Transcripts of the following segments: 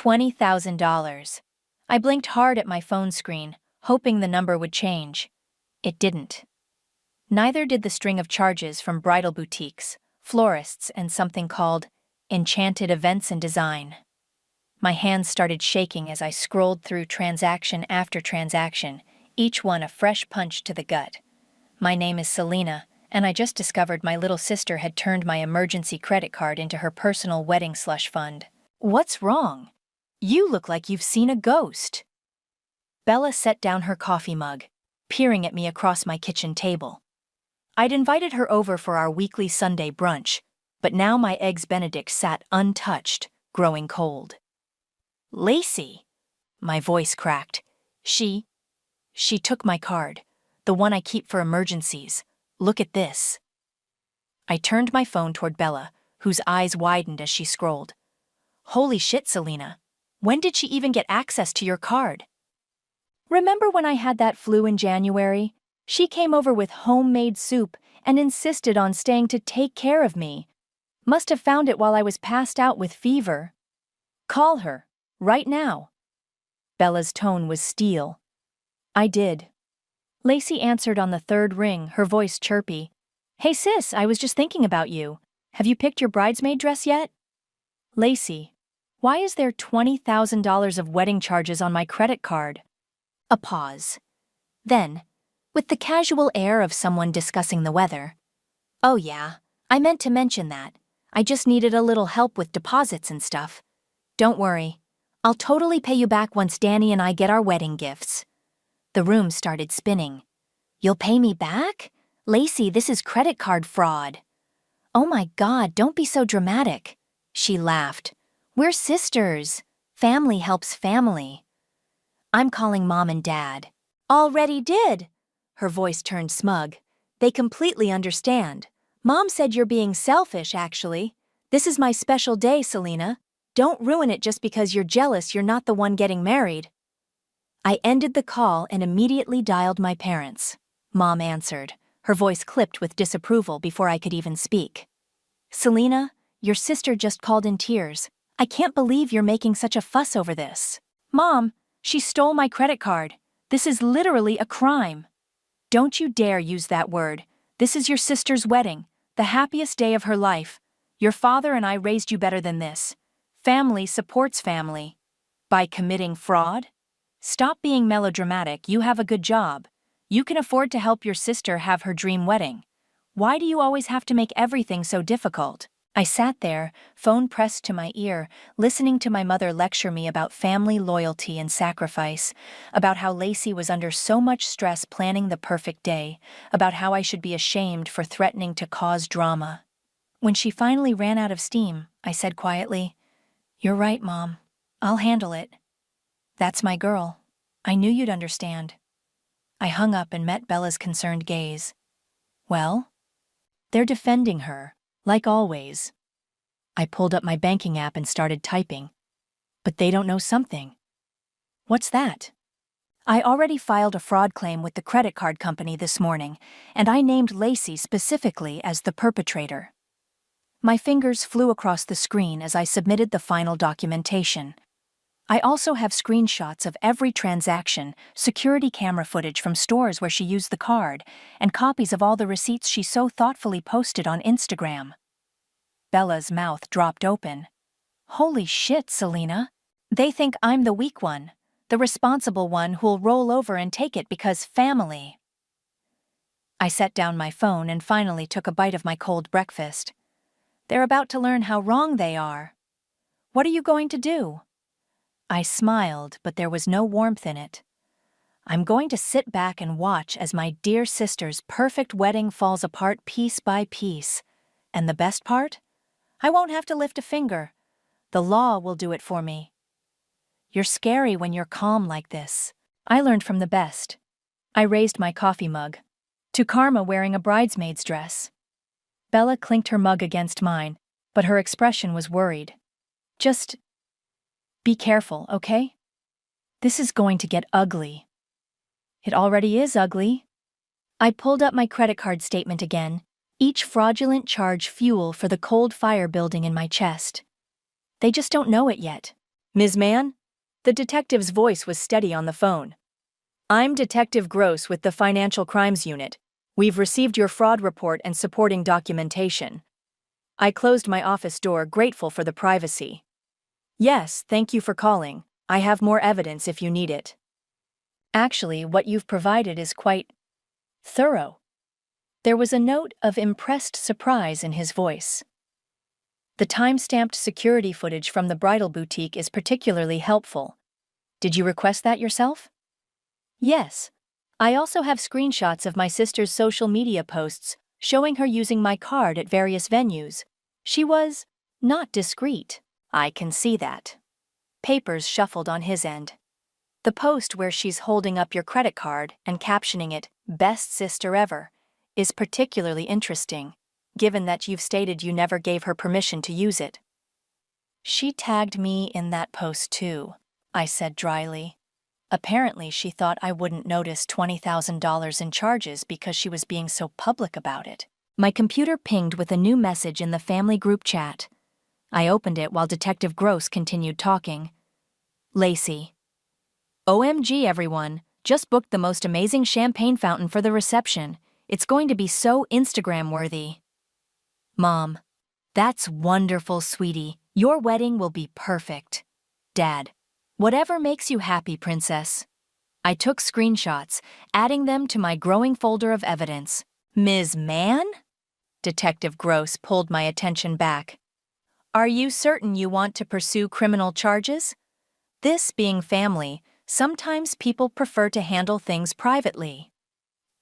$20,000. I blinked hard at my phone screen, hoping the number would change. It didn't. Neither did the string of charges from bridal boutiques, florists, and something called Enchanted Events and Design. My hands started shaking as I scrolled through transaction after transaction, each one a fresh punch to the gut. My name is Selena, and I just discovered my little sister had turned my emergency credit card into her personal wedding slush fund. What's wrong? You look like you've seen a ghost. Bella set down her coffee mug, peering at me across my kitchen table. I'd invited her over for our weekly Sunday brunch, but now my eggs Benedict sat untouched, growing cold. Lacey, my voice cracked. She took my card, the one I keep for emergencies. Look at this. I turned my phone toward Bella, whose eyes widened as she scrolled. Holy shit, Selena. When did she even get access to your card? Remember when I had that flu in January? She came over with homemade soup and insisted on staying to take care of me. Must have found it while I was passed out with fever. Call her, right now. Bella's tone was steel. I did. Lacey answered on the third ring, her voice chirpy. Hey sis, I was just thinking about you. Have you picked your bridesmaid dress yet? Lacey, why is there $20,000 of wedding charges on my credit card? A pause. Then, with the casual air of someone discussing the weather. Oh yeah, I meant to mention that. I just needed a little help with deposits and stuff. Don't worry. I'll totally pay you back once Danny and I get our wedding gifts. The room started spinning. You'll pay me back? Lacey, this is credit card fraud. Oh my God, don't be so dramatic. She laughed. We're sisters. Family helps family. I'm calling Mom and Dad. Already did. Her voice turned smug. They completely understand. Mom said you're being selfish, actually. This is my special day, Selena. Don't ruin it just because you're jealous you're not the one getting married. I ended the call and immediately dialed my parents. Mom answered, her voice clipped with disapproval before I could even speak. Selena, your sister just called in tears. I can't believe you're making such a fuss over this. Mom, she stole my credit card. This is literally a crime. Don't you dare use that word. This is your sister's wedding, the happiest day of her life. Your father and I raised you better than this. Family supports family. By committing fraud? Stop being melodramatic, you have a good job. You can afford to help your sister have her dream wedding. Why do you always have to make everything so difficult? I sat there, phone pressed to my ear, listening to my mother lecture me about family loyalty and sacrifice, about how Lacey was under so much stress planning the perfect day, about how I should be ashamed for threatening to cause drama. When she finally ran out of steam, I said quietly, You're right, Mom. I'll handle it. That's my girl. I knew you'd understand. I hung up and met Bella's concerned gaze. Well? They're defending her, like always. I pulled up my banking app and started typing. But they don't know something. What's that? I already filed a fraud claim with the credit card company this morning, and I named Lacey specifically as the perpetrator. My fingers flew across the screen as I submitted the final documentation. I also have screenshots of every transaction, security camera footage from stores where she used the card, and copies of all the receipts she so thoughtfully posted on Instagram. Bella's mouth dropped open. Holy shit, Selena. They think I'm the weak one, the responsible one who'll roll over and take it because family. I set down my phone and finally took a bite of my cold breakfast. They're about to learn how wrong they are. What are you going to do? I smiled, but there was no warmth in it. I'm going to sit back and watch as my dear sister's perfect wedding falls apart piece by piece. And the best part? I won't have to lift a finger. The law will do it for me. You're scary when you're calm like this. I learned from the best. I raised my coffee mug. To Karma wearing a bridesmaid's dress. Bella clinked her mug against mine, but her expression was worried. Just be careful, okay? This is going to get ugly. It already is ugly. I pulled up my credit card statement again, each fraudulent charge fuel for the cold fire building in my chest. They just don't know it yet. Ms. Mann? The detective's voice was steady on the phone. I'm Detective Gross with the Financial Crimes Unit. We've received your fraud report and supporting documentation. I closed my office door, grateful for the privacy. Yes, thank you for calling. I have more evidence if you need it. Actually, what you've provided is quite thorough. There was a note of impressed surprise in his voice. The time-stamped security footage from the bridal boutique is particularly helpful. Did you request that yourself? Yes. I also have screenshots of my sister's social media posts showing her using my card at various venues. She was not discreet. I can see that. Papers shuffled on his end. The post where she's holding up your credit card and captioning it, "Best sister ever," is particularly interesting, given that you've stated you never gave her permission to use it. She tagged me in that post too, I said dryly. Apparently she thought I wouldn't notice $20,000 in charges because she was being so public about it. My computer pinged with a new message in the family group chat. I opened it while Detective Gross continued talking. Lacey. OMG everyone, just booked the most amazing champagne fountain for the reception. It's going to be so Instagram-worthy. Mom. That's wonderful, sweetie. Your wedding will be perfect. Dad. Whatever makes you happy, princess. I took screenshots, adding them to my growing folder of evidence. Ms. Mann? Detective Gross pulled my attention back. Are you certain you want to pursue criminal charges? This being family, sometimes people prefer to handle things privately.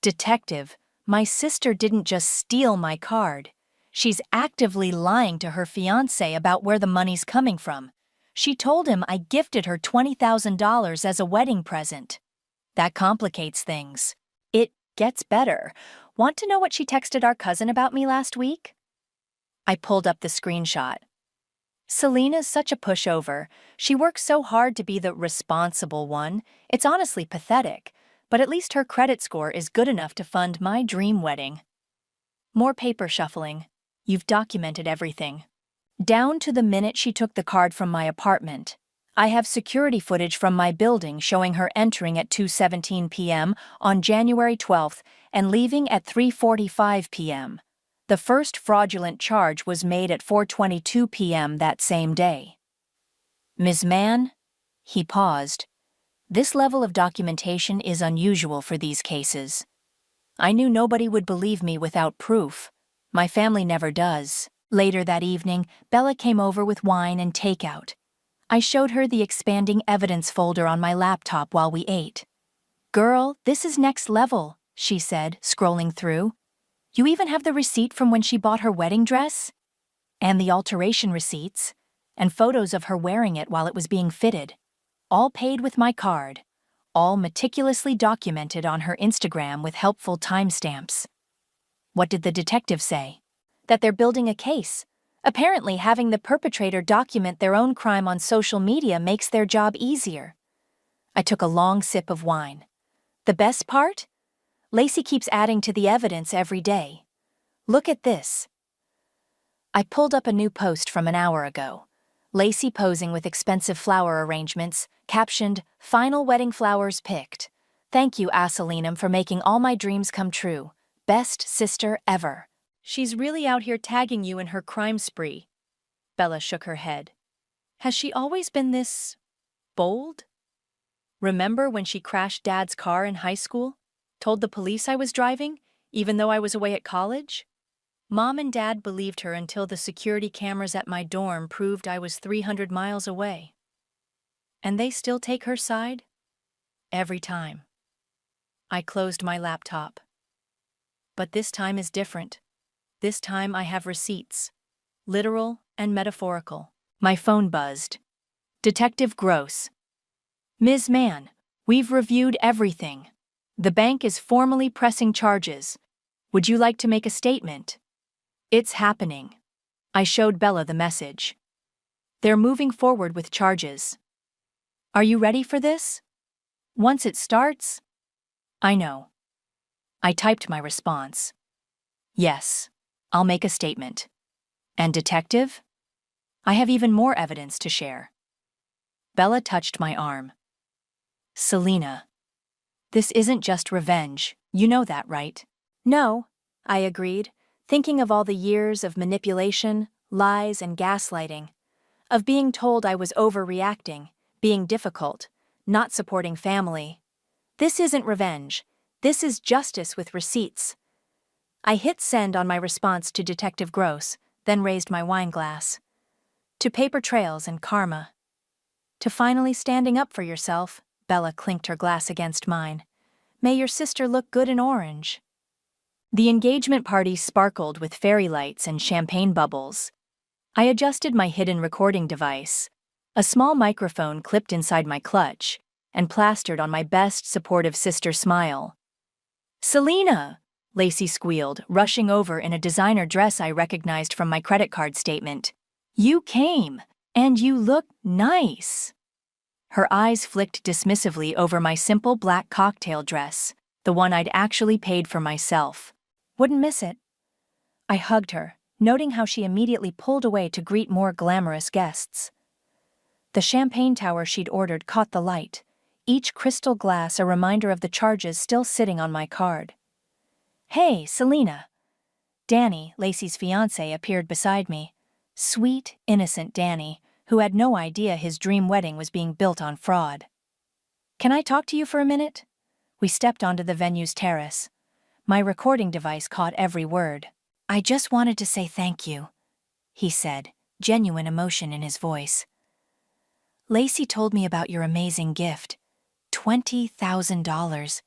Detective, my sister didn't just steal my card. She's actively lying to her fiancé about where the money's coming from. She told him I gifted her $20,000 as a wedding present. That complicates things. It gets better. Want to know what she texted our cousin about me last week? I pulled up the screenshot. Selena's such a pushover. She works so hard to be the responsible one. It's honestly pathetic, but at least her credit score is good enough to fund my dream wedding. More paper shuffling. You've documented everything. Down to the minute she took the card from my apartment. I have security footage from my building showing her entering at 2:17 p.m. on January 12th and leaving at 3:45 p.m. The first fraudulent charge was made at 4:22 p.m. that same day. Ms. Mann? He paused. This level of documentation is unusual for these cases. I knew nobody would believe me without proof. My family never does. Later that evening, Bella came over with wine and takeout. I showed her the expanding evidence folder on my laptop while we ate. Girl, this is next level, she said, scrolling through. You even have the receipt from when she bought her wedding dress? And the alteration receipts, and photos of her wearing it while it was being fitted. All paid with my card. All meticulously documented on her Instagram with helpful timestamps. What did the detective say? That they're building a case. Apparently, having the perpetrator document their own crime on social media makes their job easier. I took a long sip of wine. The best part? Lacey keeps adding to the evidence every day. Look at this. I pulled up a new post from an hour ago. Lacey posing with expensive flower arrangements, captioned, "Final wedding flowers picked. Thank you, Asalinum, for making all my dreams come true. Best sister ever." She's really out here tagging you in her crime spree. Bella shook her head. Has she always been this bold? Remember when she crashed Dad's car in high school? Told the police I was driving, even though I was away at college? Mom and Dad believed her until the security cameras at my dorm proved I was 300 miles away. And they still take her side? Every time. I closed my laptop. But this time is different. This time I have receipts. Literal and metaphorical. My phone buzzed. Detective Gross. Ms. Mann, we've reviewed everything. The bank is formally pressing charges. Would you like to make a statement? It's happening. I showed Bella the message. They're moving forward with charges. Are you ready for this? Once it starts? I know. I typed my response. Yes, I'll make a statement. And detective? I have even more evidence to share. Bella touched my arm. Selena. This isn't just revenge, you know that, right? No, I agreed, thinking of all the years of manipulation, lies, and gaslighting. Of being told I was overreacting, being difficult, not supporting family. This isn't revenge. This is justice with receipts. I hit send on my response to Detective Gross, then raised my wine glass. To paper trails and karma. To finally standing up for yourself, Bella clinked her glass against mine. May your sister look good in orange. The engagement party sparkled with fairy lights and champagne bubbles. I adjusted my hidden recording device, a small microphone clipped inside my clutch, and plastered on my best supportive sister smile. Selena! Lacey squealed, rushing over in a designer dress I recognized from my credit card statement. You came, and you look nice. Her eyes flicked dismissively over my simple black cocktail dress, the one I'd actually paid for myself. Wouldn't miss it. I hugged her, noting how she immediately pulled away to greet more glamorous guests. The champagne tower she'd ordered caught the light, each crystal glass a reminder of the charges still sitting on my card. Hey, Selena. Danny, Lacey's fiancé, appeared beside me. Sweet, innocent Danny, who had no idea his dream wedding was being built on fraud. Can I talk to you for a minute? We stepped onto the venue's terrace. My recording device caught every word. I just wanted to say thank you, he said, genuine emotion in his voice. Lacey told me about your amazing gift. $20,000.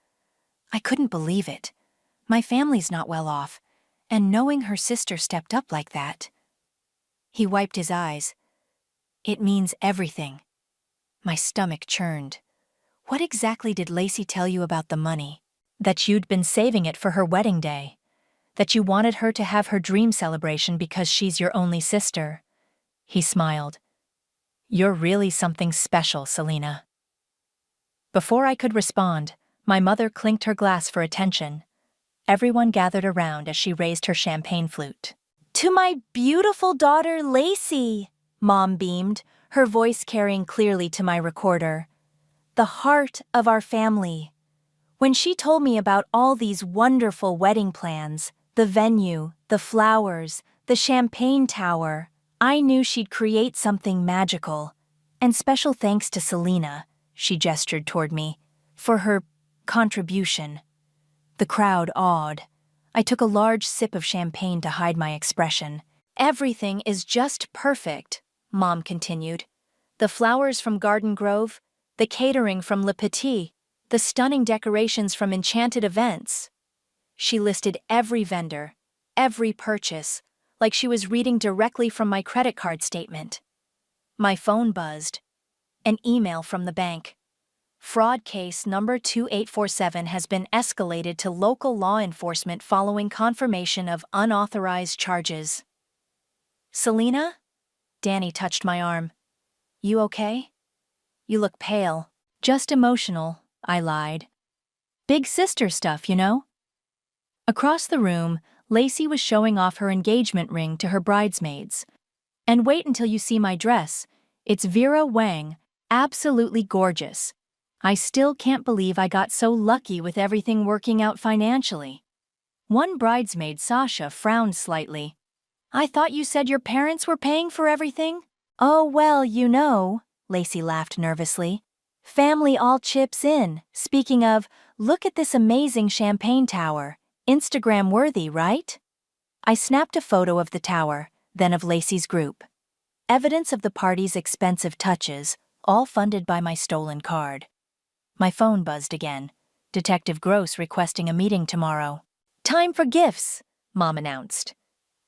I couldn't believe it. My family's not well off, and knowing her sister stepped up like that. He wiped his eyes. It means everything. My stomach churned. What exactly did Lacey tell you about the money? That you'd been saving it for her wedding day. That you wanted her to have her dream celebration because she's your only sister. He smiled. You're really something special, Selena. Before I could respond, my mother clinked her glass for attention. Everyone gathered around as she raised her champagne flute. To my beautiful daughter, Lacey, Mom beamed, her voice carrying clearly to my recorder. The heart of our family. When she told me about all these wonderful wedding plans, the venue, the flowers, the champagne tower, I knew she'd create something magical. And special thanks to Selena, she gestured toward me, for her contribution. The crowd awed. I took a large sip of champagne to hide my expression. Everything is just perfect, Mom continued. The flowers from Garden Grove, the catering from Le Petit, the stunning decorations from Enchanted Events. She listed every vendor, every purchase, like she was reading directly from my credit card statement. My phone buzzed. An email from the bank. Fraud case number 2847 has been escalated to local law enforcement following confirmation of unauthorized charges. Selena? Danny touched my arm. You okay? You look pale. Just emotional, I lied. Big sister stuff, you know? Across the room, Lacey was showing off her engagement ring to her bridesmaids. And wait until you see my dress. It's Vera Wang, absolutely gorgeous. I still can't believe I got so lucky with everything working out financially. One bridesmaid, Sasha, frowned slightly. I thought you said your parents were paying for everything? Oh, well, you know, Lacey laughed nervously. Family all chips in. Speaking of, look at this amazing champagne tower. Instagram worthy, right? I snapped a photo of the tower, then of Lacey's group. Evidence of the party's expensive touches, all funded by my stolen card. My phone buzzed again. Detective Gross requesting a meeting tomorrow. Time for gifts, Mom announced.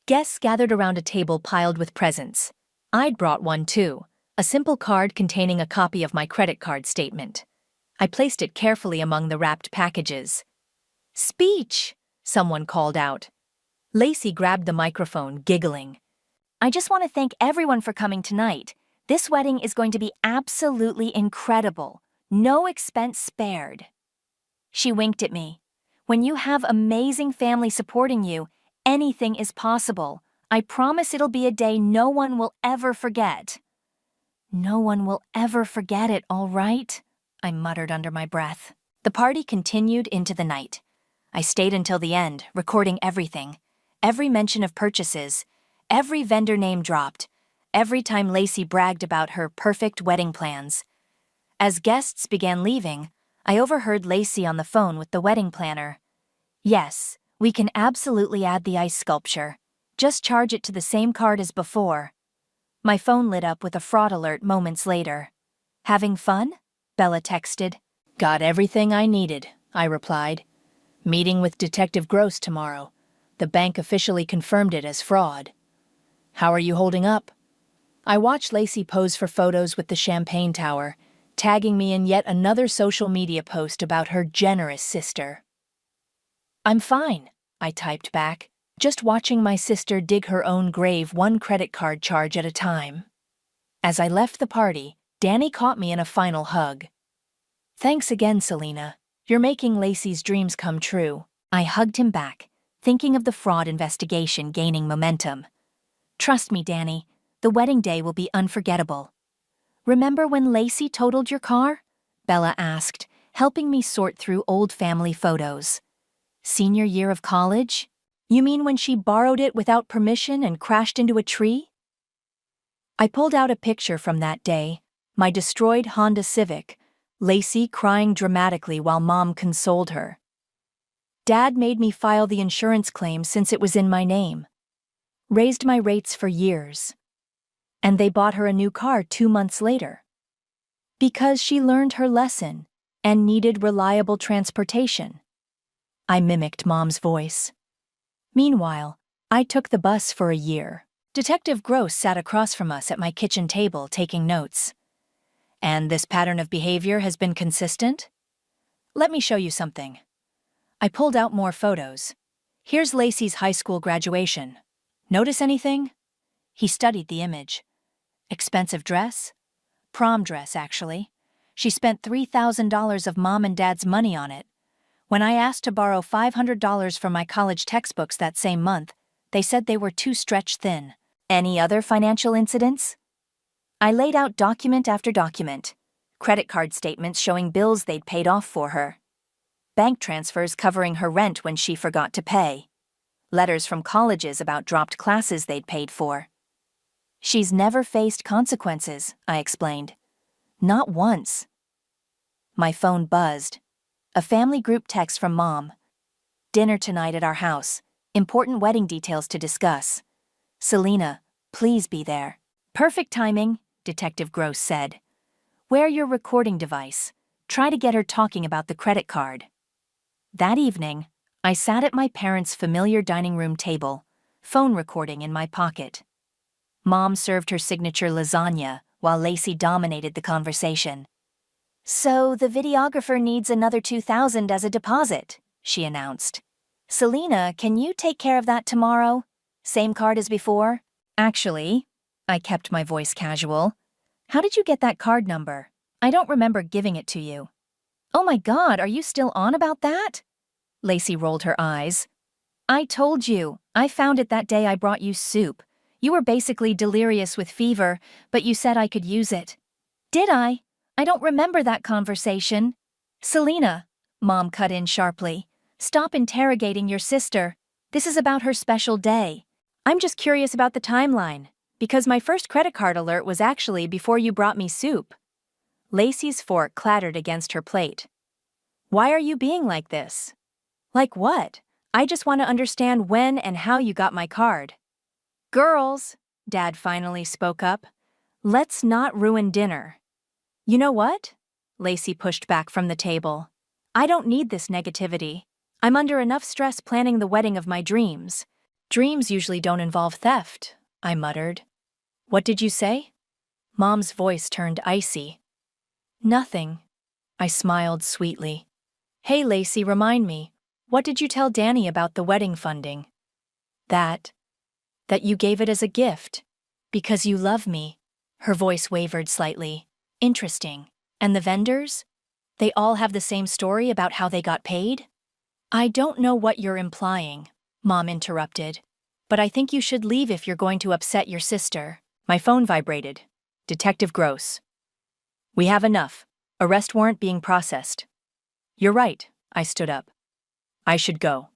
Guests gathered around a table piled with presents. I'd brought one too, a simple card containing a copy of my credit card statement. I placed it carefully among the wrapped packages. Speech, someone called out. Lacey grabbed the microphone, giggling. I just want to thank everyone for coming tonight. This wedding is going to be absolutely incredible. No expense spared. She winked at me. When you have amazing family supporting you, anything is possible. I promise it'll be a day no one will ever forget. No one will ever forget it, all right? I muttered under my breath. The party continued into the night. I stayed until the end, recording everything. Every mention of purchases, every vendor name dropped, every time Lacey bragged about her perfect wedding plans. As guests began leaving, I overheard Lacey on the phone with the wedding planner. Yes, we can absolutely add the ice sculpture. Just charge it to the same card as before. My phone lit up with a fraud alert moments later. Having fun? Bella texted. Got everything I needed, I replied. Meeting with Detective Gross tomorrow. The bank officially confirmed it as fraud. How are you holding up? I watched Lacey pose for photos with the champagne tower, tagging me in yet another social media post about her generous sister. I'm fine, I typed back, just watching my sister dig her own grave one credit card charge at a time. As I left the party, Danny caught me in a final hug. Thanks again, Selena. You're making Lacey's dreams come true. I hugged him back, thinking of the fraud investigation gaining momentum. Trust me, Danny, the wedding day will be unforgettable. Remember when Lacey totaled your car? Bella asked, helping me sort through old family photos. Senior year of college? You mean when she borrowed it without permission and crashed into a tree? I pulled out a picture from that day, my destroyed Honda Civic, Lacey crying dramatically while Mom consoled her. Dad made me file the insurance claim since it was in my name. Raised my rates for years. And they bought her a new car 2 months later. Because she learned her lesson and needed reliable transportation. I mimicked Mom's voice. Meanwhile, I took the bus for a year. Detective Gross sat across from us at my kitchen table taking notes. And this pattern of behavior has been consistent? Let me show you something. I pulled out more photos. Here's Lacey's high school graduation. Notice anything? He studied the image. Expensive dress? Prom dress, actually. She spent $3,000 of Mom and Dad's money on it. When I asked to borrow $500 from my college textbooks that same month, they said they were too stretched thin. Any other financial incidents? I laid out document after document. Credit card statements showing bills they'd paid off for her. Bank transfers covering her rent when she forgot to pay. Letters from colleges about dropped classes they'd paid for. She's never faced consequences, I explained. Not once. My phone buzzed. A family group text from Mom. Dinner tonight at our house. Important wedding details to discuss. Selena, please be there. Perfect timing, Detective Gross said. Wear your recording device. Try to get her talking about the credit card. That evening, I sat at my parents' familiar dining room table, phone recording in my pocket. Mom served her signature lasagna while Lacey dominated the conversation. So the videographer needs another $2,000 as a deposit, she announced. Selena, can you take care of that tomorrow? Same card as before? Actually, I kept my voice casual. How did you get that card number? I don't remember giving it to you. Oh my God, are you still on about that? Lacey rolled her eyes. I told you, I found it that day I brought you soup. You were basically delirious with fever, but you said I could use it. Did I? I don't remember that conversation. Selena, Mom cut in sharply, stop interrogating your sister. This is about her special day. I'm just curious about the timeline, because my first credit card alert was actually before you brought me soup. Lacey's fork clattered against her plate. Why are you being like this? Like what? I just want to understand when and how you got my card. Girls, Dad finally spoke up. Let's not ruin dinner. You know what? Lacey pushed back from the table. I don't need this negativity. I'm under enough stress planning the wedding of my dreams. Dreams usually don't involve theft, I muttered. What did you say? Mom's voice turned icy. Nothing. I smiled sweetly. Hey, Lacey, remind me, what did you tell Danny about the wedding funding? That you gave it as a gift. Because you love me. Her voice wavered slightly. Interesting. And the vendors? They all have the same story about how they got paid? I don't know what you're implying, Mom interrupted. But I think you should leave if you're going to upset your sister. My phone vibrated. Detective Gross. We have enough. Arrest warrant being processed. You're right, I stood up. I should go.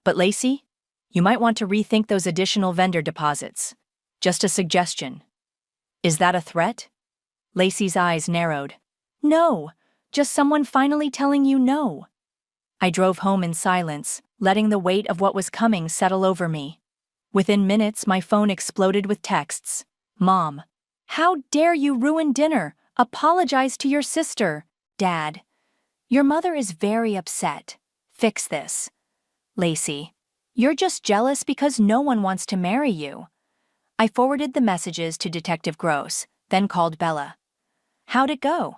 But Lacey, you might want to rethink those additional vendor deposits. Just a suggestion. Is that a threat? Lacey's eyes narrowed. No, just someone finally telling you no. I drove home in silence, letting the weight of what was coming settle over me. Within minutes, my phone exploded with texts. Mom, how dare you ruin dinner? Apologize to your sister. Dad, your mother is very upset. Fix this. Lacey, you're just jealous because no one wants to marry you. I forwarded the messages to Detective Gross, then called Bella. How'd it go?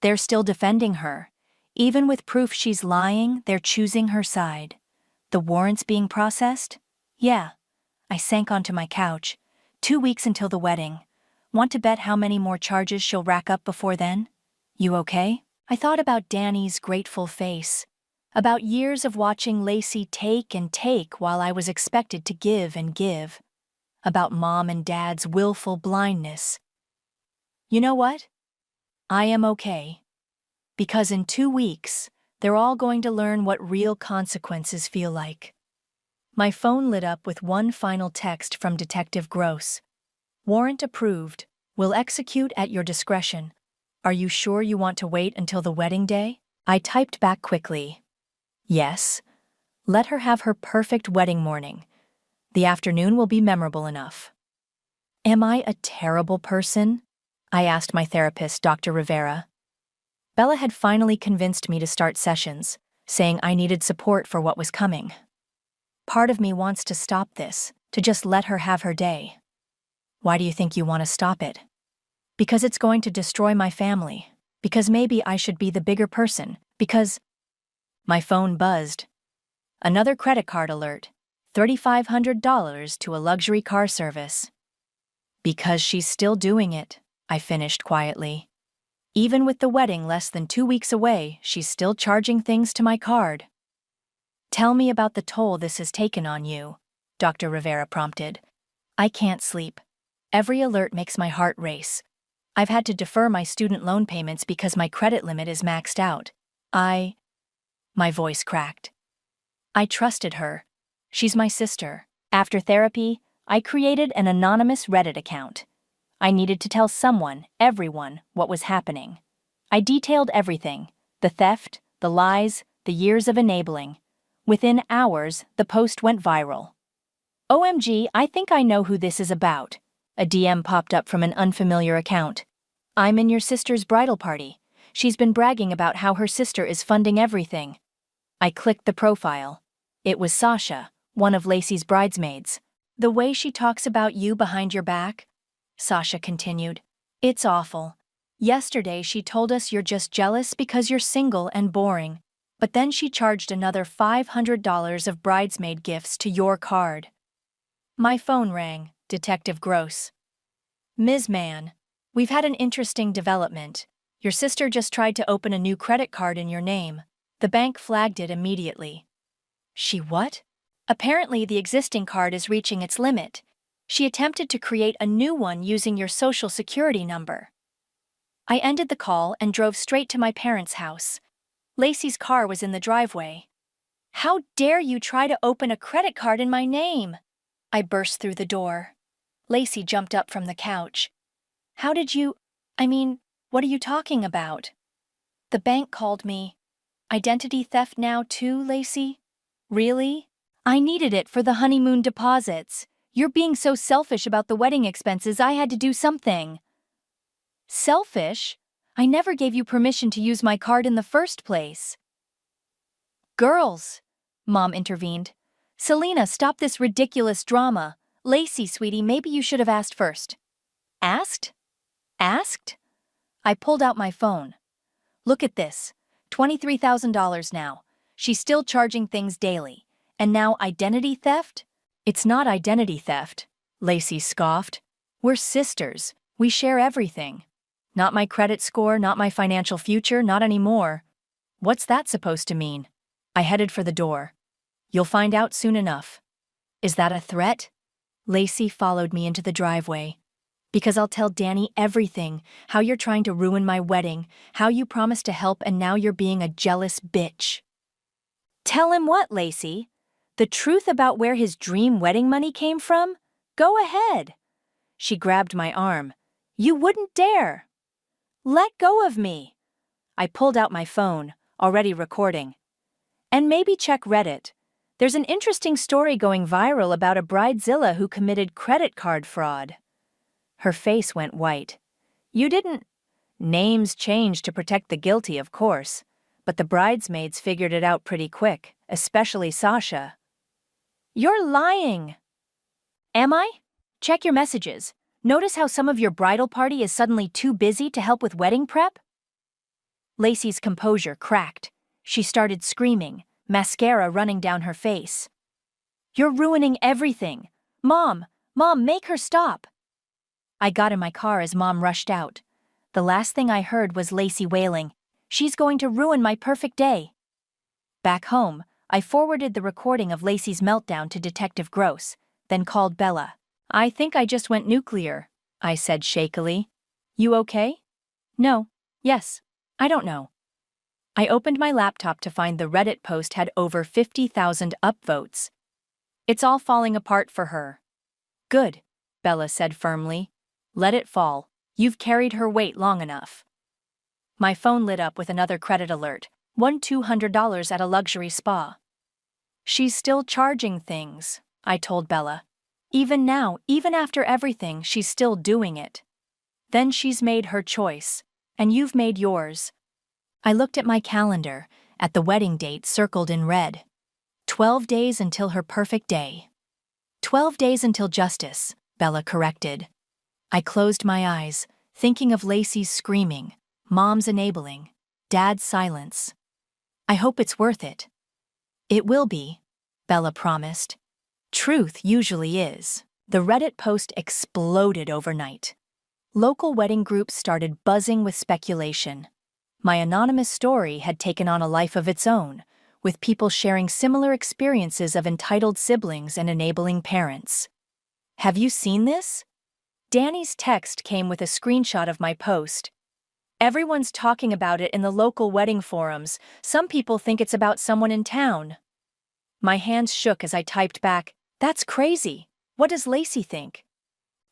They're still defending her. Even with proof she's lying, they're choosing her side. The warrants being processed? Yeah. I sank onto my couch. 2 weeks until the wedding. Want to bet how many more charges she'll rack up before then? You okay? I thought about Danny's grateful face. About years of watching Lacey take and take while I was expected to give and give. About Mom and Dad's willful blindness. You know what? I am okay. Because in 2 weeks, they're all going to learn what real consequences feel like. My phone lit up with one final text from Detective Gross. Warrant approved. Will execute at your discretion. Are you sure you want to wait until the wedding day? I typed back quickly. Yes. Let her have her perfect wedding morning. The afternoon will be memorable enough. Am I a terrible person? I asked my therapist, Dr. Rivera. Bella had finally convinced me to start sessions, saying I needed support for what was coming. Part of me wants to stop this, to just let her have her day. Why do you think you want to stop it? Because it's going to destroy my family. Because maybe I should be the bigger person. Because... My phone buzzed. Another credit card alert. $3,500 to a luxury car service. Because she's still doing it, I finished quietly. Even with the wedding less than 2 weeks away, she's still charging things to my card. Tell me about the toll this has taken on you, Dr. Rivera prompted. I can't sleep. Every alert makes my heart race. I've had to defer my student loan payments because my credit limit is maxed out. My voice cracked. I trusted her. She's my sister. After therapy, I created an anonymous Reddit account. I needed to tell someone, everyone, what was happening. I detailed everything: the theft, the lies, the years of enabling. Within hours, the post went viral. OMG, I think I know who this is about. A DM popped up from an unfamiliar account. I'm in your sister's bridal party. She's been bragging about how her sister is funding everything. I clicked the profile. It was Sasha, one of Lacey's bridesmaids. The way she talks about you behind your back? Sasha continued. It's awful. Yesterday she told us you're just jealous because you're single and boring. But then she charged another $500 of bridesmaid gifts to your card. My phone rang. Detective Gross. Ms. Mann, we've had an interesting development. Your sister just tried to open a new credit card in your name. The bank flagged it immediately. She what? Apparently the existing card is reaching its limit. She attempted to create a new one using your social security number. I ended the call and drove straight to my parents' house. Lacey's car was in the driveway. How dare you try to open a credit card in my name? I burst through the door. Lacey jumped up from the couch. How did you... what are you talking about? The bank called me. Identity theft now too, Lacey? Really? I needed it for the honeymoon deposits. You're being so selfish about the wedding expenses, I had to do something. Selfish? I never gave you permission to use my card in the first place. Girls, Mom intervened. Selena, stop this ridiculous drama. Lacey, sweetie, maybe you should have asked first. Asked? Asked? I pulled out my phone. Look at this. $23,000 now. She's still charging things daily. And now identity theft? It's not identity theft, Lacey scoffed. We're sisters. We share everything. Not my credit score, not my financial future, not anymore. What's that supposed to mean? I headed for the door. You'll find out soon enough. Is that a threat? Lacey followed me into the driveway. Because I'll tell Danny everything, how you're trying to ruin my wedding, how you promised to help and now you're being a jealous bitch. Tell him what, Lacey? The truth about where his dream wedding money came from? Go ahead. She grabbed my arm. You wouldn't dare. Let go of me. I pulled out my phone, already recording. And maybe check Reddit. There's an interesting story going viral about a bridezilla who committed credit card fraud. Her face went white. You didn't. Names changed to protect the guilty, of course, but the bridesmaids figured it out pretty quick, especially Sasha. You're lying. Am I? Check your messages. Notice how some of your bridal party is suddenly too busy to help with wedding prep? Lacey's composure cracked. She started screaming, mascara running down her face. You're ruining everything. Mom, make her stop. I got in my car as Mom rushed out. The last thing I heard was Lacey wailing, she's going to ruin my perfect day. Back home, I forwarded the recording of Lacey's meltdown to Detective Gross, then called Bella. I think I just went nuclear, I said shakily. You okay? No. Yes. I don't know. I opened my laptop to find the Reddit post had over 50,000 upvotes. It's all falling apart for her. Good, Bella said firmly. Let it fall. You've carried her weight long enough. My phone lit up with another credit alert. Won $200 at a luxury spa. She's still charging things, I told Bella. Even now, even after everything, she's still doing it. Then she's made her choice, and you've made yours. I looked at my calendar, at the wedding date circled in red. 12 days until her perfect day. 12 days until justice, Bella corrected. I closed my eyes, thinking of Lacey's screaming, Mom's enabling, Dad's silence. I hope it's worth it. It will be, Bella promised. Truth usually is. The Reddit post exploded overnight. Local wedding groups started buzzing with speculation. My anonymous story had taken on a life of its own, with people sharing similar experiences of entitled siblings and enabling parents. Have you seen this? Danny's text came with a screenshot of my post. Everyone's talking about it in the local wedding forums. Some people think it's about someone in town. My hands shook as I typed back, That's crazy. What does Lacey think?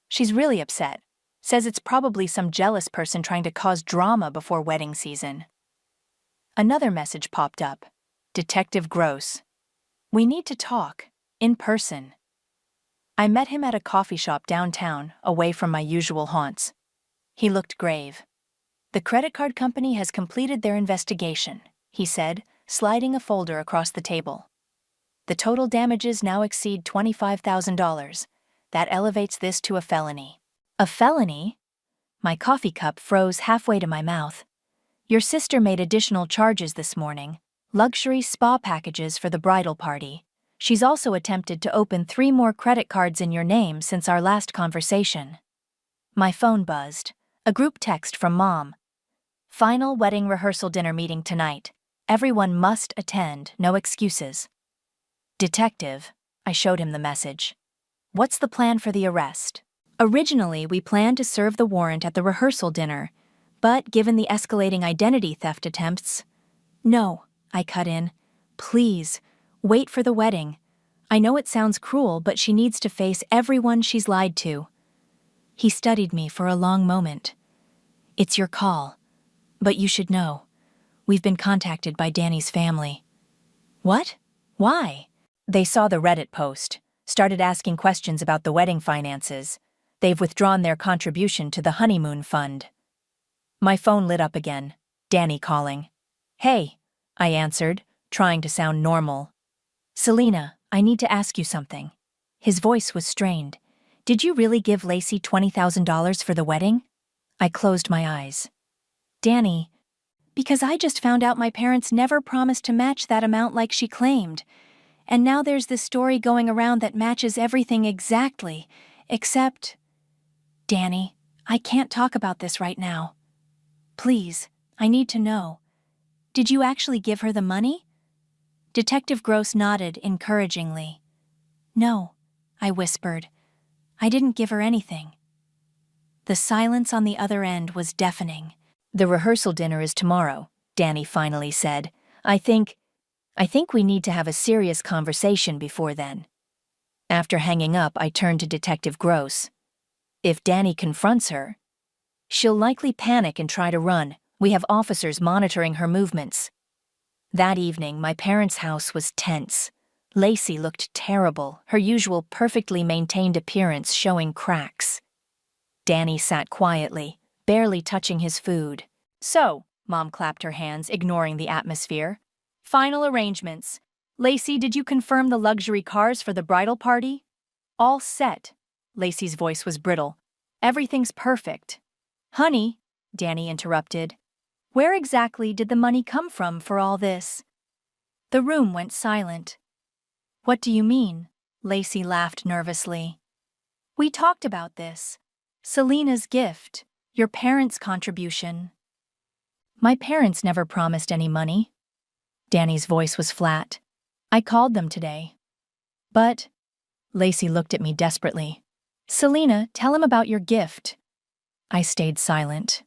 She's really upset. Says it's probably some jealous person trying to cause drama before wedding season. Another message popped up. Detective Gross. We need to talk. In person. I met him at a coffee shop downtown, away from my usual haunts. He looked grave. The credit card company has completed their investigation, he said, sliding a folder across the table. The total damages now exceed $25,000. That elevates this to a felony. A felony? My coffee cup froze halfway to my mouth. Your sister made additional charges this morning. Luxury spa packages for the bridal party. She's also attempted to open 3 more credit cards in your name since our last conversation. My phone buzzed. A group text from Mom. Final wedding rehearsal dinner meeting tonight. Everyone must attend, no excuses. Detective, I showed him the message. What's the plan for the arrest? Originally, we planned to serve the warrant at the rehearsal dinner, but given the escalating identity theft attempts... No, I cut in. Please, wait for the wedding. I know it sounds cruel, but she needs to face everyone she's lied to. He studied me for a long moment. It's your call. But you should know. We've been contacted by Danny's family. What? Why? They saw the Reddit post, started asking questions about the wedding finances. They've withdrawn their contribution to the honeymoon fund. My phone lit up again. Danny calling. Hey, I answered, trying to sound normal. Selena, I need to ask you something. His voice was strained. Did you really give Lacey $20,000 for the wedding? I closed my eyes. Danny, because I just found out my parents never promised to match that amount like she claimed. And now there's this story going around that matches everything exactly, except... Danny, I can't talk about this right now. Please, I need to know. Did you actually give her the money? Detective Gross nodded encouragingly. No, I whispered. I didn't give her anything. The silence on the other end was deafening. "The rehearsal dinner is tomorrow," Danny finally said. I think we need to have a serious conversation before then." After hanging up, I turned to Detective Gross. If Danny confronts her, she'll likely panic and try to run. We have officers monitoring her movements. That evening, my parents' house was tense. Lacey looked terrible, her usual perfectly maintained appearance showing cracks. Danny sat quietly, barely touching his food. "So," Mom clapped her hands, ignoring the atmosphere. "Final arrangements. Lacey, did you confirm the luxury cars for the bridal party?" "All set." Lacey's voice was brittle. "Everything's perfect." "Honey," Danny interrupted, "where exactly did the money come from for all this?" The room went silent. "What do you mean?" Lacey laughed nervously. "We talked about this. Selena's gift, your parents' contribution." "My parents never promised any money." Danny's voice was flat. "I called them today." "But," Lacey looked at me desperately. "Selena, tell him about your gift." I stayed silent.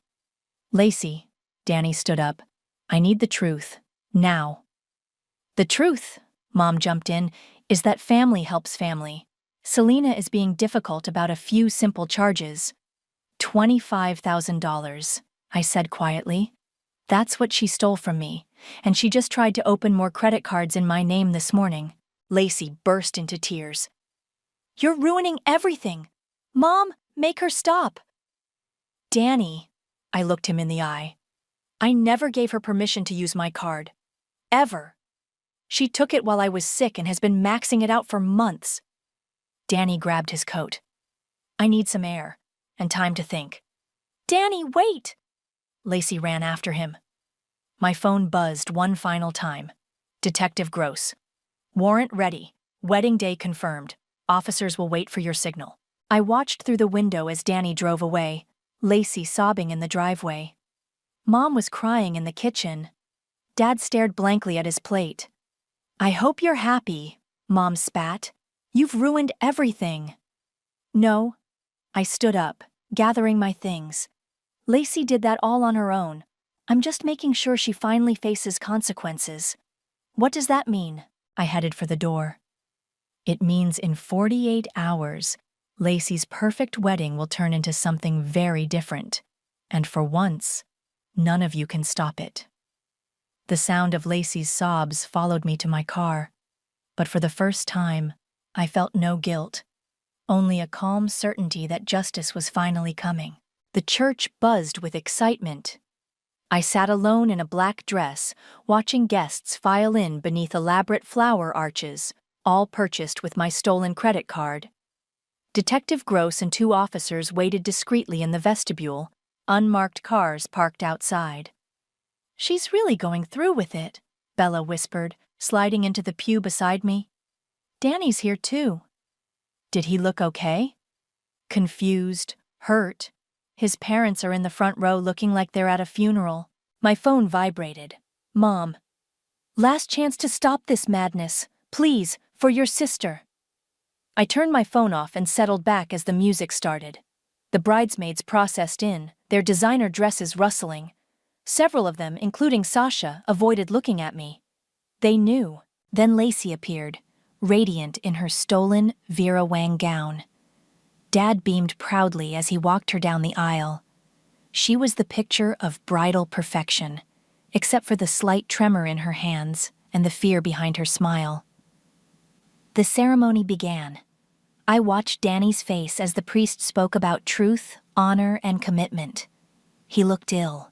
"Lacey," Danny stood up, "I need the truth. Now." "The truth," Mom jumped in, "is that family helps family. Selena is being difficult about a few simple charges." $25,000, I said quietly. "That's what she stole from me, and she just tried to open more credit cards in my name this morning." Lacey burst into tears. "You're ruining everything. Mom, make her stop." "Danny," I looked him in the eye, "I never gave her permission to use my card. Ever. She took it while I was sick and has been maxing it out for months." Danny grabbed his coat. "I need some air and time to think." "Danny, wait!" Lacey ran after him. My phone buzzed one final time. "Detective Gross. Warrant ready. Wedding day confirmed. Officers will wait for your signal." I watched through the window as Danny drove away, Lacey sobbing in the driveway. Mom was crying in the kitchen. Dad stared blankly at his plate. "I hope you're happy," Mom spat. "You've ruined everything." "No." I stood up, gathering my things. "Lacey did that all on her own. I'm just making sure she finally faces consequences." "What does that mean?" I headed for the door. "It means in 48 hours, Lacey's perfect wedding will turn into something very different. And for once, none of you can stop it." The sound of Lacey's sobs followed me to my car. But for the first time, I felt no guilt, only a calm certainty that justice was finally coming. The church buzzed with excitement. I sat alone in a black dress, watching guests file in beneath elaborate flower arches, all purchased with my stolen credit card. Detective Gross and 2 officers waited discreetly in the vestibule, unmarked cars parked outside. "She's really going through with it," Bella whispered, sliding into the pew beside me. "Danny's here too." "Did he look okay?" "Confused, hurt. His parents are in the front row looking like they're at a funeral." My phone vibrated. "Mom. Last chance to stop this madness. Please, for your sister." I turned my phone off and settled back as the music started. The bridesmaids processed in, their designer dresses rustling. Several of them, including Sasha, avoided looking at me. They knew. Then Lacey appeared, radiant in her stolen Vera Wang gown. Dad beamed proudly as he walked her down the aisle. She was the picture of bridal perfection, except for the slight tremor in her hands and the fear behind her smile. The ceremony began. I watched Danny's face as the priest spoke about truth, honor, and commitment. He looked ill.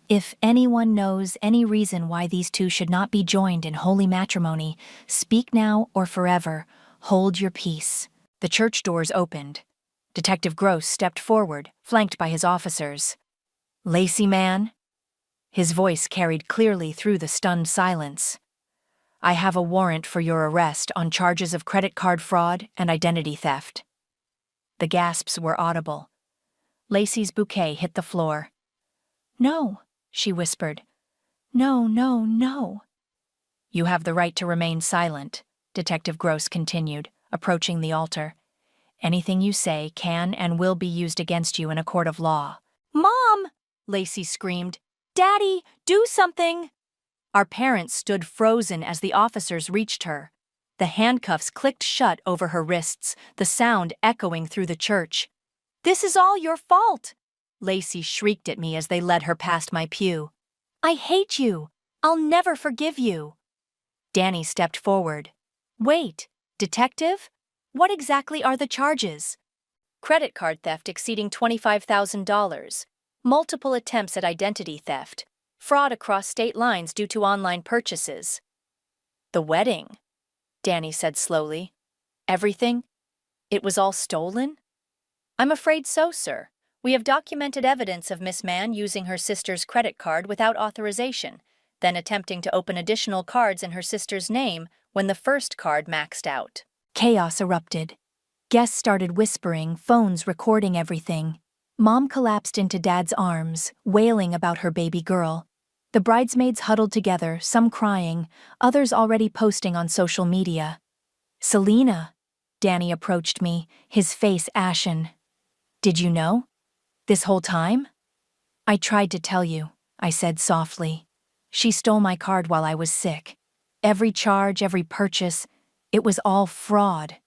"If anyone knows any reason why these two should not be joined in holy matrimony, speak now or forever. Hold your peace." The church doors opened. Detective Gross stepped forward, flanked by his officers. "Lacey, man?" His voice carried clearly through the stunned silence. "I have a warrant for your arrest on charges of credit card fraud and identity theft." The gasps were audible. Lacey's bouquet hit the floor. "No," she whispered. "No, no, no." "You have the right to remain silent," Detective Gross continued, approaching the altar. Anything you say can and will be used against you in a court of law. Mom! Lacey screamed. Daddy, do something! Our parents stood frozen as the officers reached her. The handcuffs clicked shut over her wrists, the sound echoing through the church. This is all your fault! Lacey shrieked at me as they led her past my pew. I hate you! I'll never forgive you! Danny stepped forward. Wait, detective? What exactly are the charges? Credit card theft exceeding $25,000. Multiple attempts at identity theft. Fraud across state lines due to online purchases. The wedding, Danny said slowly. Everything? It was all stolen? I'm afraid so, sir. We have documented evidence of Miss Mann using her sister's credit card without authorization, then attempting to open additional cards in her sister's name when the first card maxed out. Chaos erupted. Guests started whispering, phones recording everything. Mom collapsed into Dad's arms, wailing about her baby girl. The bridesmaids huddled together, some crying, others already posting on social media. Selena, Danny approached me, his face ashen. Did you know? This whole time? I tried to tell you, I said softly. She stole my card while I was sick. Every charge, every purchase, it was all fraud.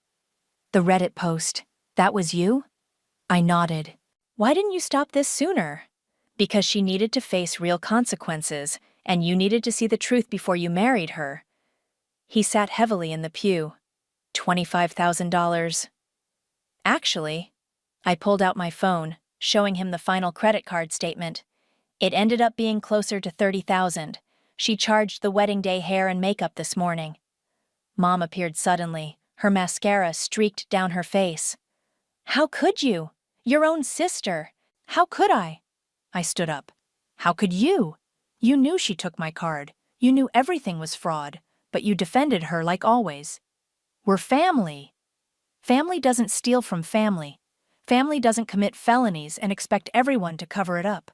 The Reddit post, that was you? I nodded. Why didn't you stop this sooner? Because she needed to face real consequences, and you needed to see the truth before you married her. He sat heavily in the pew. $25,000. Actually, I pulled out my phone, showing him the final credit card statement. It ended up being closer to $30,000. She charged the wedding day hair and makeup this morning. Mom appeared suddenly, her mascara streaked down her face. How could you? Your own sister. How could I? I stood up. How could you? You knew she took my card. You knew everything was fraud, but you defended her like always. We're family. Family doesn't steal from family. Family doesn't commit felonies and expect everyone to cover it up.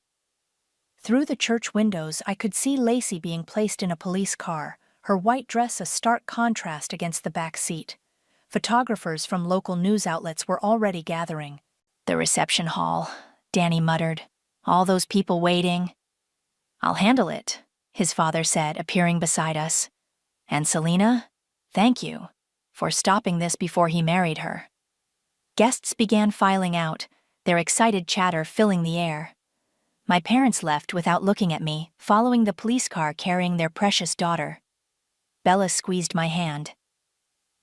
Through the church windows, I could see Lacey being placed in a police car, her white dress a stark contrast against the back seat. Photographers from local news outlets were already gathering. The reception hall, Danny muttered. All those people waiting. I'll handle it, his father said, appearing beside us. And Selena, thank you for stopping this before he married her. Guests began filing out, their excited chatter filling the air. My parents left without looking at me, following the police car carrying their precious daughter. Bella squeezed my hand.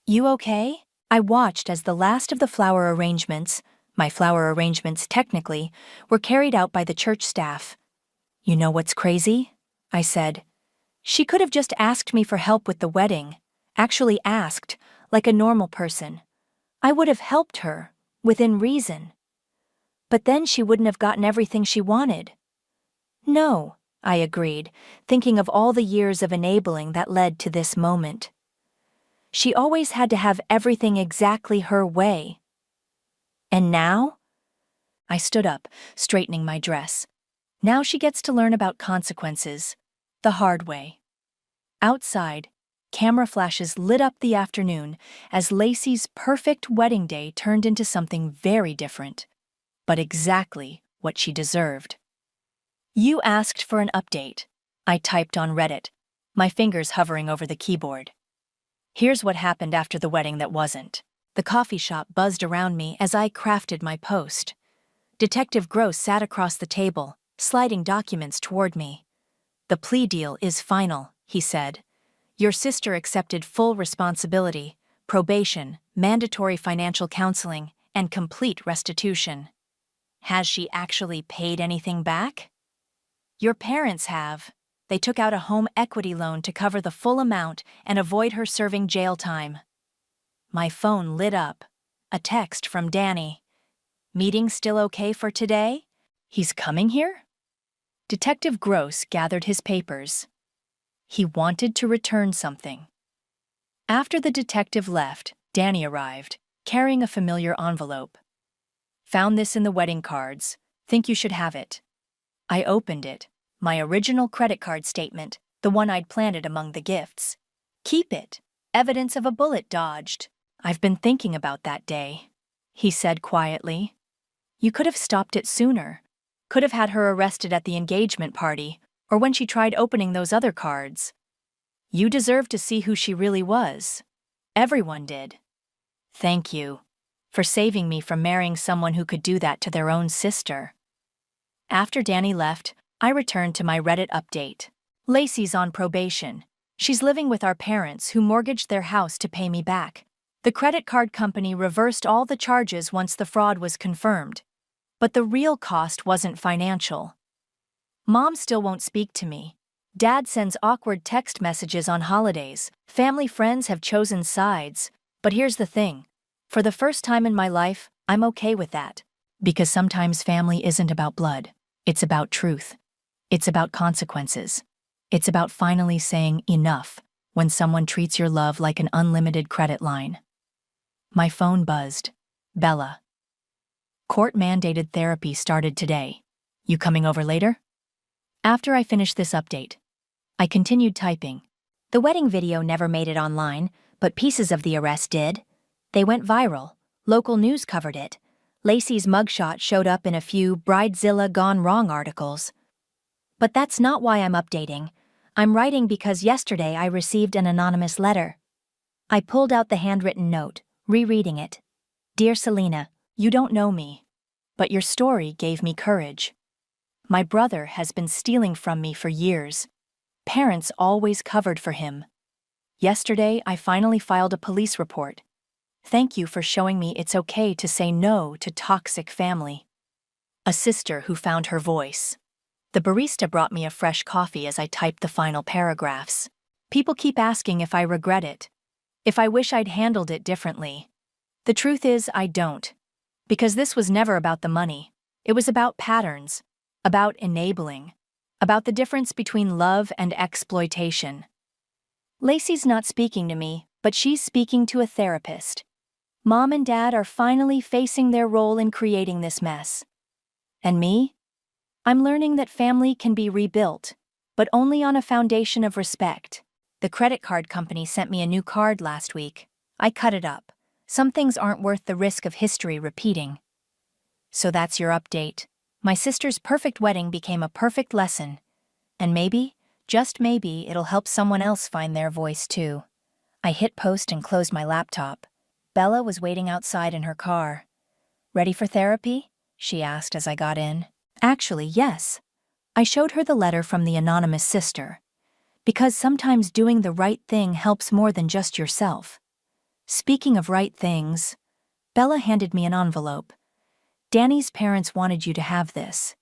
You okay? I watched as the last of the flower arrangements, my flower arrangements technically, were carried out by the church staff. You know what's crazy? I said. She could have just asked me for help with the wedding, actually asked, like a normal person. I would have helped her, within reason. But then she wouldn't have gotten everything she wanted. No, I agreed, thinking of all the years of enabling that led to this moment. She always had to have everything exactly her way. And now? I stood up, straightening my dress. Now she gets to learn about consequences, the hard way. Outside, camera flashes lit up the afternoon as Lacey's perfect wedding day turned into something very different, but exactly what she deserved. You asked for an update, I typed on Reddit, my fingers hovering over the keyboard. Here's what happened after the wedding that wasn't. The coffee shop buzzed around me as I crafted my post. Detective Gross sat across the table, sliding documents toward me. The plea deal is final, he said. Your sister accepted full responsibility, probation, mandatory financial counseling, and complete restitution. Has she actually paid anything back? Your parents have. They took out a home equity loan to cover the full amount and avoid her serving jail time. My phone lit up. A text from Danny. Meeting still okay for today? He's coming here? Detective Gross gathered his papers. He wanted to return something. After the detective left, Danny arrived, carrying a familiar envelope. Found this in the wedding cards. Think you should have it. I opened it. My original credit card statement, the one I'd planted among the gifts. Keep it. Evidence of a bullet dodged. I've been thinking about that day. he said quietly. You could have stopped it sooner. Could have had her arrested at the engagement party, or when she tried opening those other cards. You deserve to see who she really was. Everyone did. Thank you for saving me from marrying someone who could do that to their own sister. After Danny left, I returned to my Reddit update. Lacey's on probation. She's living with our parents who mortgaged their house to pay me back. The credit card company reversed all the charges once the fraud was confirmed. But the real cost wasn't financial. Mom still won't speak to me. Dad sends awkward text messages on holidays. Family friends have chosen sides. But here's the thing. For the first time in my life, I'm okay with that. Because sometimes family isn't about blood. It's about truth. It's about consequences. It's about finally saying enough when someone treats your love like an unlimited credit line. My phone buzzed. Bella. Court-mandated therapy started today. You coming over later? After I finished this update, I continued typing. The wedding video never made it online, but pieces of the arrest did. They went viral. Local news covered it. Lacey's mugshot showed up in a few Bridezilla Gone Wrong articles. But that's not why I'm updating. I'm writing because yesterday I received an anonymous letter. I pulled out the handwritten note, rereading it. Dear Selena, you don't know me, but your story gave me courage. My brother has been stealing from me for years. Parents always covered for him. Yesterday, I finally filed a police report. Thank you for showing me it's okay to say no to toxic family. A sister who found her voice. The barista brought me a fresh coffee as I typed the final paragraphs. People keep asking if I regret it, if I wish I'd handled it differently. The truth is, I don't. Because this was never about the money. It was about patterns, about enabling, about the difference between love and exploitation. Lacey's not speaking to me, but she's speaking to a therapist. Mom and Dad are finally facing their role in creating this mess. And me? I'm learning that family can be rebuilt, but only on a foundation of respect. The credit card company sent me a new card last week. I cut it up. Some things aren't worth the risk of history repeating. So that's your update. My sister's perfect wedding became a perfect lesson. And maybe, just maybe, it'll help someone else find their voice too. I hit post and closed my laptop. Bella was waiting outside in her car. Ready for therapy? She asked as I got in. Actually, yes. I showed her the letter from the anonymous sister. Because sometimes doing the right thing helps more than just yourself. Speaking of right things, Bella handed me an envelope. Danny's parents wanted you to have this.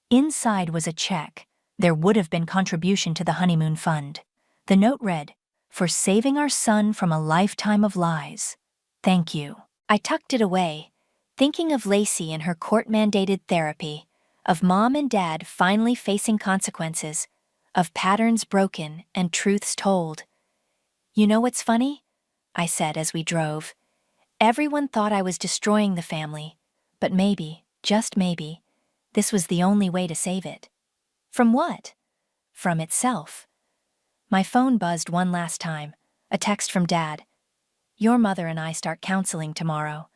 Inside was a check. There would have been contribution to the honeymoon fund. The note read, "For saving our son from a lifetime of lies. Thank you." I tucked it away, thinking of Lacey and her court-mandated therapy, of Mom and Dad finally facing consequences, of patterns broken and truths told. You know what's funny? I said as we drove. Everyone thought I was destroying the family, but maybe, just maybe, this was the only way to save it. From what? From itself. My phone buzzed one last time, a text from Dad. Your mother and I start counseling tomorrow.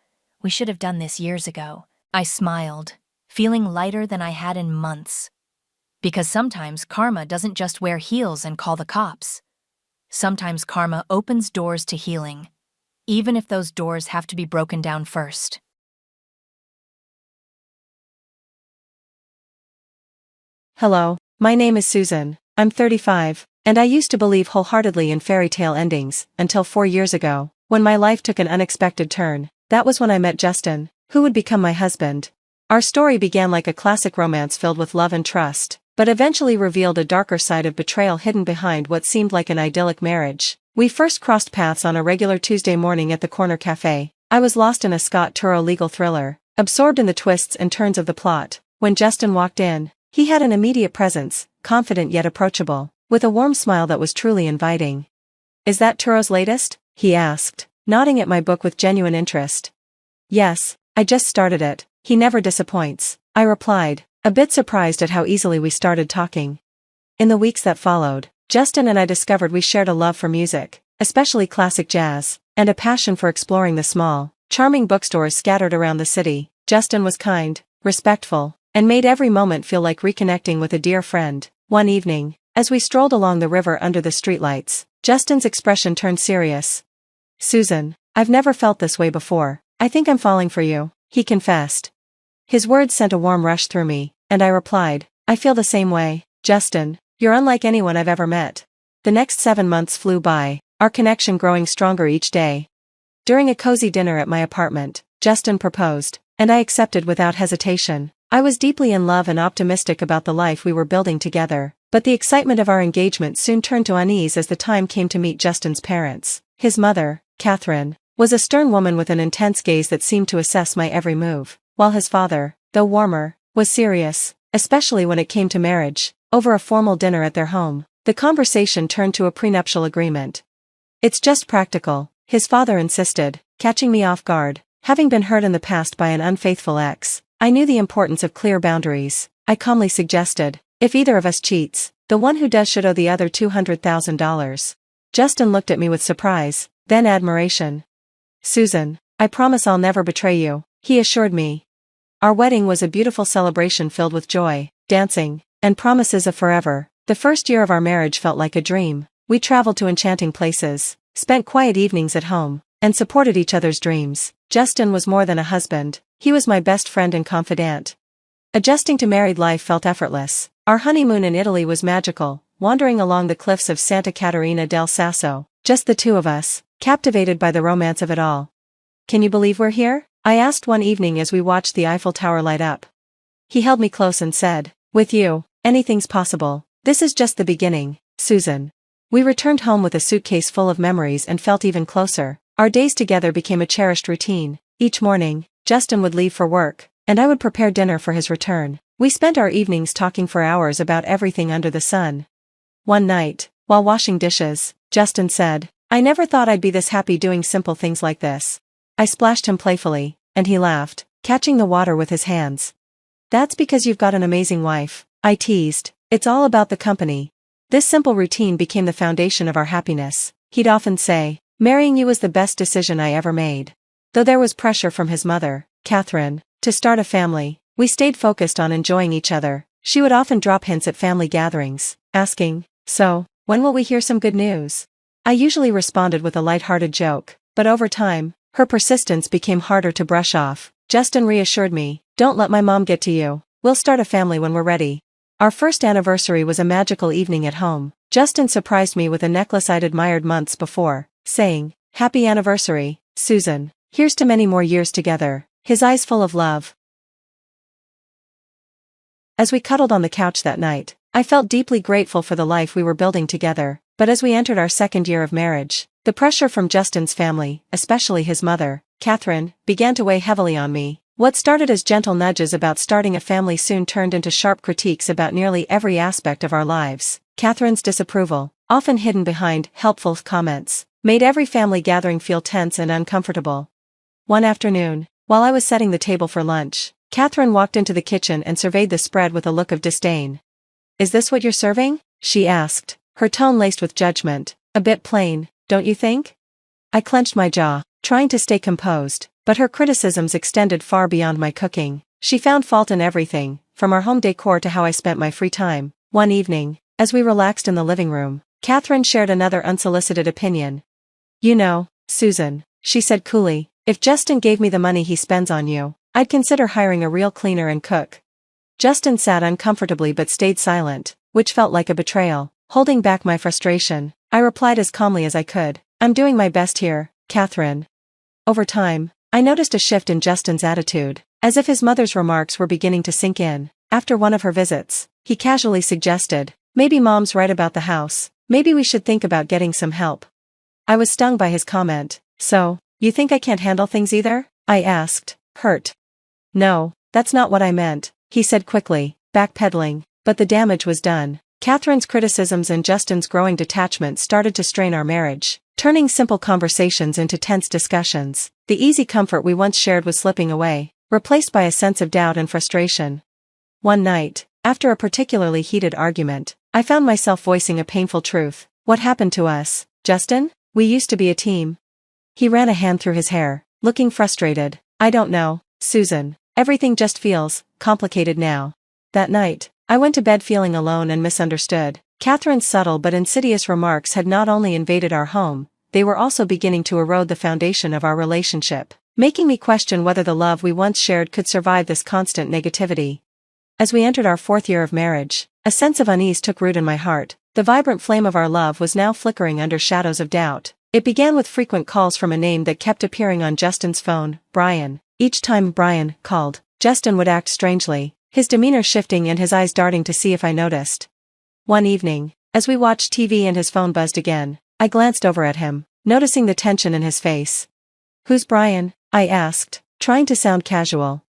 We should have done this years ago. I smiled, feeling lighter than I had in months. Because sometimes karma doesn't just wear heels and call the cops. Sometimes karma opens doors to healing, even if those doors have to be broken down first. Hello, my name is Susan. I'm 35, and I used to believe wholeheartedly in fairy tale endings, until 4 years ago, when my life took an unexpected turn. That was when I met Justin, who would become my husband. Our story began like a classic romance filled with love and trust, but eventually revealed a darker side of betrayal hidden behind what seemed like an idyllic marriage. We first crossed paths on a regular Tuesday morning at the corner cafe. I was lost in a Scott Turow legal thriller, absorbed in the twists and turns of the plot. When Justin walked in, he had an immediate presence, confident yet approachable, with a warm smile that was truly inviting. "Is that Turow's latest?" he asked, nodding at my book with genuine interest. "Yes, I just started it. He never disappoints," I replied, a bit surprised at how easily we started talking. In the weeks that followed, Justin and I discovered we shared a love for music, especially classic jazz, and a passion for exploring the small, charming bookstores scattered around the city. Justin was kind, respectful, and made every moment feel like reconnecting with a dear friend. One evening, as we strolled along the river under the streetlights, Justin's expression turned serious. "Susan, I've never felt this way before. I think I'm falling for you," he confessed. His words sent a warm rush through me, and I replied, "I feel the same way, Justin. You're unlike anyone I've ever met." The next 7 months flew by, our connection growing stronger each day. During a cozy dinner at my apartment, Justin proposed, and I accepted without hesitation. I was deeply in love and optimistic about the life we were building together, but the excitement of our engagement soon turned to unease as the time came to meet Justin's parents. His mother, Catherine, was a stern woman with an intense gaze that seemed to assess my every move, while his father, though warmer, was serious, especially when it came to marriage. Over a formal dinner at their home, the conversation turned to a prenuptial agreement. "It's just practical," his father insisted, catching me off guard. Having been hurt in the past by an unfaithful ex, I knew the importance of clear boundaries. I calmly suggested, "If either of us cheats, the one who does should owe the other $200,000. Justin looked at me with surprise, then admiration. "Susan, I promise I'll never betray you," he assured me. Our wedding was a beautiful celebration filled with joy, dancing, and promises of forever. The first year of our marriage felt like a dream. We traveled to enchanting places, spent quiet evenings at home, and supported each other's dreams. Justin was more than a husband, he was my best friend and confidant. Adjusting to married life felt effortless. Our honeymoon in Italy was magical, wandering along the cliffs of Santa Caterina del Sasso, just the two of us, captivated by the romance of it all. "Can you believe we're here?" I asked one evening as we watched the Eiffel Tower light up. He held me close and said, "With you, anything's possible. This is just the beginning, Susan." We returned home with a suitcase full of memories and felt even closer. Our days together became a cherished routine. Each morning, Justin would leave for work, and I would prepare dinner for his return. We spent our evenings talking for hours about everything under the sun. One night, while washing dishes, Justin said, "I never thought I'd be this happy doing simple things like this." I splashed him playfully, and he laughed, catching the water with his hands. "That's because you've got an amazing wife," I teased. "It's all about the company." This simple routine became the foundation of our happiness. He'd often say, "Marrying you was the best decision I ever made." Though there was pressure from his mother, Catherine, to start a family, we stayed focused on enjoying each other. She would often drop hints at family gatherings, asking, "So, when will we hear some good news?" I usually responded with a light-hearted joke, but over time, her persistence became harder to brush off. Justin reassured me, "Don't let my mom get to you. We'll start a family when we're ready." Our first anniversary was a magical evening at home. Justin surprised me with a necklace I'd admired months before, saying, "Happy anniversary, Susan. Here's to many more years together," his eyes full of love. As we cuddled on the couch that night, I felt deeply grateful for the life we were building together. But as we entered our second year of marriage, the pressure from Justin's family, especially his mother, Catherine, began to weigh heavily on me. What started as gentle nudges about starting a family soon turned into sharp critiques about nearly every aspect of our lives. Catherine's disapproval, often hidden behind helpful comments, made every family gathering feel tense and uncomfortable. One afternoon, while I was setting the table for lunch, Catherine walked into the kitchen and surveyed the spread with a look of disdain. "Is this what you're serving?" she asked, her tone laced with judgment. "A bit plain, don't you think?" I clenched my jaw, trying to stay composed, but her criticisms extended far beyond my cooking. She found fault in everything, from our home decor to how I spent my free time. One evening, as we relaxed in the living room, Catherine shared another unsolicited opinion. "You know, Susan," she said coolly, "if Justin gave me the money he spends on you, I'd consider hiring a real cleaner and cook." Justin sat uncomfortably but stayed silent, which felt like a betrayal. Holding back my frustration, I replied as calmly as I could, "I'm doing my best here, Catherine." Over time, I noticed a shift in Justin's attitude, as if his mother's remarks were beginning to sink in. After one of her visits, he casually suggested, "Maybe Mom's right about the house, maybe we should think about getting some help." I was stung by his comment. "So, you think I can't handle things either?" I asked, hurt. "No, that's not what I meant," he said quickly, backpedaling, but the damage was done. Catherine's criticisms and Justin's growing detachment started to strain our marriage, turning simple conversations into tense discussions. The easy comfort we once shared was slipping away, replaced by a sense of doubt and frustration. One night, after a particularly heated argument, I found myself voicing a painful truth. "What happened to us, Justin? We used to be a team." He ran a hand through his hair, looking frustrated. I don't know, Susan. Everything just feels complicated now. That night, I went to bed feeling alone and misunderstood. Catherine's subtle but insidious remarks had not only invaded our home, they were also beginning to erode the foundation of our relationship, making me question whether the love we once shared could survive this constant negativity. As we entered our 4th year of marriage, a sense of unease took root in my heart. The vibrant flame of our love was now flickering under shadows of doubt. It began with frequent calls from a name that kept appearing on Justin's phone, Brian. Each time Brian called, Justin would act strangely, his demeanor shifting and his eyes darting to see if I noticed. One evening, as we watched TV and his phone buzzed again, I glanced over at him, noticing the tension in his face. "Who's Brian?" I asked, trying to sound casual.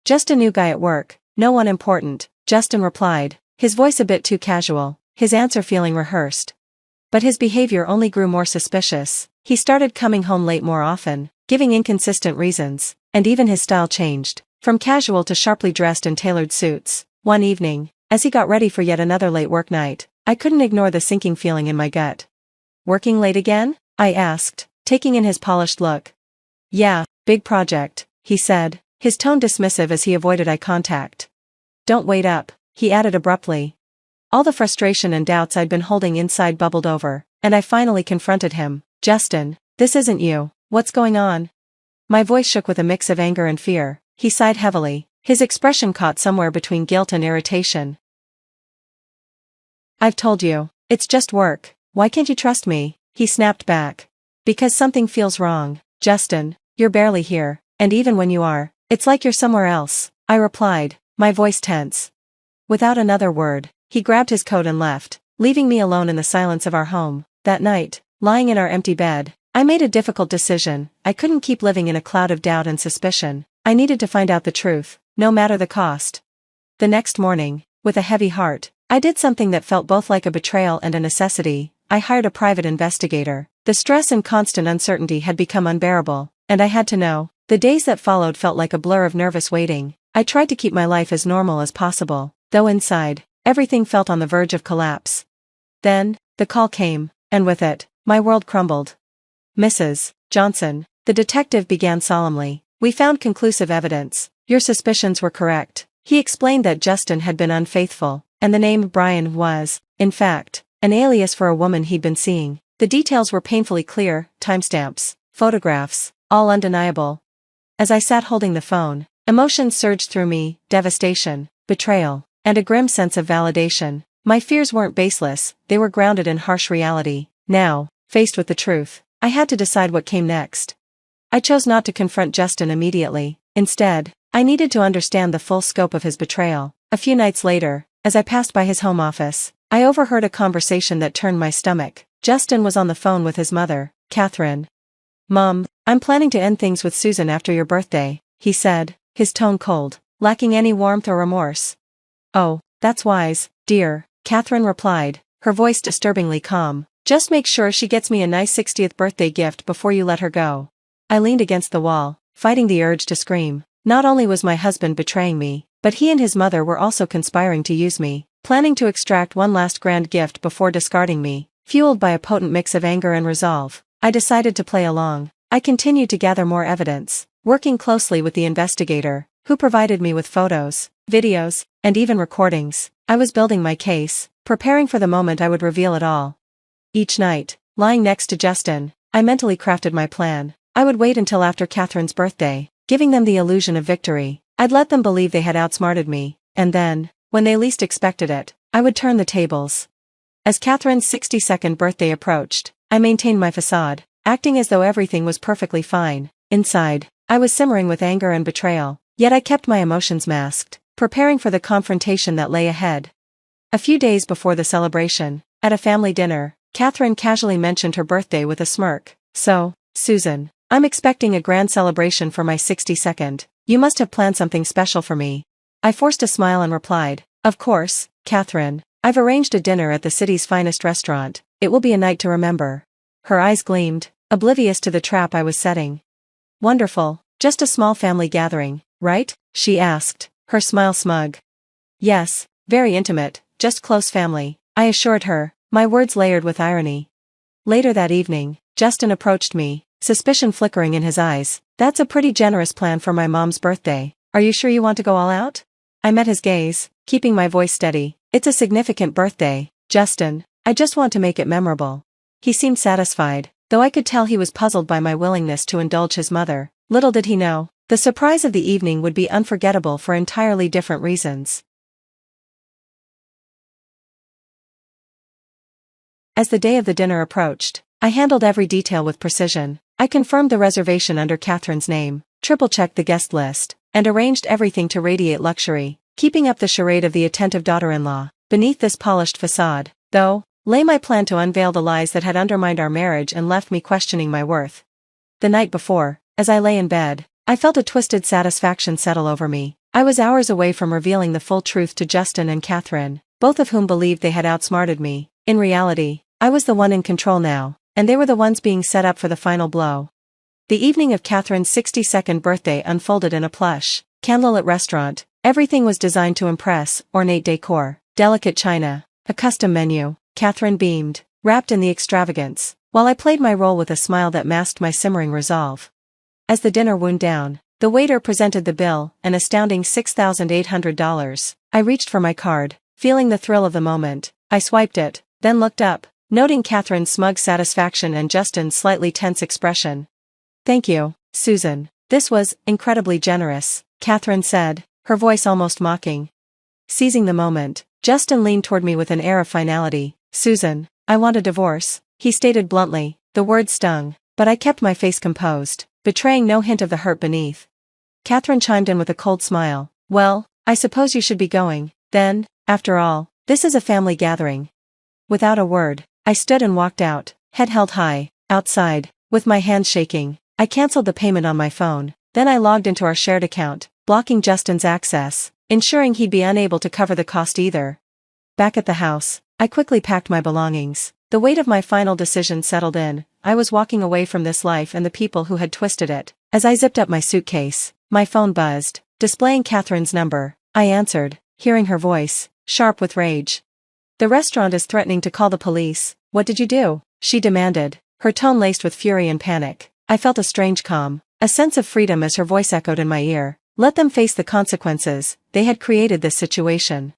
"Just a new guy at work, no one important," Justin replied, his voice a bit too casual, his answer feeling rehearsed. But his behavior only grew more suspicious. He started coming home late more often, giving inconsistent reasons, and even his style changed, from casual to sharply dressed in tailored suits. One evening, as he got ready for yet another late work night, I couldn't ignore the sinking feeling in my gut. "Working late again?" I asked, taking in his polished look. "Yeah, big project," he said, his tone dismissive as he avoided eye contact. "Don't wait up," he added abruptly. All the frustration and doubts I'd been holding inside bubbled over, and I finally confronted him. "Justin, this isn't you, what's going on?" My voice shook with a mix of anger and fear. He sighed heavily, his expression caught somewhere between guilt and irritation. "I've told you, it's just work, why can't you trust me?" he snapped back. "Because something feels wrong, Justin, you're barely here, and even when you are, it's like you're somewhere else," I replied, my voice tense. Without another word, he grabbed his coat and left, leaving me alone in the silence of our home. That night, lying in our empty bed, I made a difficult decision. I couldn't keep living in a cloud of doubt and suspicion. I needed to find out the truth, no matter the cost. The next morning, with a heavy heart, I did something that felt both like a betrayal and a necessity. I hired a private investigator. The stress and constant uncertainty had become unbearable, and I had to know. The days that followed felt like a blur of nervous waiting. I tried to keep my life as normal as possible, though inside, everything felt on the verge of collapse. Then, the call came, and with it, my world crumbled. "Mrs. Johnson," the detective began solemnly, "we found conclusive evidence. Your suspicions were correct." He explained that Justin had been unfaithful, and the name Brian was, in fact, an alias for a woman he'd been seeing. The details were painfully clear, timestamps, photographs, all undeniable. As I sat holding the phone, emotions surged through me, devastation, betrayal, and a grim sense of validation. My fears weren't baseless, they were grounded in harsh reality. Now, faced with the truth, I had to decide what came next. I chose not to confront Justin immediately. Instead, I needed to understand the full scope of his betrayal. A few nights later, as I passed by his home office, I overheard a conversation that turned my stomach. Justin was on the phone with his mother, Catherine. "Mom, I'm planning to end things with Susan after your birthday," he said, his tone cold, lacking any warmth or remorse. "Oh, that's wise, dear," Catherine replied, her voice disturbingly calm. "Just make sure she gets me a nice 60th birthday gift before you let her go." I leaned against the wall, fighting the urge to scream. Not only was my husband betraying me, but he and his mother were also conspiring to use me, planning to extract one last grand gift before discarding me. Fueled by a potent mix of anger and resolve, I decided to play along. I continued to gather more evidence, working closely with the investigator, who provided me with photos, videos, and even recordings. I was building my case, preparing for the moment I would reveal it all. Each night, lying next to Justin, I mentally crafted my plan. I would wait until after Catherine's birthday, giving them the illusion of victory. I'd let them believe they had outsmarted me, and then, when they least expected it, I would turn the tables. As Catherine's 62nd birthday approached, I maintained my facade, acting as though everything was perfectly fine. Inside, I was simmering with anger and betrayal, yet I kept my emotions masked, preparing for the confrontation that lay ahead. A few days before the celebration, at a family dinner, Catherine casually mentioned her birthday with a smirk. "So, Susan, I'm expecting a grand celebration for my 62nd. You must have planned something special for me." I forced a smile and replied, "Of course, Catherine. I've arranged a dinner at the city's finest restaurant. It will be a night to remember." Her eyes gleamed, oblivious to the trap I was setting. "Wonderful, just a small family gathering, right?" she asked, her smile smug. "Yes, very intimate, just close family," I assured her, my words layered with irony. Later that evening, Justin approached me, suspicion flickering in his eyes. That's a pretty generous plan for my mom's birthday. Are you sure you want to go all out? I met his gaze, keeping my voice steady. It's a significant birthday, Justin. I just want to make it memorable. He seemed satisfied, though I could tell he was puzzled by my willingness to indulge his mother. Little did he know, the surprise of the evening would be unforgettable for entirely different reasons. As the day of the dinner approached, I handled every detail with precision. I confirmed the reservation under Catherine's name, triple-checked the guest list, and arranged everything to radiate luxury, keeping up the charade of the attentive daughter-in-law. Beneath this polished facade, though, lay my plan to unveil the lies that had undermined our marriage and left me questioning my worth. The night before, as I lay in bed, I felt a twisted satisfaction settle over me. I was hours away from revealing the full truth to Justin and Catherine, both of whom believed they had outsmarted me. In reality, I was the one in control now, and they were the ones being set up for the final blow. The evening of Catherine's 62nd birthday unfolded in a plush, candlelit restaurant. Everything was designed to impress: ornate decor, delicate china, a custom menu. Catherine beamed, wrapped in the extravagance, while I played my role with a smile that masked my simmering resolve. As the dinner wound down, the waiter presented the bill, an astounding $6,800. I reached for my card, feeling the thrill of the moment. I swiped it, then looked up, noting Catherine's smug satisfaction and Justin's slightly tense expression. "Thank you, Susan. This was incredibly generous," Catherine said, her voice almost mocking. Seizing the moment, Justin leaned toward me with an air of finality. "Susan, I want a divorce," he stated bluntly. The words stung, but I kept my face composed, betraying no hint of the hurt beneath. Catherine chimed in with a cold smile. "Well, I suppose you should be going, then. After all, this is a family gathering." Without a word, I stood and walked out, head held high. Outside, with my hands shaking, I canceled the payment on my phone. Then I logged into our shared account, blocking Justin's access, ensuring he'd be unable to cover the cost either. Back at the house, I quickly packed my belongings. The weight of my final decision settled in. I was walking away from this life and the people who had twisted it. As I zipped up my suitcase, my phone buzzed, displaying Catherine's number. I answered, hearing her voice, sharp with rage. "The restaurant is threatening to call the police. What did you do?" she demanded, her tone laced with fury and panic. I felt a strange calm, a sense of freedom as her voice echoed in my ear. Let them face the consequences. They had created this situation.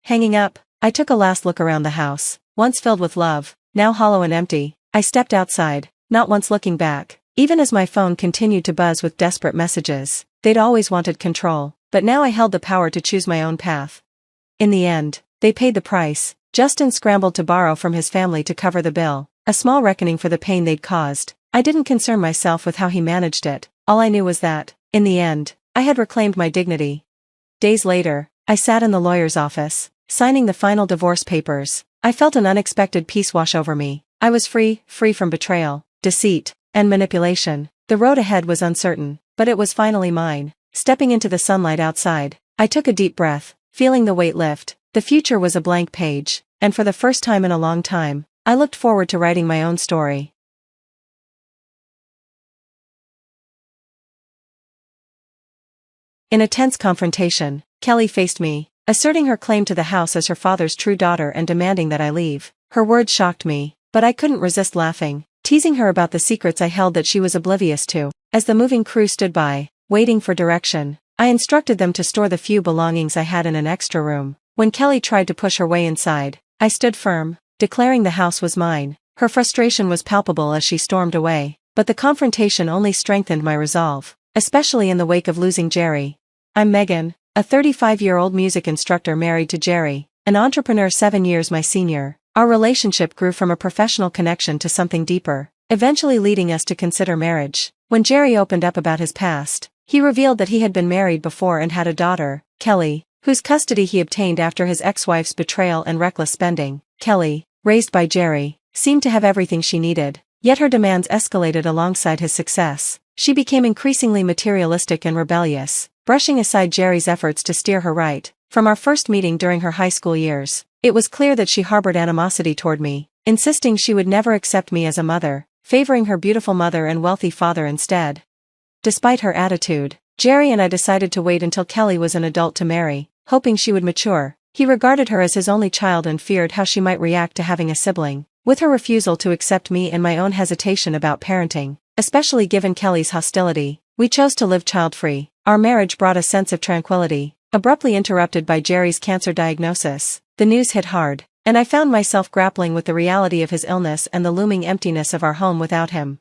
Hanging up, I took a last look around the house, once filled with love, now hollow and empty. I stepped outside, not once looking back, even as my phone continued to buzz with desperate messages. They'd always wanted control, but now I held the power to choose my own path. In the end, they paid the price. Justin scrambled to borrow from his family to cover the bill, a small reckoning for the pain they'd caused. I didn't concern myself with how he managed it. All I knew was that, in the end, I had reclaimed my dignity. Days later, I sat in the lawyer's office, signing the final divorce papers. I felt an unexpected peace wash over me. I was free from betrayal, deceit, and manipulation. The road ahead was uncertain, but it was finally mine. Stepping into the sunlight outside, I took a deep breath, feeling the weight lift. The future was a blank page, and for the first time in a long time, I looked forward to writing my own story. In a tense confrontation, Kelly faced me, asserting her claim to the house as her father's true daughter and demanding that I leave. Her words shocked me, but I couldn't resist laughing, teasing her about the secrets I held that she was oblivious to. As the moving crew stood by, waiting for direction, I instructed them to store the few belongings I had in an extra room. When Kelly tried to push her way inside, I stood firm, declaring the house was mine. Her frustration was palpable as she stormed away, but the confrontation only strengthened my resolve, especially in the wake of losing Jerry. I'm Megan, a 35-year-old music instructor married to Jerry, an entrepreneur 7 years my senior. Our relationship grew from a professional connection to something deeper, eventually leading us to consider marriage. When Jerry opened up about his past, he revealed that he had been married before and had a daughter, Kelly, whose custody he obtained after his ex-wife's betrayal and reckless spending. Kelly, raised by Jerry, seemed to have everything she needed, yet her demands escalated alongside his success. She became increasingly materialistic and rebellious, brushing aside Jerry's efforts to steer her right. From our first meeting during her high school years, it was clear that she harbored animosity toward me, insisting she would never accept me as a mother, favoring her beautiful mother and wealthy father instead. Despite her attitude, Jerry and I decided to wait until Kelly was an adult to marry, hoping she would mature. He regarded her as his only child and feared how she might react to having a sibling. With her refusal to accept me and my own hesitation about parenting, especially given Kelly's hostility, We chose to live child-free. Our marriage brought a sense of tranquility, abruptly interrupted by Jerry's cancer diagnosis. The news hit hard, and I found myself grappling with the reality of his illness and the looming emptiness of our home without him.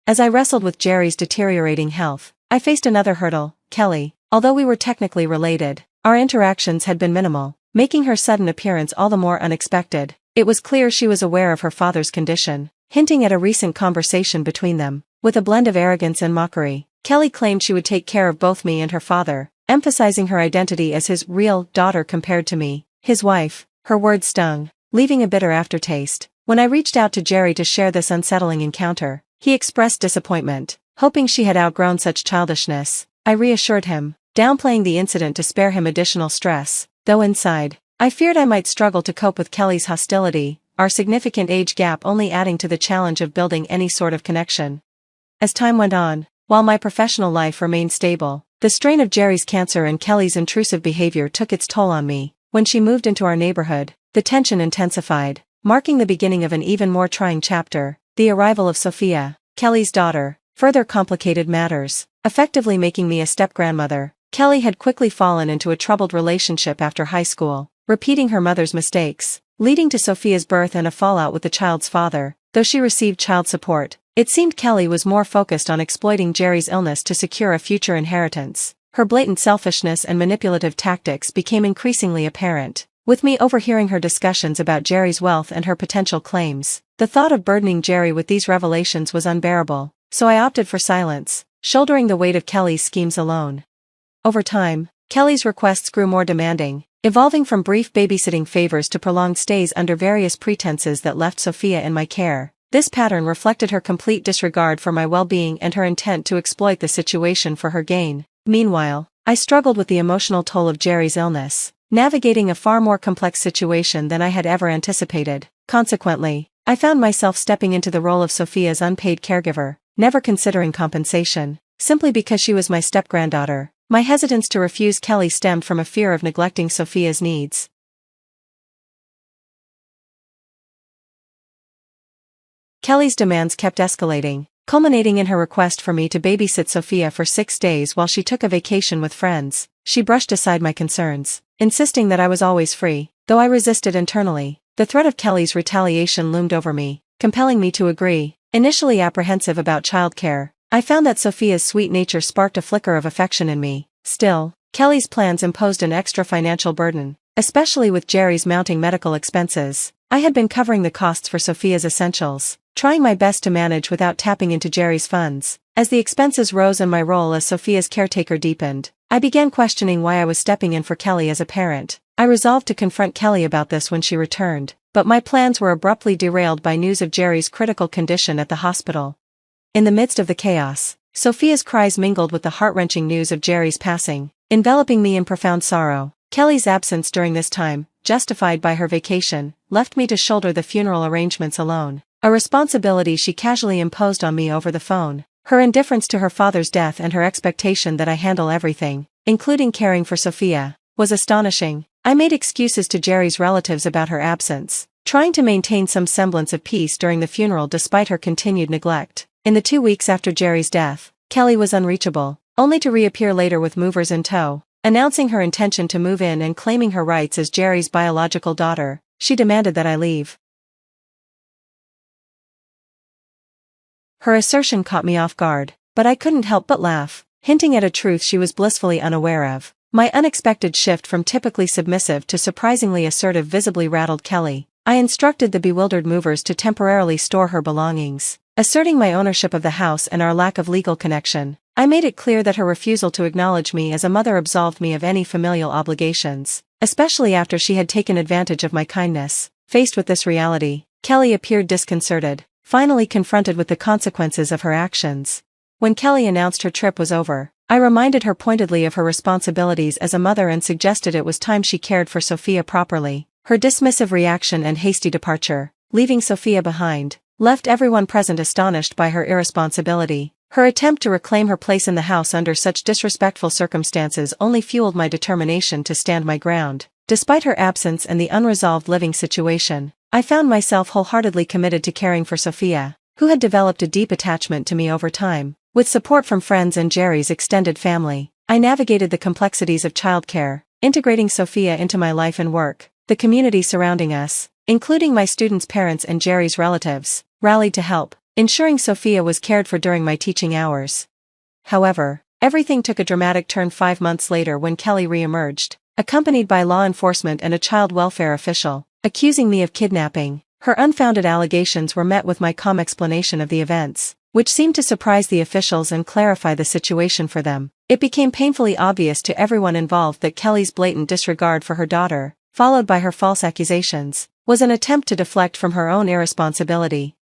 As I wrestled with Jerry's deteriorating health, I faced another hurdle, Kelly. Although we were technically related, our interactions had been minimal, making her sudden appearance all the more unexpected. It was clear she was aware of her father's condition, hinting at a recent conversation between them. With a blend of arrogance and mockery, Kelly claimed she would take care of both me and her father, emphasizing her identity as his real daughter compared to me, his wife. Her words stung, leaving a bitter aftertaste. When I reached out to Jerry to share this unsettling encounter, he expressed disappointment, hoping she had outgrown such childishness. I reassured him, downplaying the incident to spare him additional stress, though inside, I feared I might struggle to cope with Kelly's hostility, our significant age gap only adding to the challenge of building any sort of connection. As time went on, while my professional life remained stable, the strain of Jerry's cancer and Kelly's intrusive behavior took its toll on me. When she moved into our neighborhood, the tension intensified, marking the beginning of an even more trying chapter. The arrival of Sophia, Kelly's daughter, further complicated matters, effectively making me a step-grandmother. Kelly had quickly fallen into a troubled relationship after high school, repeating her mother's mistakes, leading to Sophia's birth and a fallout with the child's father. Though she received child support, it seemed Kelly was more focused on exploiting Jerry's illness to secure a future inheritance. Her blatant selfishness and manipulative tactics became increasingly apparent, with me overhearing her discussions about Jerry's wealth and her potential claims. The thought of burdening Jerry with these revelations was unbearable, so I opted for silence, shouldering the weight of Kelly's schemes alone. Over time, Kelly's requests grew more demanding, evolving from brief babysitting favors to prolonged stays under various pretenses that left Sophia in my care. This pattern reflected her complete disregard for my well-being and her intent to exploit the situation for her gain. Meanwhile, I struggled with the emotional toll of Jerry's illness, navigating a far more complex situation than I had ever anticipated. Consequently, I found myself stepping into the role of Sophia's unpaid caregiver, never considering compensation, simply because she was my step-granddaughter. My hesitance to refuse Kelly stemmed from a fear of neglecting Sophia's needs. Kelly's demands kept escalating, culminating in her request for me to babysit Sophia for 6 days while she took a vacation with friends. She brushed aside my concerns, insisting that I was always free, though I resisted internally. The threat of Kelly's retaliation loomed over me, compelling me to agree. Initially apprehensive about childcare, I found that Sophia's sweet nature sparked a flicker of affection in me. Still, Kelly's plans imposed an extra financial burden, especially with Jerry's mounting medical expenses. I had been covering the costs for Sophia's essentials, trying my best to manage without tapping into Jerry's funds. As the expenses rose and my role as Sophia's caretaker deepened, I began questioning why I was stepping in for Kelly as a parent. I resolved to confront Kelly about this when she returned, but my plans were abruptly derailed by news of Jerry's critical condition at the hospital. In the midst of the chaos, Sophia's cries mingled with the heart-wrenching news of Jerry's passing, enveloping me in profound sorrow. Kelly's absence during this time, justified by her vacation, left me to shoulder the funeral arrangements alone, a responsibility she casually imposed on me over the phone. Her indifference to her father's death and her expectation that I handle everything, including caring for Sophia, was astonishing. I made excuses to Jerry's relatives about her absence, trying to maintain some semblance of peace during the funeral despite her continued neglect. In the 2 weeks after Jerry's death, Kelly was unreachable, only to reappear later with movers in tow, announcing her intention to move in and claiming her rights as Jerry's biological daughter. She demanded that I leave. Her assertion caught me off guard, but I couldn't help but laugh, hinting at a truth she was blissfully unaware of. My unexpected shift from typically submissive to surprisingly assertive visibly rattled Kelly. I instructed the bewildered movers to temporarily store her belongings, asserting my ownership of the house and our lack of legal connection. I made it clear that her refusal to acknowledge me as a mother absolved me of any familial obligations, especially after she had taken advantage of my kindness. Faced with this reality, Kelly appeared disconcerted, finally confronted with the consequences of her actions. When Kelly announced her trip was over, I reminded her pointedly of her responsibilities as a mother and suggested it was time she cared for Sophia properly. Her dismissive reaction and hasty departure, leaving Sophia behind, left everyone present astonished by her irresponsibility. Her attempt to reclaim her place in the house under such disrespectful circumstances only fueled my determination to stand my ground. Despite her absence and the unresolved living situation, I found myself wholeheartedly committed to caring for Sophia, who had developed a deep attachment to me over time. With support from friends and Jerry's extended family, I navigated the complexities of childcare, integrating Sophia into my life and work. The community surrounding us, including my students' parents and Jerry's relatives, rallied to help, ensuring Sophia was cared for during my teaching hours. However, everything took a dramatic turn 5 months later when Kelly re-emerged, accompanied by law enforcement and a child welfare official, accusing me of kidnapping. Her unfounded allegations were met with my calm explanation of the events, which seemed to surprise the officials and clarify the situation for them. It became painfully obvious to everyone involved that Kelly's blatant disregard for her daughter, followed by her false accusations, was an attempt to deflect from her own irresponsibility.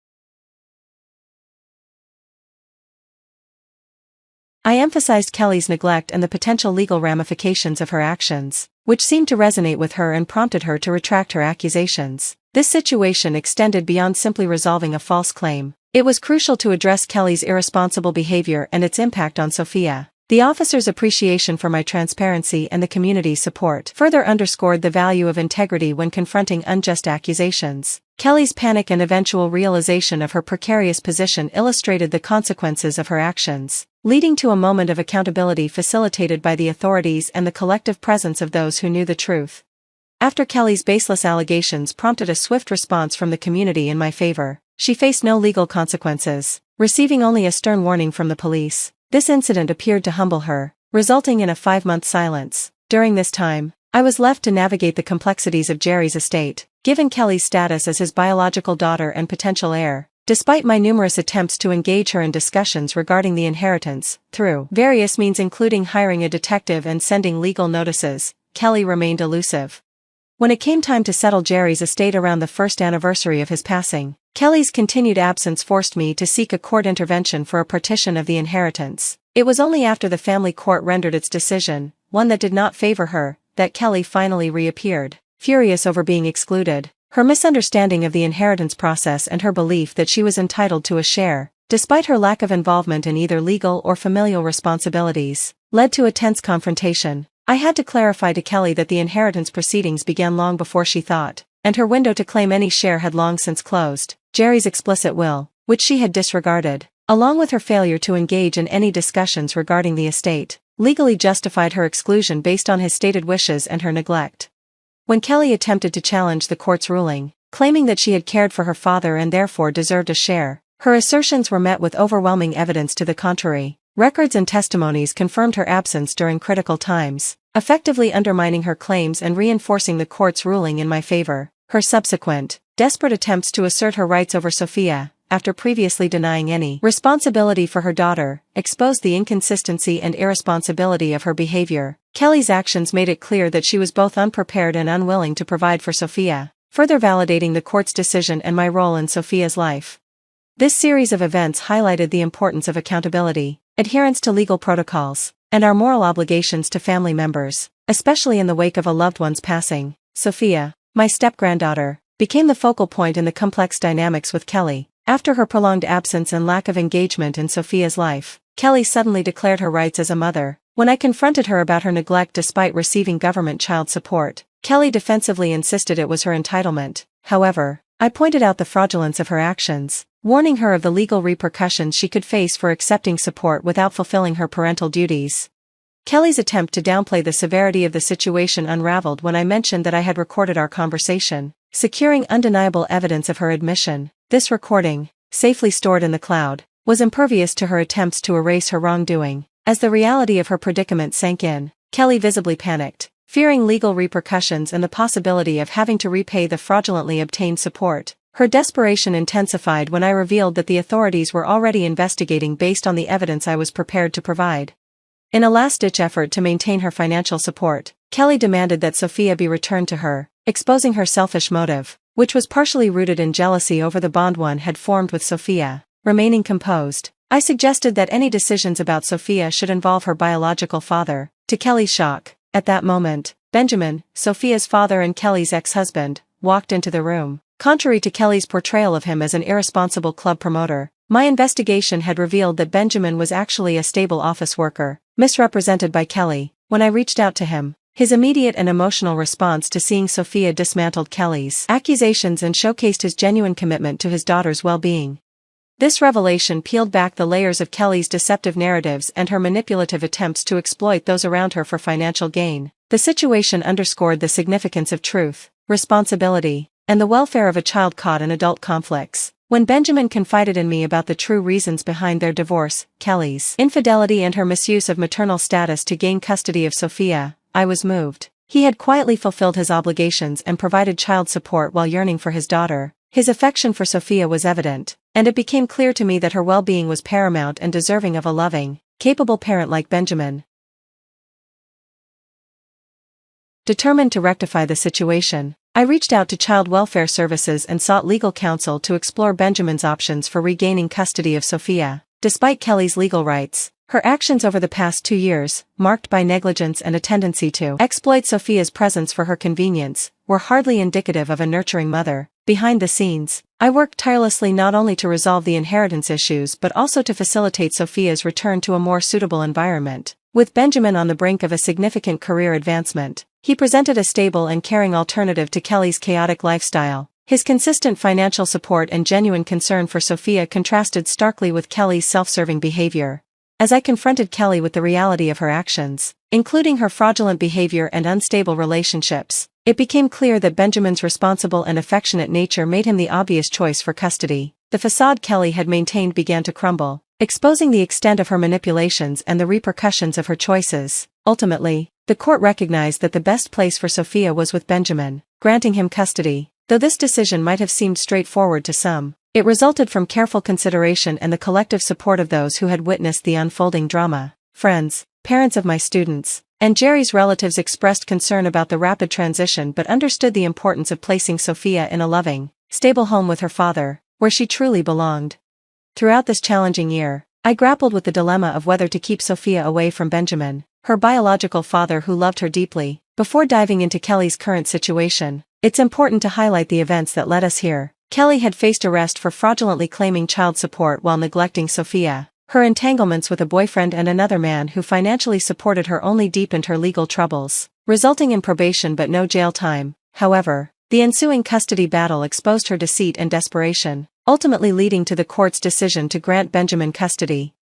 I emphasized Kelly's neglect and the potential legal ramifications of her actions, which seemed to resonate with her and prompted her to retract her accusations. This situation extended beyond simply resolving a false claim. It was crucial to address Kelly's irresponsible behavior and its impact on Sophia. The officer's appreciation for my transparency and the community's support further underscored the value of integrity when confronting unjust accusations. Kelly's panic and eventual realization of her precarious position illustrated the consequences of her actions, leading to a moment of accountability facilitated by the authorities and the collective presence of those who knew the truth. After Kelly's baseless allegations prompted a swift response from the community in my favor, she faced no legal consequences, receiving only a stern warning from the police. This incident appeared to humble her, resulting in a 5-month silence. During this time, I was left to navigate the complexities of Jerry's estate, given Kelly's status as his biological daughter and potential heir. Despite my numerous attempts to engage her in discussions regarding the inheritance, through various means including hiring a detective and sending legal notices, Kelly remained elusive. When it came time to settle Jerry's estate around the first anniversary of his passing, Kelly's continued absence forced me to seek a court intervention for a partition of the inheritance. It was only after the family court rendered its decision, one that did not favor her, that Kelly finally reappeared. Furious over being excluded, her misunderstanding of the inheritance process and her belief that she was entitled to a share, despite her lack of involvement in either legal or familial responsibilities, led to a tense confrontation. I had to clarify to Kelly that the inheritance proceedings began long before she thought, and her window to claim any share had long since closed. Jerry's explicit will, which she had disregarded, along with her failure to engage in any discussions regarding the estate, legally justified her exclusion based on his stated wishes and her neglect. When Kelly attempted to challenge the court's ruling, claiming that she had cared for her father and therefore deserved a share, her assertions were met with overwhelming evidence to the contrary. Records and testimonies confirmed her absence during critical times, effectively undermining her claims and reinforcing the court's ruling in my favor. Her subsequent, desperate attempts to assert her rights over Sophia, after previously denying any responsibility for her daughter, exposed the inconsistency and irresponsibility of her behavior. Kelly's actions made it clear that she was both unprepared and unwilling to provide for Sophia, further validating the court's decision and my role in Sophia's life. This series of events highlighted the importance of accountability, adherence to legal protocols, and our moral obligations to family members, especially in the wake of a loved one's passing. Sophia, my step-granddaughter, became the focal point in the complex dynamics with Kelly. After her prolonged absence and lack of engagement in Sophia's life, Kelly suddenly declared her rights as a mother. When I confronted her about her neglect despite receiving government child support, Kelly defensively insisted it was her entitlement. However, I pointed out the fraudulence of her actions, warning her of the legal repercussions she could face for accepting support without fulfilling her parental duties. Kelly's attempt to downplay the severity of the situation unraveled when I mentioned that I had recorded our conversation, securing undeniable evidence of her admission. This recording, safely stored in the cloud, was impervious to her attempts to erase her wrongdoing. As the reality of her predicament sank in, Kelly visibly panicked, fearing legal repercussions and the possibility of having to repay the fraudulently obtained support. Her desperation intensified when I revealed that the authorities were already investigating based on the evidence I was prepared to provide. In a last-ditch effort to maintain her financial support, Kelly demanded that Sophia be returned to her, exposing her selfish motive, which was partially rooted in jealousy over the bond one had formed with Sophia. Remaining composed, I suggested that any decisions about Sophia should involve her biological father. To Kelly's shock, at that moment, Benjamin, Sophia's father and Kelly's ex-husband, walked into the room. Contrary to Kelly's portrayal of him as an irresponsible club promoter, my investigation had revealed that Benjamin was actually a stable office worker, misrepresented by Kelly. When I reached out to him, his immediate and emotional response to seeing Sophia dismantled Kelly's accusations and showcased his genuine commitment to his daughter's well-being. This revelation peeled back the layers of Kelly's deceptive narratives and her manipulative attempts to exploit those around her for financial gain. The situation underscored the significance of truth, responsibility, and the welfare of a child caught in adult conflicts. When Benjamin confided in me about the true reasons behind their divorce, Kelly's infidelity and her misuse of maternal status to gain custody of Sophia, I was moved. He had quietly fulfilled his obligations and provided child support while yearning for his daughter. His affection for Sophia was evident, and it became clear to me that her well-being was paramount and deserving of a loving, capable parent like Benjamin. Determined to rectify the situation, I reached out to Child Welfare Services and sought legal counsel to explore Benjamin's options for regaining custody of Sophia. Despite Kelly's legal rights, her actions over the past 2 years, marked by negligence and a tendency to exploit Sophia's presence for her convenience, were hardly indicative of a nurturing mother. Behind the scenes, I worked tirelessly not only to resolve the inheritance issues but also to facilitate Sophia's return to a more suitable environment. With Benjamin on the brink of a significant career advancement, he presented a stable and caring alternative to Kelly's chaotic lifestyle. His consistent financial support and genuine concern for Sophia contrasted starkly with Kelly's self-serving behavior. As I confronted Kelly with the reality of her actions, including her fraudulent behavior and unstable relationships, it became clear that Benjamin's responsible and affectionate nature made him the obvious choice for custody. The facade Kelly had maintained began to crumble, exposing the extent of her manipulations and the repercussions of her choices. Ultimately, the court recognized that the best place for Sophia was with Benjamin, granting him custody. Though this decision might have seemed straightforward to some, it resulted from careful consideration and the collective support of those who had witnessed the unfolding drama. Friends, parents of my students, and Jerry's relatives expressed concern about the rapid transition but understood the importance of placing Sophia in a loving, stable home with her father, where she truly belonged. Throughout this challenging year, I grappled with the dilemma of whether to keep Sophia away from Benjamin, her biological father who loved her deeply. Before diving into Kelly's current situation, it's important to highlight the events that led us here. Kelly had faced arrest for fraudulently claiming child support while neglecting Sophia. Her entanglements with a boyfriend and another man who financially supported her only deepened her legal troubles, resulting in probation but no jail time. However, the ensuing custody battle exposed her deceit and desperation, ultimately leading to the court's decision to grant Benjamin custody.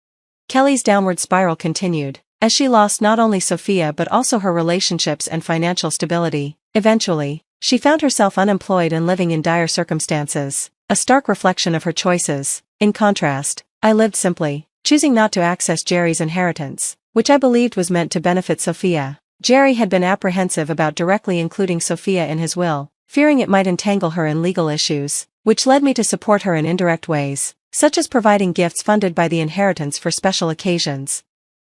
Kelly's downward spiral continued, as she lost not only Sophia but also her relationships and financial stability. Eventually, she found herself unemployed and living in dire circumstances, a stark reflection of her choices. In contrast, I lived simply, choosing not to access Jerry's inheritance, which I believed was meant to benefit Sophia. Jerry had been apprehensive about directly including Sophia in his will, fearing it might entangle her in legal issues, which led me to support her in indirect ways, such as providing gifts funded by the inheritance for special occasions.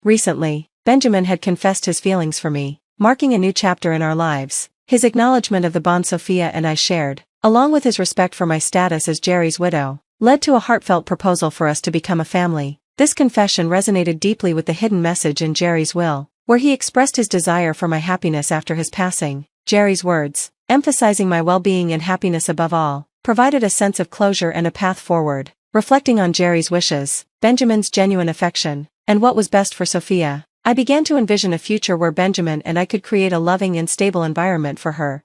Recently, Benjamin had confessed his feelings for me, marking a new chapter in our lives. His acknowledgement of the bond Sophia and I shared, along with his respect for my status as Jerry's widow, led to a heartfelt proposal for us to become a family. This confession resonated deeply with the hidden message in Jerry's will, where he expressed his desire for my happiness after his passing. Jerry's words, emphasizing my well-being and happiness above all, provided a sense of closure and a path forward. Reflecting on Jerry's wishes, Benjamin's genuine affection, and what was best for Sophia, I began to envision a future where Benjamin and I could create a loving and stable environment for her.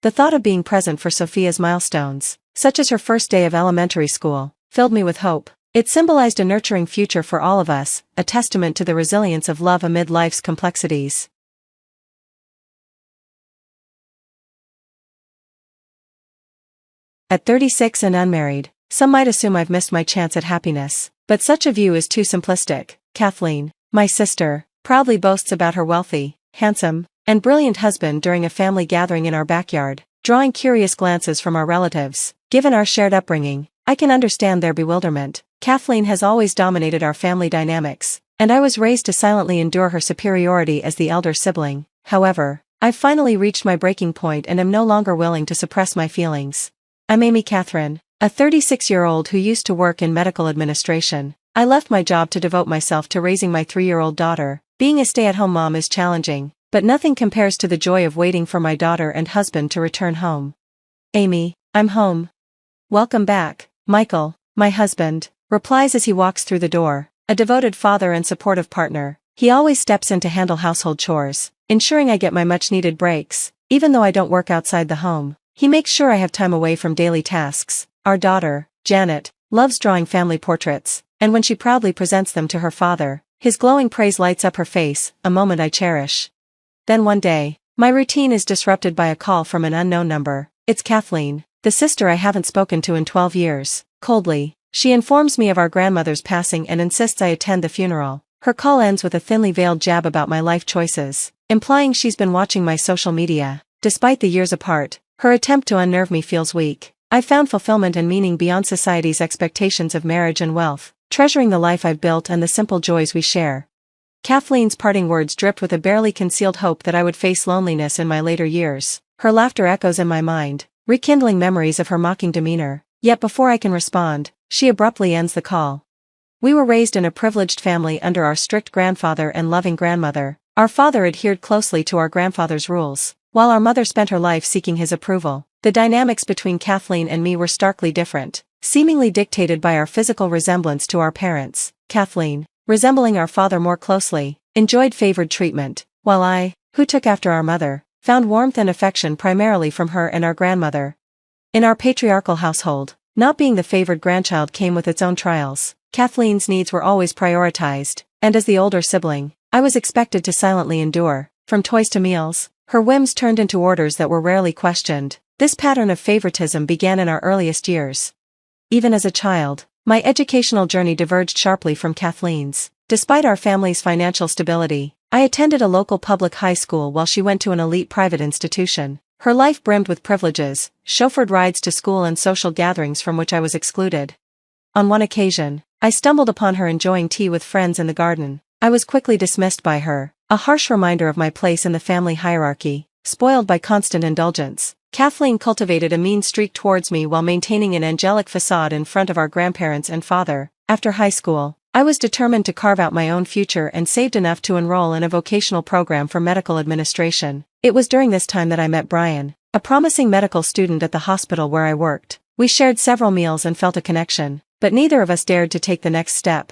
The thought of being present for Sophia's milestones, such as her first day of elementary school, filled me with hope. It symbolized a nurturing future for all of us, a testament to the resilience of love amid life's complexities. At 36 and unmarried, some might assume I've missed my chance at happiness, but such a view is too simplistic. Kathleen, my sister, proudly boasts about her wealthy, handsome, and brilliant husband during a family gathering in our backyard, drawing curious glances from our relatives. Given our shared upbringing, I can understand their bewilderment. Kathleen has always dominated our family dynamics, and I was raised to silently endure her superiority as the elder sibling. However, I've finally reached my breaking point and am no longer willing to suppress my feelings. I'm Amy Catherine, a 36-year-old who used to work in medical administration. I left my job to devote myself to raising my 3-year-old daughter. Being a stay-at-home mom is challenging, but nothing compares to the joy of waiting for my daughter and husband to return home. Amy, I'm home. Welcome back, Michael, my husband, replies as he walks through the door. A devoted father and supportive partner, he always steps in to handle household chores, ensuring I get my much-needed breaks. Even though I don't work outside the home, he makes sure I have time away from daily tasks. Our daughter, Janet, loves drawing family portraits, and when she proudly presents them to her father, his glowing praise lights up her face, a moment I cherish. Then one day, my routine is disrupted by a call from an unknown number. It's Kathleen, the sister I haven't spoken to in 12 years. Coldly, she informs me of our grandmother's passing and insists I attend the funeral. Her call ends with a thinly veiled jab about my life choices, implying she's been watching my social media. Despite the years apart, her attempt to unnerve me feels weak. I've found fulfillment and meaning beyond society's expectations of marriage and wealth, treasuring the life I've built and the simple joys we share. Kathleen's parting words dripped with a barely concealed hope that I would face loneliness in my later years. Her laughter echoes in my mind, rekindling memories of her mocking demeanor. Yet before I can respond, she abruptly ends the call. We were raised in a privileged family under our strict grandfather and loving grandmother. Our father adhered closely to our grandfather's rules, while our mother spent her life seeking his approval. The dynamics between Kathleen and me were starkly different, seemingly dictated by our physical resemblance to our parents. Kathleen, resembling our father more closely, enjoyed favored treatment, while I, who took after our mother, found warmth and affection primarily from her and our grandmother. In our patriarchal household, not being the favored grandchild came with its own trials. Kathleen's needs were always prioritized, and as the older sibling, I was expected to silently endure. From toys to meals, her whims turned into orders that were rarely questioned. This pattern of favoritism began in our earliest years. Even as a child, my educational journey diverged sharply from Kathleen's. Despite our family's financial stability, I attended a local public high school while she went to an elite private institution. Her life brimmed with privileges, chauffeured rides to school and social gatherings from which I was excluded. On one occasion, I stumbled upon her enjoying tea with friends in the garden. I was quickly dismissed by her, a harsh reminder of my place in the family hierarchy. Spoiled by constant indulgence, Kathleen cultivated a mean streak towards me while maintaining an angelic facade in front of our grandparents and father. After high school, I was determined to carve out my own future and saved enough to enroll in a vocational program for medical administration. It was during this time that I met Brian, a promising medical student at the hospital where I worked. We shared several meals and felt a connection, but neither of us dared to take the next step.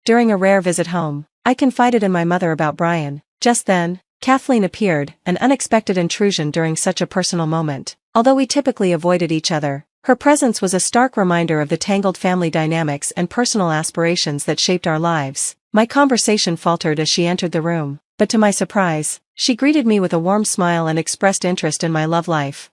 During a rare visit home, I confided in my mother about Brian. Just then, Kathleen appeared, an unexpected intrusion during such a personal moment. Although we typically avoided each other, her presence was a stark reminder of the tangled family dynamics and personal aspirations that shaped our lives. My conversation faltered as she entered the room, but to my surprise, she greeted me with a warm smile and expressed interest in my love life.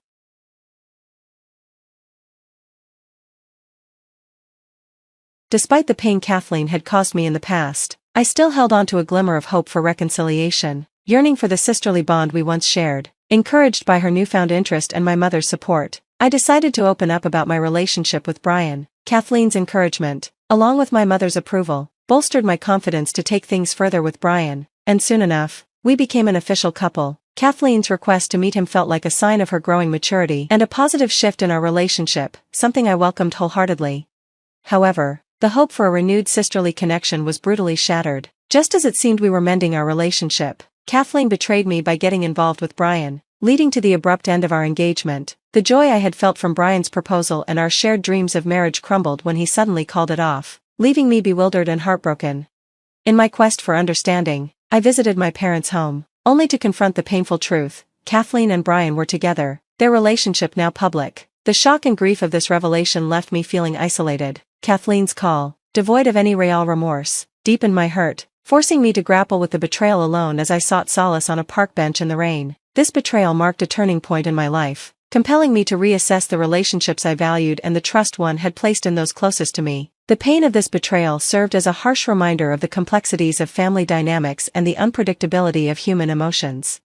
Despite the pain Kathleen had caused me in the past, I still held on to a glimmer of hope for reconciliation, yearning for the sisterly bond we once shared. Encouraged by her newfound interest and my mother's support, I decided to open up about my relationship with Brian. Kathleen's encouragement, along with my mother's approval, bolstered my confidence to take things further with Brian, and soon enough, we became an official couple. Kathleen's request to meet him felt like a sign of her growing maturity and a positive shift in our relationship, something I welcomed wholeheartedly. However, the hope for a renewed sisterly connection was brutally shattered. Just as it seemed we were mending our relationship, Kathleen betrayed me by getting involved with Brian, leading to the abrupt end of our engagement. The joy I had felt from Brian's proposal and our shared dreams of marriage crumbled when he suddenly called it off, leaving me bewildered and heartbroken. In my quest for understanding, I visited my parents' home, only to confront the painful truth: Kathleen and Brian were together, their relationship now public. The shock and grief of this revelation left me feeling isolated. Kathleen's call, devoid of any real remorse, deepened my hurt, forcing me to grapple with the betrayal alone as I sought solace on a park bench in the rain. This betrayal marked a turning point in my life, compelling me to reassess the relationships I valued and the trust one had placed in those closest to me. The pain of this betrayal served as a harsh reminder of the complexities of family dynamics and the unpredictability of human emotions.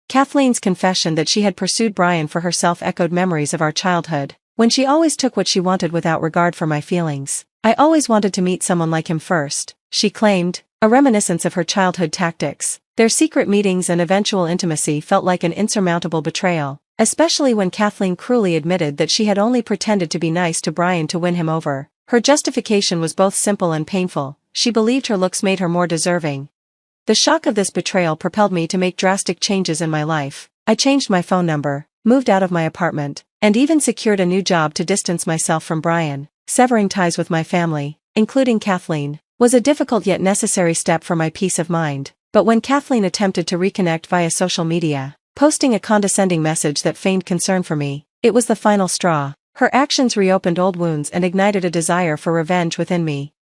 Kathleen's confession that she had pursued Brian for herself echoed memories of our childhood, when she always took what she wanted without regard for my feelings. I always wanted to meet someone like him first, she claimed, a reminiscence of her childhood tactics. Their secret meetings and eventual intimacy felt like an insurmountable betrayal, especially when Kathleen cruelly admitted that she had only pretended to be nice to Brian to win him over. Her justification was both simple and painful. She believed her looks made her more deserving. The shock of this betrayal propelled me to make drastic changes in my life. I changed my phone number, moved out of my apartment, and even secured a new job to distance myself from Brian. Severing ties with my family, including Kathleen, was a difficult yet necessary step for my peace of mind. But when Kathleen attempted to reconnect via social media, posting a condescending message that feigned concern for me, it was the final straw. Her actions reopened old wounds and ignited a desire for revenge within me.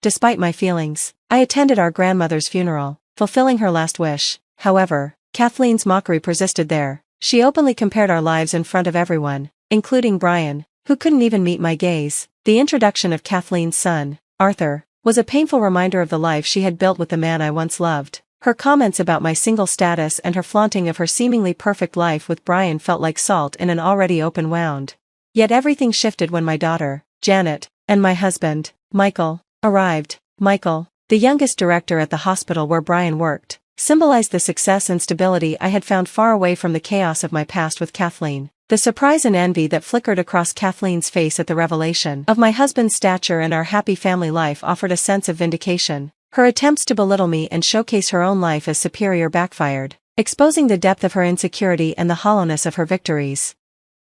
Despite my feelings, I attended our grandmother's funeral, fulfilling her last wish. However, Kathleen's mockery persisted there. She openly compared our lives in front of everyone, including Brian, who couldn't even meet my gaze. The introduction of Kathleen's son, Arthur, was a painful reminder of the life she had built with the man I once loved. Her comments about my single status and her flaunting of her seemingly perfect life with Brian felt like salt in an already open wound. Yet everything shifted when my daughter, Janet, and my husband, Michael, arrived. Michael, the youngest director at the hospital where Brian worked, symbolized the success and stability I had found far away from the chaos of my past with Kathleen. The surprise and envy that flickered across Kathleen's face at the revelation of my husband's stature and our happy family life offered a sense of vindication. Her attempts to belittle me and showcase her own life as superior backfired, exposing the depth of her insecurity and the hollowness of her victories.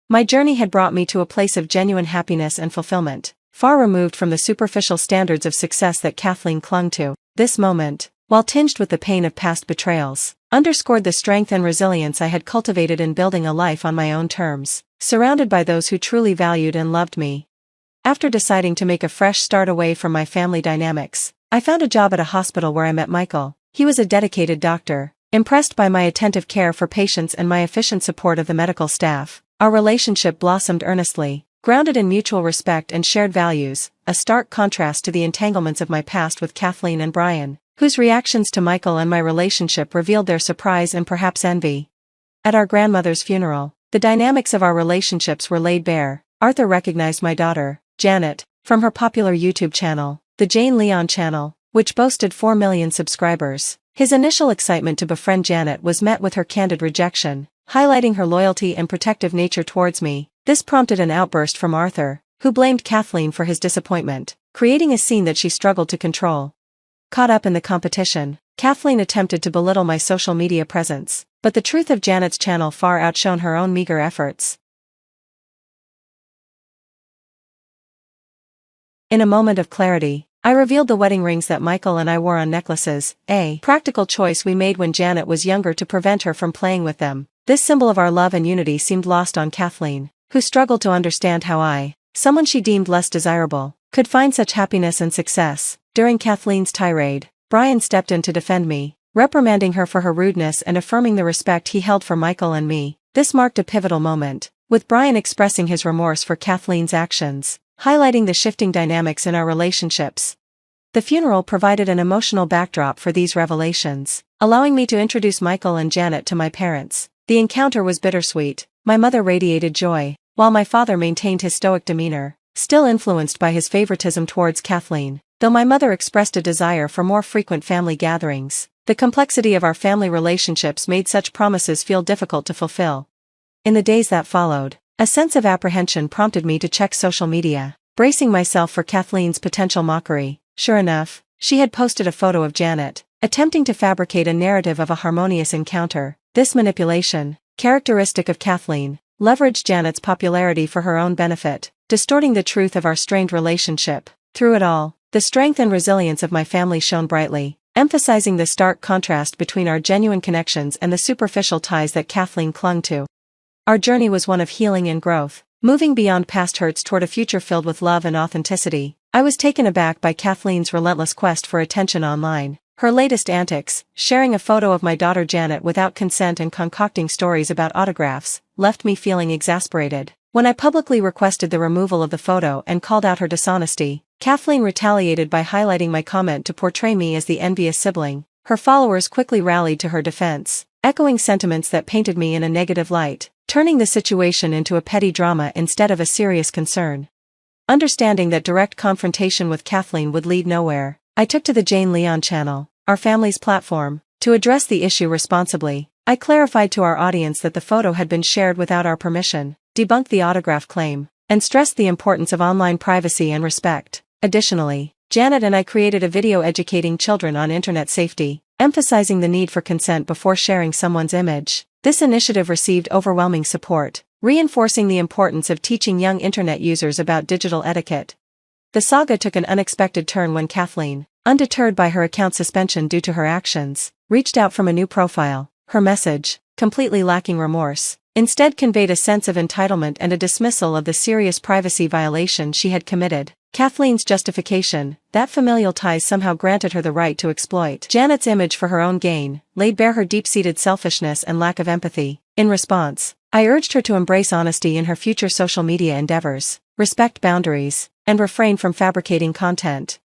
My journey had brought me to a place of genuine happiness and fulfillment, far removed from the superficial standards of success that Kathleen clung to. This moment, while tinged with the pain of past betrayals, underscored the strength and resilience I had cultivated in building a life on my own terms, surrounded by those who truly valued and loved me. After deciding to make a fresh start away from my family dynamics, I found a job at a hospital where I met Michael. He was a dedicated doctor. Impressed by my attentive care for patients and my efficient support of the medical staff, our relationship blossomed earnestly, grounded in mutual respect and shared values, a stark contrast to the entanglements of my past with Kathleen and Brian, whose reactions to Michael and my relationship revealed their surprise and perhaps envy. At our grandmother's funeral, the dynamics of our relationships were laid bare. Arthur recognized my daughter, Janet, from her popular YouTube channel, the Jane Leon channel, which boasted 4 million subscribers. His initial excitement to befriend Janet was met with her candid rejection, highlighting her loyalty and protective nature towards me. This prompted an outburst from Arthur, who blamed Kathleen for his disappointment, creating a scene that she struggled to control. Caught up in the competition, Kathleen attempted to belittle my social media presence, but the truth of Janet's channel far outshone her own meager efforts. In a moment of clarity, I revealed the wedding rings that Michael and I wore on necklaces, a practical choice we made when Janet was younger to prevent her from playing with them. This symbol of our love and unity seemed lost on Kathleen, who struggled to understand how I, someone she deemed less desirable, could find such happiness and success. During Kathleen's tirade, Brian stepped in to defend me, reprimanding her for her rudeness and affirming the respect he held for Michael and me. This marked a pivotal moment, with Brian expressing his remorse for Kathleen's actions, highlighting the shifting dynamics in our relationships. The funeral provided an emotional backdrop for these revelations, allowing me to introduce Michael and Janet to my parents. The encounter was bittersweet. My mother radiated joy, while my father maintained his stoic demeanor, still influenced by his favoritism towards Kathleen. Though my mother expressed a desire for more frequent family gatherings, the complexity of our family relationships made such promises feel difficult to fulfill. In the days that followed, a sense of apprehension prompted me to check social media, bracing myself for Kathleen's potential mockery. Sure enough, she had posted a photo of Janet, attempting to fabricate a narrative of a harmonious encounter. This manipulation, characteristic of Kathleen, leveraged Janet's popularity for her own benefit, distorting the truth of our strained relationship. Through it all, the strength and resilience of my family shone brightly, emphasizing the stark contrast between our genuine connections and the superficial ties that Kathleen clung to. Our journey was one of healing and growth, moving beyond past hurts toward a future filled with love and authenticity. I was taken aback by Kathleen's relentless quest for attention online. Her latest antics, sharing a photo of my daughter Janet without consent and concocting stories about autographs, left me feeling exasperated. When I publicly requested the removal of the photo and called out her dishonesty, Kathleen retaliated by highlighting my comment to portray me as the envious sibling. Her followers quickly rallied to her defense, echoing sentiments that painted me in a negative light, turning the situation into a petty drama instead of a serious concern. Understanding that direct confrontation with Kathleen would lead nowhere, I took to the Jane Leon channel, our family's platform, to address the issue responsibly. I clarified to our audience that the photo had been shared without our permission, debunked the autograph claim, and stressed the importance of online privacy and respect. Additionally, Janet and I created a video educating children on internet safety, emphasizing the need for consent before sharing someone's image. This initiative received overwhelming support, reinforcing the importance of teaching young internet users about digital etiquette. The saga took an unexpected turn when Kathleen, undeterred by her account suspension due to her actions, reached out from a new profile. Her message, completely lacking remorse, instead conveyed a sense of entitlement and a dismissal of the serious privacy violation she had committed. Kathleen's justification, that familial ties somehow granted her the right to exploit Janet's image for her own gain, laid bare her deep-seated selfishness and lack of empathy. In response, I urged her to embrace honesty in her future social media endeavors, respect boundaries, and refrain from fabricating content.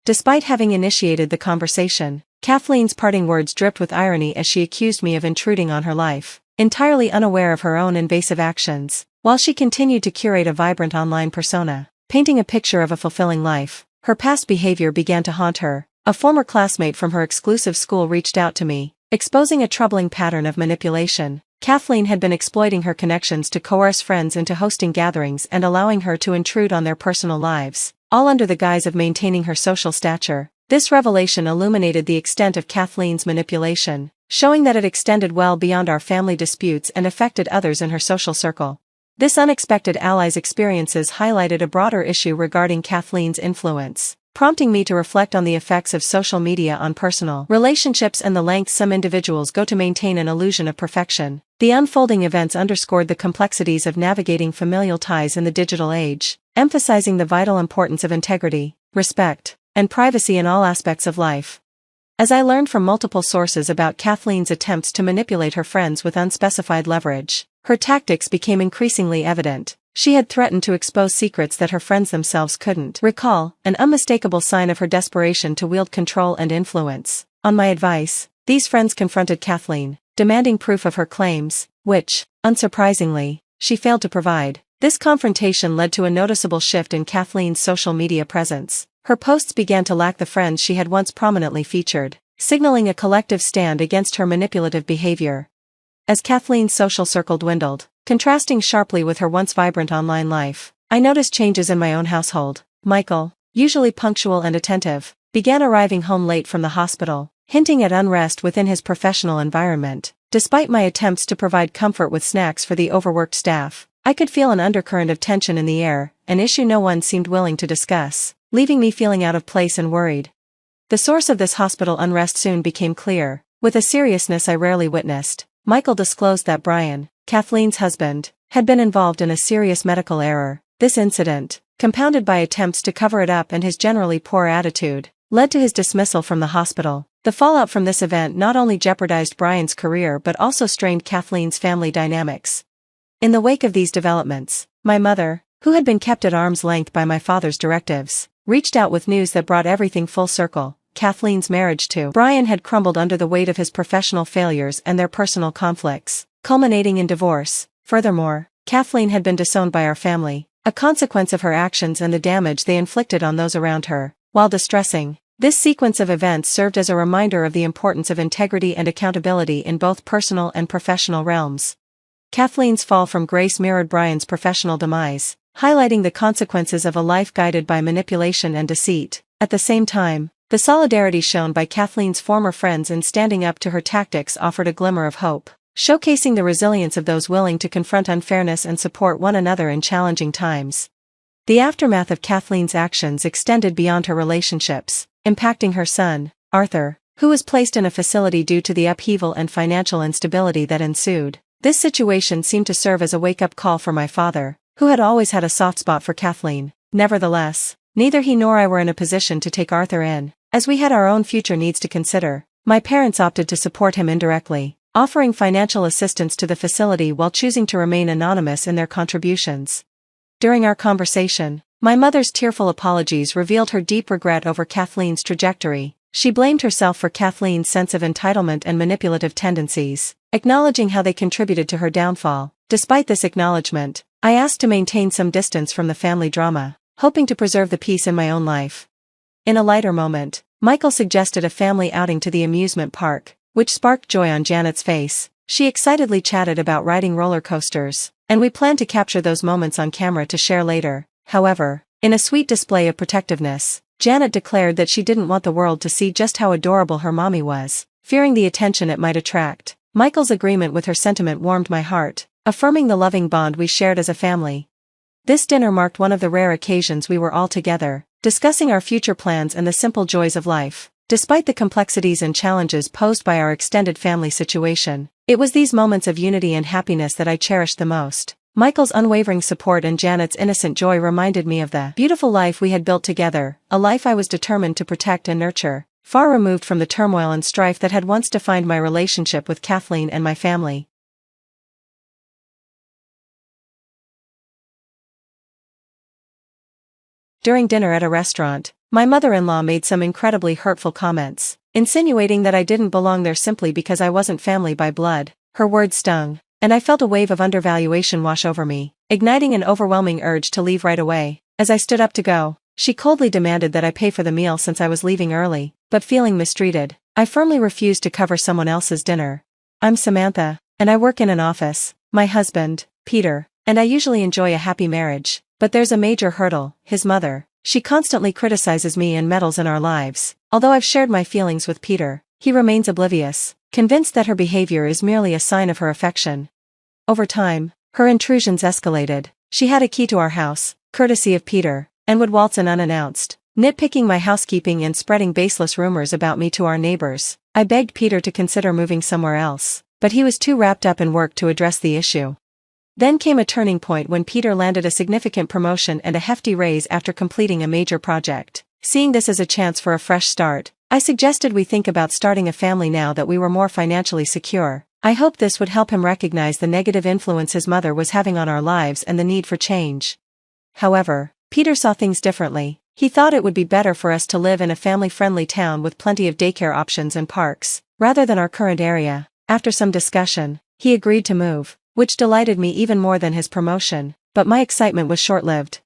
Despite having initiated the conversation, Kathleen's parting words dripped with irony as she accused me of intruding on her life, entirely unaware of her own invasive actions. While she continued to curate a vibrant online persona, painting a picture of a fulfilling life, her past behavior began to haunt her. A former classmate from her exclusive school reached out to me, exposing a troubling pattern of manipulation. Kathleen had been exploiting her connections to coerce friends into hosting gatherings and allowing her to intrude on their personal lives, all under the guise of maintaining her social stature. This revelation illuminated the extent of Kathleen's manipulation, showing that it extended well beyond our family disputes and affected others in her social circle. This unexpected ally's experiences highlighted a broader issue regarding Kathleen's influence, prompting me to reflect on the effects of social media on personal relationships and the lengths some individuals go to maintain an illusion of perfection. The unfolding events underscored the complexities of navigating familial ties in the digital age, emphasizing the vital importance of integrity, respect, and privacy in all aspects of life. As I learned from multiple sources about Kathleen's attempts to manipulate her friends with unspecified leverage, her tactics became increasingly evident. She had threatened to expose secrets that her friends themselves couldn't recall, an unmistakable sign of her desperation to wield control and influence. On my advice, these friends confronted Kathleen, demanding proof of her claims, which, unsurprisingly, she failed to provide. This confrontation led to a noticeable shift in Kathleen's social media presence. Her posts began to lack the friends she had once prominently featured, signaling a collective stand against her manipulative behavior. As Kathleen's social circle dwindled, contrasting sharply with her once vibrant online life, I noticed changes in my own household. Michael, usually punctual and attentive, began arriving home late from the hospital, hinting at unrest within his professional environment. Despite my attempts to provide comfort with snacks for the overworked staff, I could feel an undercurrent of tension in the air, an issue no one seemed willing to discuss, leaving me feeling out of place and worried. The source of this hospital unrest soon became clear. With a seriousness I rarely witnessed, Michael disclosed that Brian, Kathleen's husband, had been involved in a serious medical error. This incident, compounded by attempts to cover it up and his generally poor attitude, led to his dismissal from the hospital. The fallout from this event not only jeopardized Brian's career but also strained Kathleen's family dynamics. In the wake of these developments, my mother, who had been kept at arm's length by my father's directives, reached out with news that brought everything full circle. Kathleen's marriage to Brian had crumbled under the weight of his professional failures and their personal conflicts, culminating in divorce. Furthermore, Kathleen had been disowned by our family, a consequence of her actions and the damage they inflicted on those around her. While distressing, this sequence of events served as a reminder of the importance of integrity and accountability in both personal and professional realms. Kathleen's fall from grace mirrored Brian's professional demise, highlighting the consequences of a life guided by manipulation and deceit. At the same time, the solidarity shown by Kathleen's former friends in standing up to her tactics offered a glimmer of hope, showcasing the resilience of those willing to confront unfairness and support one another in challenging times. The aftermath of Kathleen's actions extended beyond her relationships, impacting her son, Arthur, who was placed in a facility due to the upheaval and financial instability that ensued. This situation seemed to serve as a wake-up call for my father, who had always had a soft spot for Kathleen. Nevertheless, neither he nor I were in a position to take Arthur in, as we had our own future needs to consider. My parents opted to support him indirectly, offering financial assistance to the facility while choosing to remain anonymous in their contributions. During our conversation, my mother's tearful apologies revealed her deep regret over Kathleen's trajectory. She blamed herself for Kathleen's sense of entitlement and manipulative tendencies, acknowledging how they contributed to her downfall. Despite this acknowledgement, I asked to maintain some distance from the family drama, hoping to preserve the peace in my own life. In a lighter moment, Michael suggested a family outing to the amusement park, which sparked joy on Janet's face. She excitedly chatted about riding roller coasters, and we planned to capture those moments on camera to share later. However, in a sweet display of protectiveness, Janet declared that she didn't want the world to see just how adorable her mommy was, fearing the attention it might attract. Michael's agreement with her sentiment warmed my heart, affirming the loving bond we shared as a family. This dinner marked one of the rare occasions we were all together, discussing our future plans and the simple joys of life. Despite the complexities and challenges posed by our extended family situation, it was these moments of unity and happiness that I cherished the most. Michael's unwavering support and Janet's innocent joy reminded me of the beautiful life we had built together, a life I was determined to protect and nurture, far removed from the turmoil and strife that had once defined my relationship with Kathleen and my family. During dinner at a restaurant, my mother-in-law made some incredibly hurtful comments, insinuating that I didn't belong there simply because I wasn't family by blood. Her words stung, and I felt a wave of undervaluation wash over me, igniting an overwhelming urge to leave right away. As I stood up to go, she coldly demanded that I pay for the meal since I was leaving early, but feeling mistreated, I firmly refused to cover someone else's dinner. I'm Samantha, and I work in an office. My husband, Peter, and I usually enjoy a happy marriage, but there's a major hurdle, his mother. She constantly criticizes me and meddles in our lives. Although I've shared my feelings with Peter, he remains oblivious, convinced that her behavior is merely a sign of her affection. Over time, her intrusions escalated. She had a key to our house, courtesy of Peter, and would waltz in unannounced, nitpicking my housekeeping and spreading baseless rumors about me to our neighbors. I begged Peter to consider moving somewhere else, but he was too wrapped up in work to address the issue. Then came a turning point when Peter landed a significant promotion and a hefty raise after completing a major project. Seeing this as a chance for a fresh start, I suggested we think about starting a family now that we were more financially secure. I hoped this would help him recognize the negative influence his mother was having on our lives and the need for change. However, Peter saw things differently. He thought it would be better for us to live in a family-friendly town with plenty of daycare options and parks, rather than our current area. After some discussion, he agreed to move, which delighted me even more than his promotion, but my excitement was short-lived.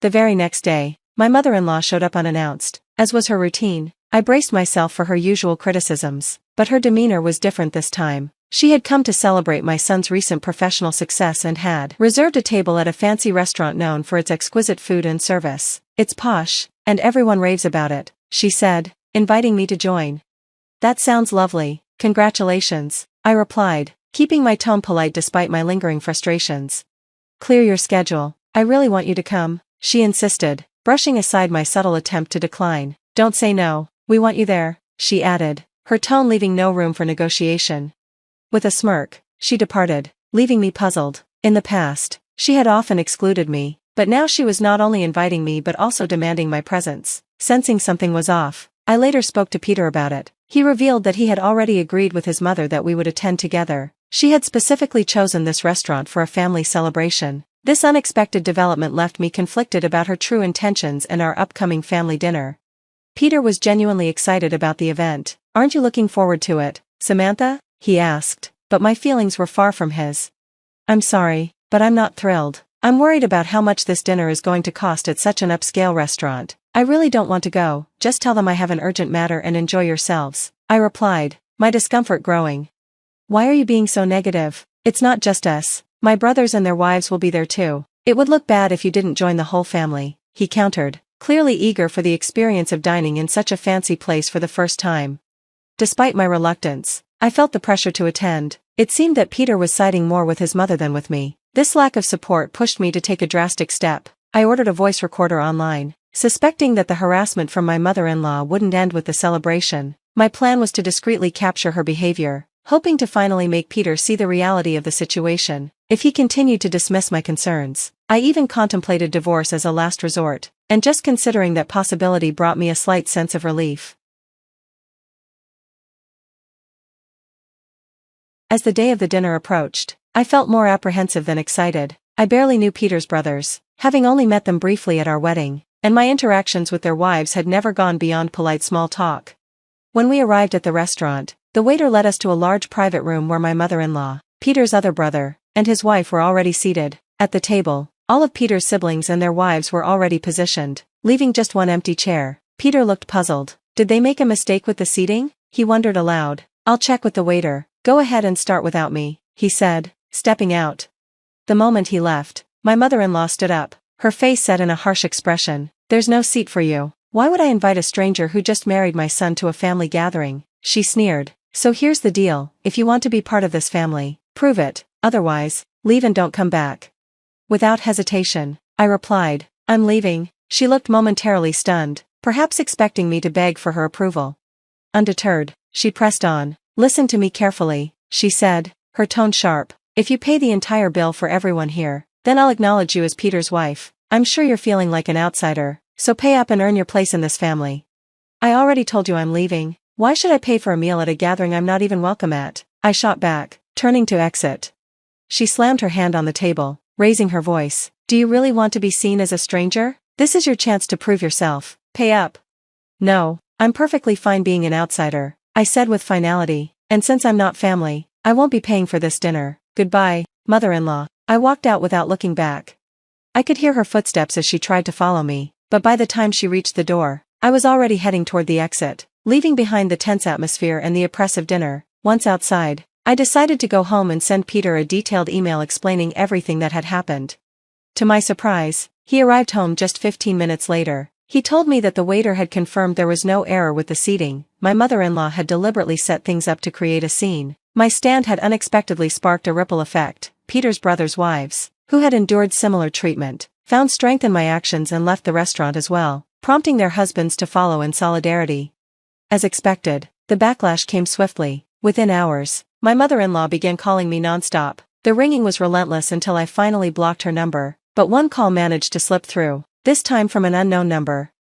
The very next day, my mother-in-law showed up unannounced. As was her routine, I braced myself for her usual criticisms, but her demeanor was different this time. She had come to celebrate my son's recent professional success and had reserved a table at a fancy restaurant known for its exquisite food and service. It's posh, and everyone raves about it, she said, inviting me to join. That sounds lovely, congratulations, I replied, keeping my tone polite despite my lingering frustrations. Clear your schedule, I really want you to come, she insisted, brushing aside my subtle attempt to decline. Don't say no, we want you there, she added, her tone leaving no room for negotiation. With a smirk, she departed, leaving me puzzled. In the past, she had often excluded me, but now she was not only inviting me but also demanding my presence. Sensing something was off, I later spoke to Peter about it. He revealed that he had already agreed with his mother that we would attend together. She had specifically chosen this restaurant for a family celebration. This unexpected development left me conflicted about her true intentions and our upcoming family dinner. Peter was genuinely excited about the event. Aren't you looking forward to it, Samantha? He asked, but my feelings were far from his. I'm sorry, but I'm not thrilled. I'm worried about how much this dinner is going to cost at such an upscale restaurant. I really don't want to go, just tell them I have an urgent matter and enjoy yourselves, I replied, my discomfort growing. Why are you being so negative? It's not just us, my brothers and their wives will be there too. It would look bad if you didn't join the whole family, he countered, clearly eager for the experience of dining in such a fancy place for the first time. Despite my reluctance, I felt the pressure to attend. It seemed that Peter was siding more with his mother than with me. This lack of support pushed me to take a drastic step. I ordered a voice recorder online, suspecting that the harassment from my mother-in-law wouldn't end with the celebration. My plan was to discreetly capture her behavior, hoping to finally make Peter see the reality of the situation. If he continued to dismiss my concerns, I even contemplated divorce as a last resort, and just considering that possibility brought me a slight sense of relief. As the day of the dinner approached, I felt more apprehensive than excited. I barely knew Peter's brothers, having only met them briefly at our wedding, and my interactions with their wives had never gone beyond polite small talk. When we arrived at the restaurant, the waiter led us to a large private room where my mother-in-law, Peter's other brother, and his wife were already seated. At the table, all of Peter's siblings and their wives were already positioned, leaving just one empty chair. Peter looked puzzled. Did they make a mistake with the seating? He wondered aloud. I'll check with the waiter. Go ahead and start without me, he said, stepping out. The moment he left, my mother-in-law stood up, her face set in a harsh expression. There's no seat for you. Why would I invite a stranger who just married my son to a family gathering? She sneered. So here's the deal, if you want to be part of this family, prove it, otherwise, leave and don't come back. Without hesitation, I replied, I'm leaving. She looked momentarily stunned, perhaps expecting me to beg for her approval. Undeterred, she pressed on. Listen to me carefully, she said, her tone sharp. If you pay the entire bill for everyone here, then I'll acknowledge you as Peter's wife. I'm sure you're feeling like an outsider, so pay up and earn your place in this family. I already told you I'm leaving. Why should I pay for a meal at a gathering I'm not even welcome at? I shot back, turning to exit. She slammed her hand on the table, raising her voice. Do you really want to be seen as a stranger? This is your chance to prove yourself. Pay up. No, I'm perfectly fine being an outsider, I said with finality, and since I'm not family, I won't be paying for this dinner. Goodbye, mother-in-law. I walked out without looking back. I could hear her footsteps as she tried to follow me, but by the time she reached the door, I was already heading toward the exit, leaving behind the tense atmosphere and the oppressive dinner. Once outside, I decided to go home and send Peter a detailed email explaining everything that had happened. To my surprise, he arrived home just 15 minutes later. He told me that the waiter had confirmed there was no error with the seating. My mother-in-law had deliberately set things up to create a scene. My stand had unexpectedly sparked a ripple effect. Peter's brothers' wives, who had endured similar treatment, found strength in my actions and left the restaurant as well, prompting their husbands to follow in solidarity. As expected, the backlash came swiftly. Within hours, my mother-in-law began calling me non-stop. The ringing was relentless until I finally blocked her number, but one call managed to slip through, this time from an unknown number.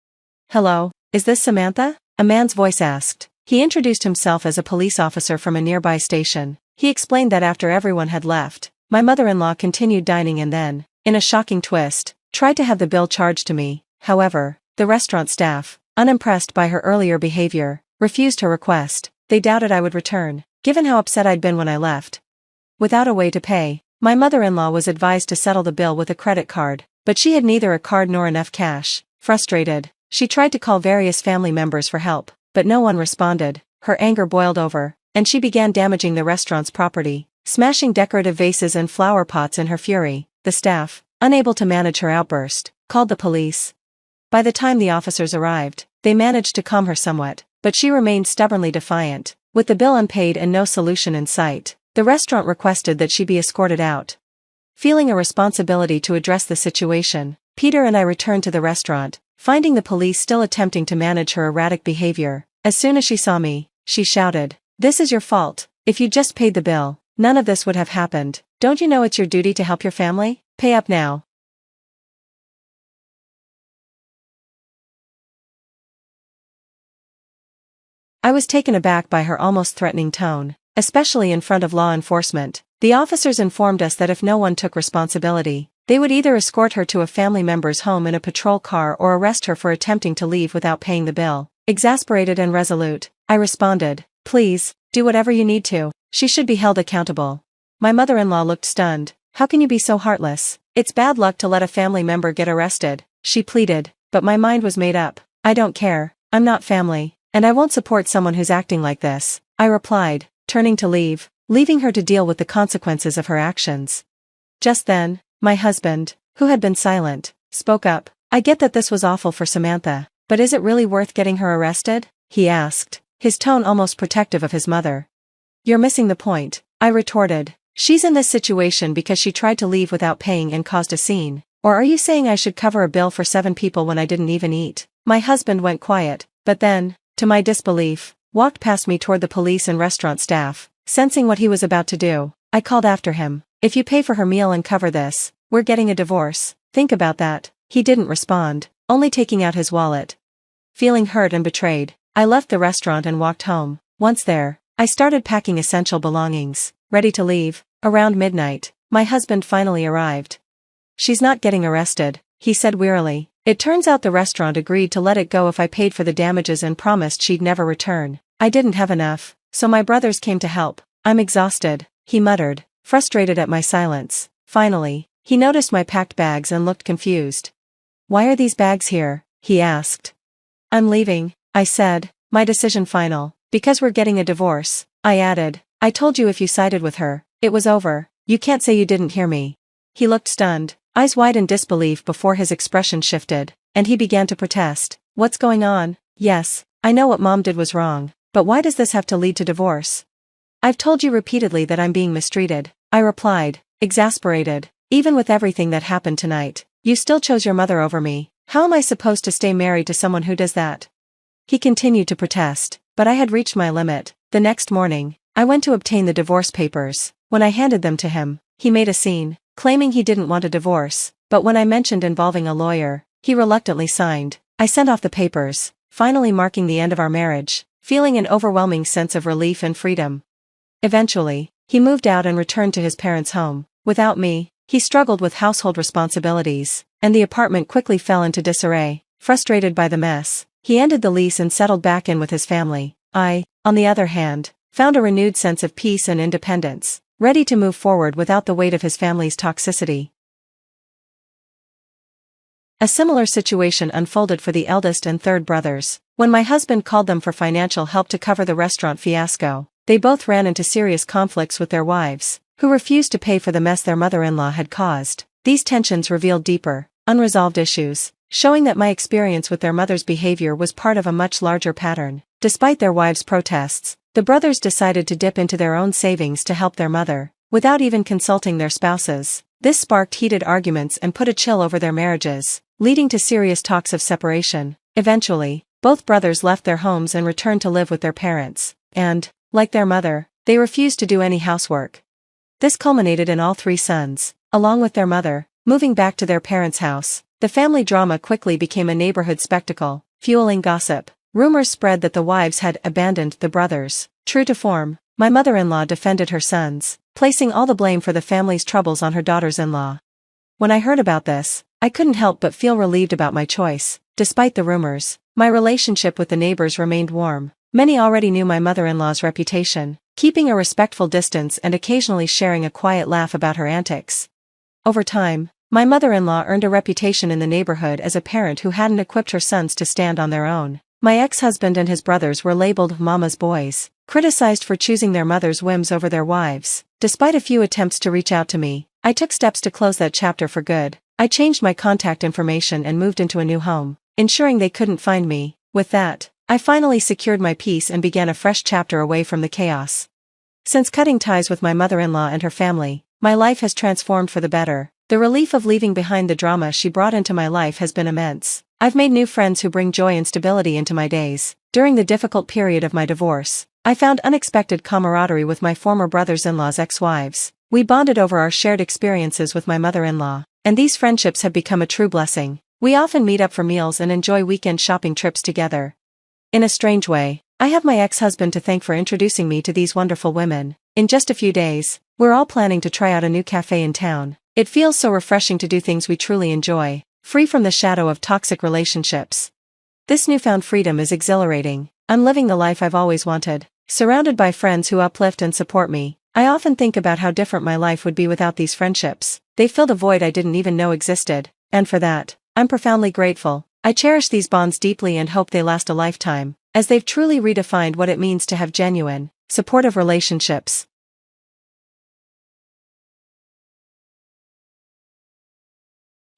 Hello, is this Samantha? A man's voice asked. He introduced himself as a police officer from a nearby station. He explained that after everyone had left, my mother-in-law continued dining and then, in a shocking twist, tried to have the bill charged to me. However, the restaurant staff, unimpressed by her earlier behavior, refused her request. They doubted I would return, given how upset I'd been when I left. Without a way to pay, my mother-in-law was advised to settle the bill with a credit card, but she had neither a card nor enough cash. Frustrated, she tried to call various family members for help, but no one responded. Her anger boiled over, and she began damaging the restaurant's property, smashing decorative vases and flower pots in her fury. The staff, unable to manage her outburst, called the police. By the time the officers arrived, they managed to calm her somewhat, but she remained stubbornly defiant. With the bill unpaid and no solution in sight, the restaurant requested that she be escorted out. Feeling a responsibility to address the situation, Peter and I returned to the restaurant, finding the police still attempting to manage her erratic behavior. As soon as she saw me, she shouted, "This is your fault. If you just paid the bill, none of this would have happened. Don't you know it's your duty to help your family? Pay up now." I was taken aback by her almost threatening tone, especially in front of law enforcement. The officers informed us that if no one took responsibility, they would either escort her to a family member's home in a patrol car or arrest her for attempting to leave without paying the bill. Exasperated and resolute, I responded, "Please, do whatever you need to. She should be held accountable." My mother-in-law looked stunned. "How can you be so heartless? It's bad luck to let a family member get arrested," she pleaded, but my mind was made up. "I don't care, I'm not family, and I won't support someone who's acting like this," I replied, turning to leave, leaving her to deal with the consequences of her actions. Just then, my husband, who had been silent, spoke up. "I get that this was awful for Samantha, but is it really worth getting her arrested?" he asked, his tone almost protective of his mother. "You're missing the point," I retorted. "She's in this situation because she tried to leave without paying and caused a scene. Or are you saying I should cover a bill for 7 people when I didn't even eat?" My husband went quiet, but then, to my disbelief, walked past me toward the police and restaurant staff. Sensing what he was about to do, I called after him, "If you pay for her meal and cover this, we're getting a divorce. Think about that." He didn't respond, only taking out his wallet. Feeling hurt and betrayed, I left the restaurant and walked home. Once there, I started packing essential belongings, ready to leave. Around midnight, my husband finally arrived. "She's not getting arrested," he said wearily. It turns out the restaurant agreed to let it go if I paid for the damages and promised she'd never return. I didn't have enough, so my brothers came to help. "I'm exhausted," he muttered, frustrated at my silence. Finally, he noticed my packed bags and looked confused. "Why are these bags here?" he asked. "I'm leaving," I said, my decision final. "Because we're getting a divorce," I added. "I told you if you sided with her, it was over. You can't say you didn't hear me." He looked stunned, eyes wide in disbelief before his expression shifted, and he began to protest. "What's going on? Yes, I know what Mom did was wrong, but why does this have to lead to divorce?" "I've told you repeatedly that I'm being mistreated," I replied, exasperated. "Even with everything that happened tonight, you still chose your mother over me. How am I supposed to stay married to someone who does that?" He continued to protest, but I had reached my limit. The next morning, I went to obtain the divorce papers. When I handed them to him, he made a scene, claiming he didn't want a divorce, but when I mentioned involving a lawyer, he reluctantly signed. I sent off the papers, finally marking the end of our marriage, feeling an overwhelming sense of relief and freedom. Eventually, he moved out and returned to his parents' home. Without me, he struggled with household responsibilities, and the apartment quickly fell into disarray. Frustrated by the mess, he ended the lease and settled back in with his family. I, on the other hand, found a renewed sense of peace and independence, ready to move forward without the weight of his family's toxicity. A similar situation unfolded for the eldest and third brothers. When my husband called them for financial help to cover the restaurant fiasco, they both ran into serious conflicts with their wives, who refused to pay for the mess their mother-in-law had caused. These tensions revealed deeper, unresolved issues, showing that my experience with their mother's behavior was part of a much larger pattern. Despite their wives' protests, the brothers decided to dip into their own savings to help their mother, without even consulting their spouses. This sparked heated arguments and put a chill over their marriages, leading to serious talks of separation. Eventually, both brothers left their homes and returned to live with their parents, and, like their mother, they refused to do any housework. This culminated in all three sons, along with their mother, moving back to their parents' house. The family drama quickly became a neighborhood spectacle, fueling gossip. Rumors spread that the wives had abandoned the brothers. True to form, my mother-in-law defended her sons, placing all the blame for the family's troubles on her daughters-in-law. When I heard about this, I couldn't help but feel relieved about my choice. Despite the rumors, my relationship with the neighbors remained warm. Many already knew my mother-in-law's reputation, keeping a respectful distance and occasionally sharing a quiet laugh about her antics. Over time, my mother-in-law earned a reputation in the neighborhood as a parent who hadn't equipped her sons to stand on their own. My ex-husband and his brothers were labeled mama's boys, criticized for choosing their mother's whims over their wives. Despite a few attempts to reach out to me, I took steps to close that chapter for good. I changed my contact information and moved into a new home, ensuring they couldn't find me. With that, I finally secured my peace and began a fresh chapter away from the chaos. Since cutting ties with my mother-in-law and her family, my life has transformed for the better. The relief of leaving behind the drama she brought into my life has been immense. I've made new friends who bring joy and stability into my days. During the difficult period of my divorce, I found unexpected camaraderie with my former brothers-in-law's ex-wives. We bonded over our shared experiences with my mother-in-law, and these friendships have become a true blessing. We often meet up for meals and enjoy weekend shopping trips together. In a strange way, I have my ex-husband to thank for introducing me to these wonderful women. In just a few days, we're all planning to try out a new cafe in town. It feels so refreshing to do things we truly enjoy, free from the shadow of toxic relationships. This newfound freedom is exhilarating. I'm living the life I've always wanted, surrounded by friends who uplift and support me. I often think about how different my life would be without these friendships. They filled a void I didn't even know existed, and for that, I'm profoundly grateful. I cherish these bonds deeply and hope they last a lifetime, as they've truly redefined what it means to have genuine, supportive relationships.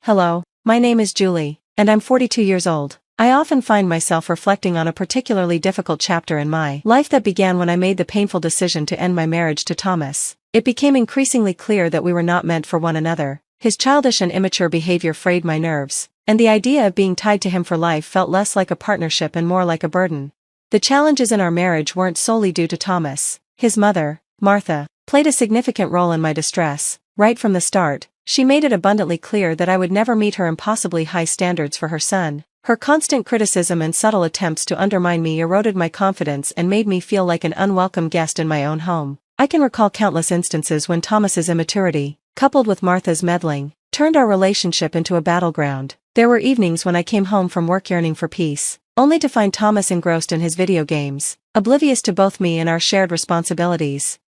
Hello, my name is Julie, and I'm 42 years old. I often find myself reflecting on a particularly difficult chapter in my life that began when I made the painful decision to end my marriage to Thomas. It became increasingly clear that we were not meant for one another. His childish and immature behavior frayed my nerves, and the idea of being tied to him for life felt less like a partnership and more like a burden. The challenges in our marriage weren't solely due to Thomas. His mother, Martha, played a significant role in my distress. Right from the start, she made it abundantly clear that I would never meet her impossibly high standards for her son. Her constant criticism and subtle attempts to undermine me eroded my confidence and made me feel like an unwelcome guest in my own home. I can recall countless instances when Thomas's immaturity, coupled with Martha's meddling, turned our relationship into a battleground. There were evenings when I came home from work yearning for peace, only to find Thomas engrossed in his video games, oblivious to both me and our shared responsibilities.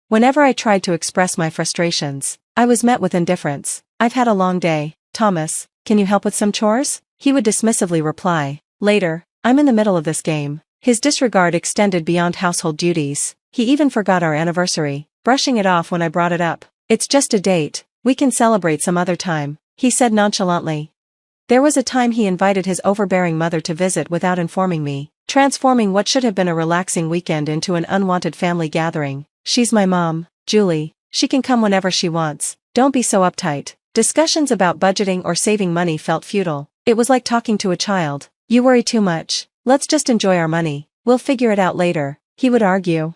Whenever I tried to express my frustrations, I was met with indifference. "I've had a long day, Thomas, can you help with some chores?" he would dismissively reply. Later, "I'm in the middle of this game." His disregard extended beyond household duties. He even forgot our anniversary, brushing it off when I brought it up. "It's just a date, we can celebrate some other time," he said nonchalantly. There was a time he invited his overbearing mother to visit without informing me, transforming what should have been a relaxing weekend into an unwanted family gathering. "She's my mom, Julie, she can come whenever she wants, don't be so uptight." Discussions about budgeting or saving money felt futile. It was like talking to a child. "You worry too much, let's just enjoy our money." "We'll figure it out later," he would argue.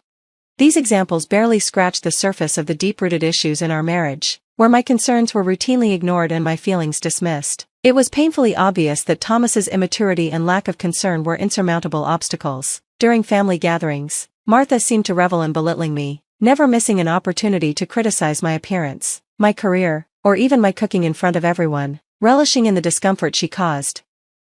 These examples barely scratched the surface of the deep-rooted issues in our marriage, where my concerns were routinely ignored and my feelings dismissed. It was painfully obvious that Thomas's immaturity and lack of concern were insurmountable obstacles. During family gatherings, Martha seemed to revel in belittling me, never missing an opportunity to criticize my appearance, my career, or even my cooking in front of everyone, relishing in the discomfort she caused.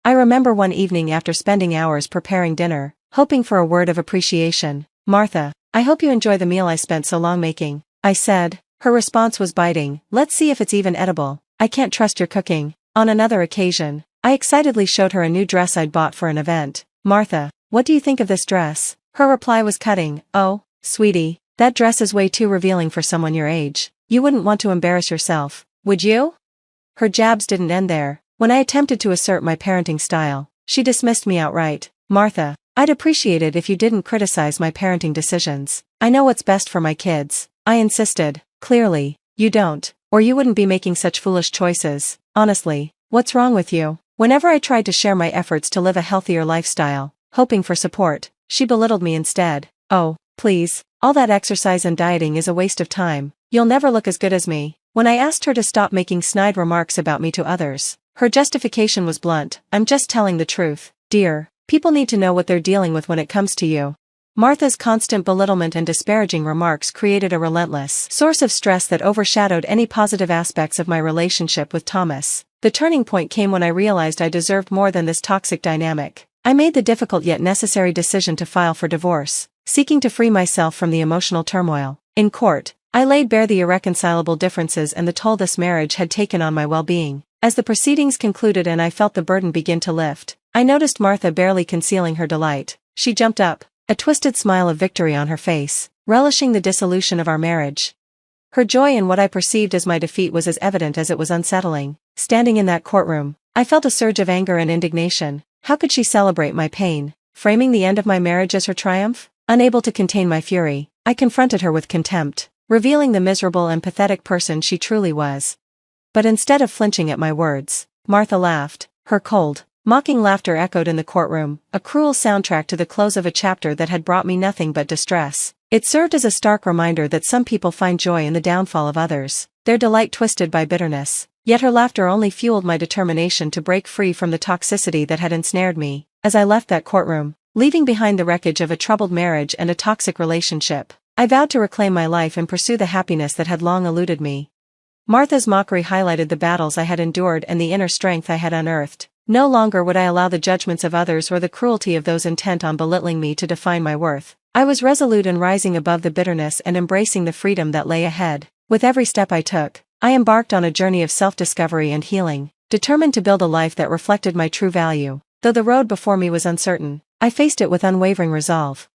I remember one evening after spending hours preparing dinner, hoping for a word of appreciation. "Martha, I hope you enjoy the meal I spent so long making," I said. Her response was biting. "Let's see if it's even edible. I can't trust your cooking." On another occasion, I excitedly showed her a new dress I'd bought for an event. "Martha, what do you think of this dress?" Her reply was cutting. "Oh, sweetie, that dress is way too revealing for someone your age. You wouldn't want to embarrass yourself, would you?" Her jabs didn't end there. When I attempted to assert my parenting style, she dismissed me outright. "Martha, I'd appreciate it if you didn't criticize my parenting decisions. I know what's best for my kids," I insisted. "Clearly, you don't, or you wouldn't be making such foolish choices. Honestly, what's wrong with you?" Whenever I tried to share my efforts to live a healthier lifestyle, hoping for support, she belittled me instead. "Oh, please, all that exercise and dieting is a waste of time. You'll never look as good as me." When I asked her to stop making snide remarks about me to others, her justification was blunt. "I'm just telling the truth, dear. People need to know what they're dealing with when it comes to you." Martha's constant belittlement and disparaging remarks created a relentless source of stress that overshadowed any positive aspects of my relationship with Thomas. The turning point came when I realized I deserved more than this toxic dynamic. I made the difficult yet necessary decision to file for divorce, seeking to free myself from the emotional turmoil. In court, I laid bare the irreconcilable differences and the toll this marriage had taken on my well-being. As the proceedings concluded and I felt the burden begin to lift, I noticed Martha barely concealing her delight. She jumped up, a twisted smile of victory on her face, relishing the dissolution of our marriage. Her joy in what I perceived as my defeat was as evident as it was unsettling. Standing in that courtroom, I felt a surge of anger and indignation. How could she celebrate my pain, framing the end of my marriage as her triumph? Unable to contain my fury, I confronted her with contempt, revealing the miserable and pathetic person she truly was. But instead of flinching at my words, Martha laughed. Her cold, mocking laughter echoed in the courtroom, a cruel soundtrack to the close of a chapter that had brought me nothing but distress. It served as a stark reminder that some people find joy in the downfall of others, their delight twisted by bitterness. Yet her laughter only fueled my determination to break free from the toxicity that had ensnared me. As I left that courtroom, leaving behind the wreckage of a troubled marriage and a toxic relationship, I vowed to reclaim my life and pursue the happiness that had long eluded me. Martha's mockery highlighted the battles I had endured and the inner strength I had unearthed. No longer would I allow the judgments of others or the cruelty of those intent on belittling me to define my worth. I was resolute in rising above the bitterness and embracing the freedom that lay ahead. With every step I took, I embarked on a journey of self-discovery and healing, determined to build a life that reflected my true value. Though the road before me was uncertain, I faced it with unwavering resolve.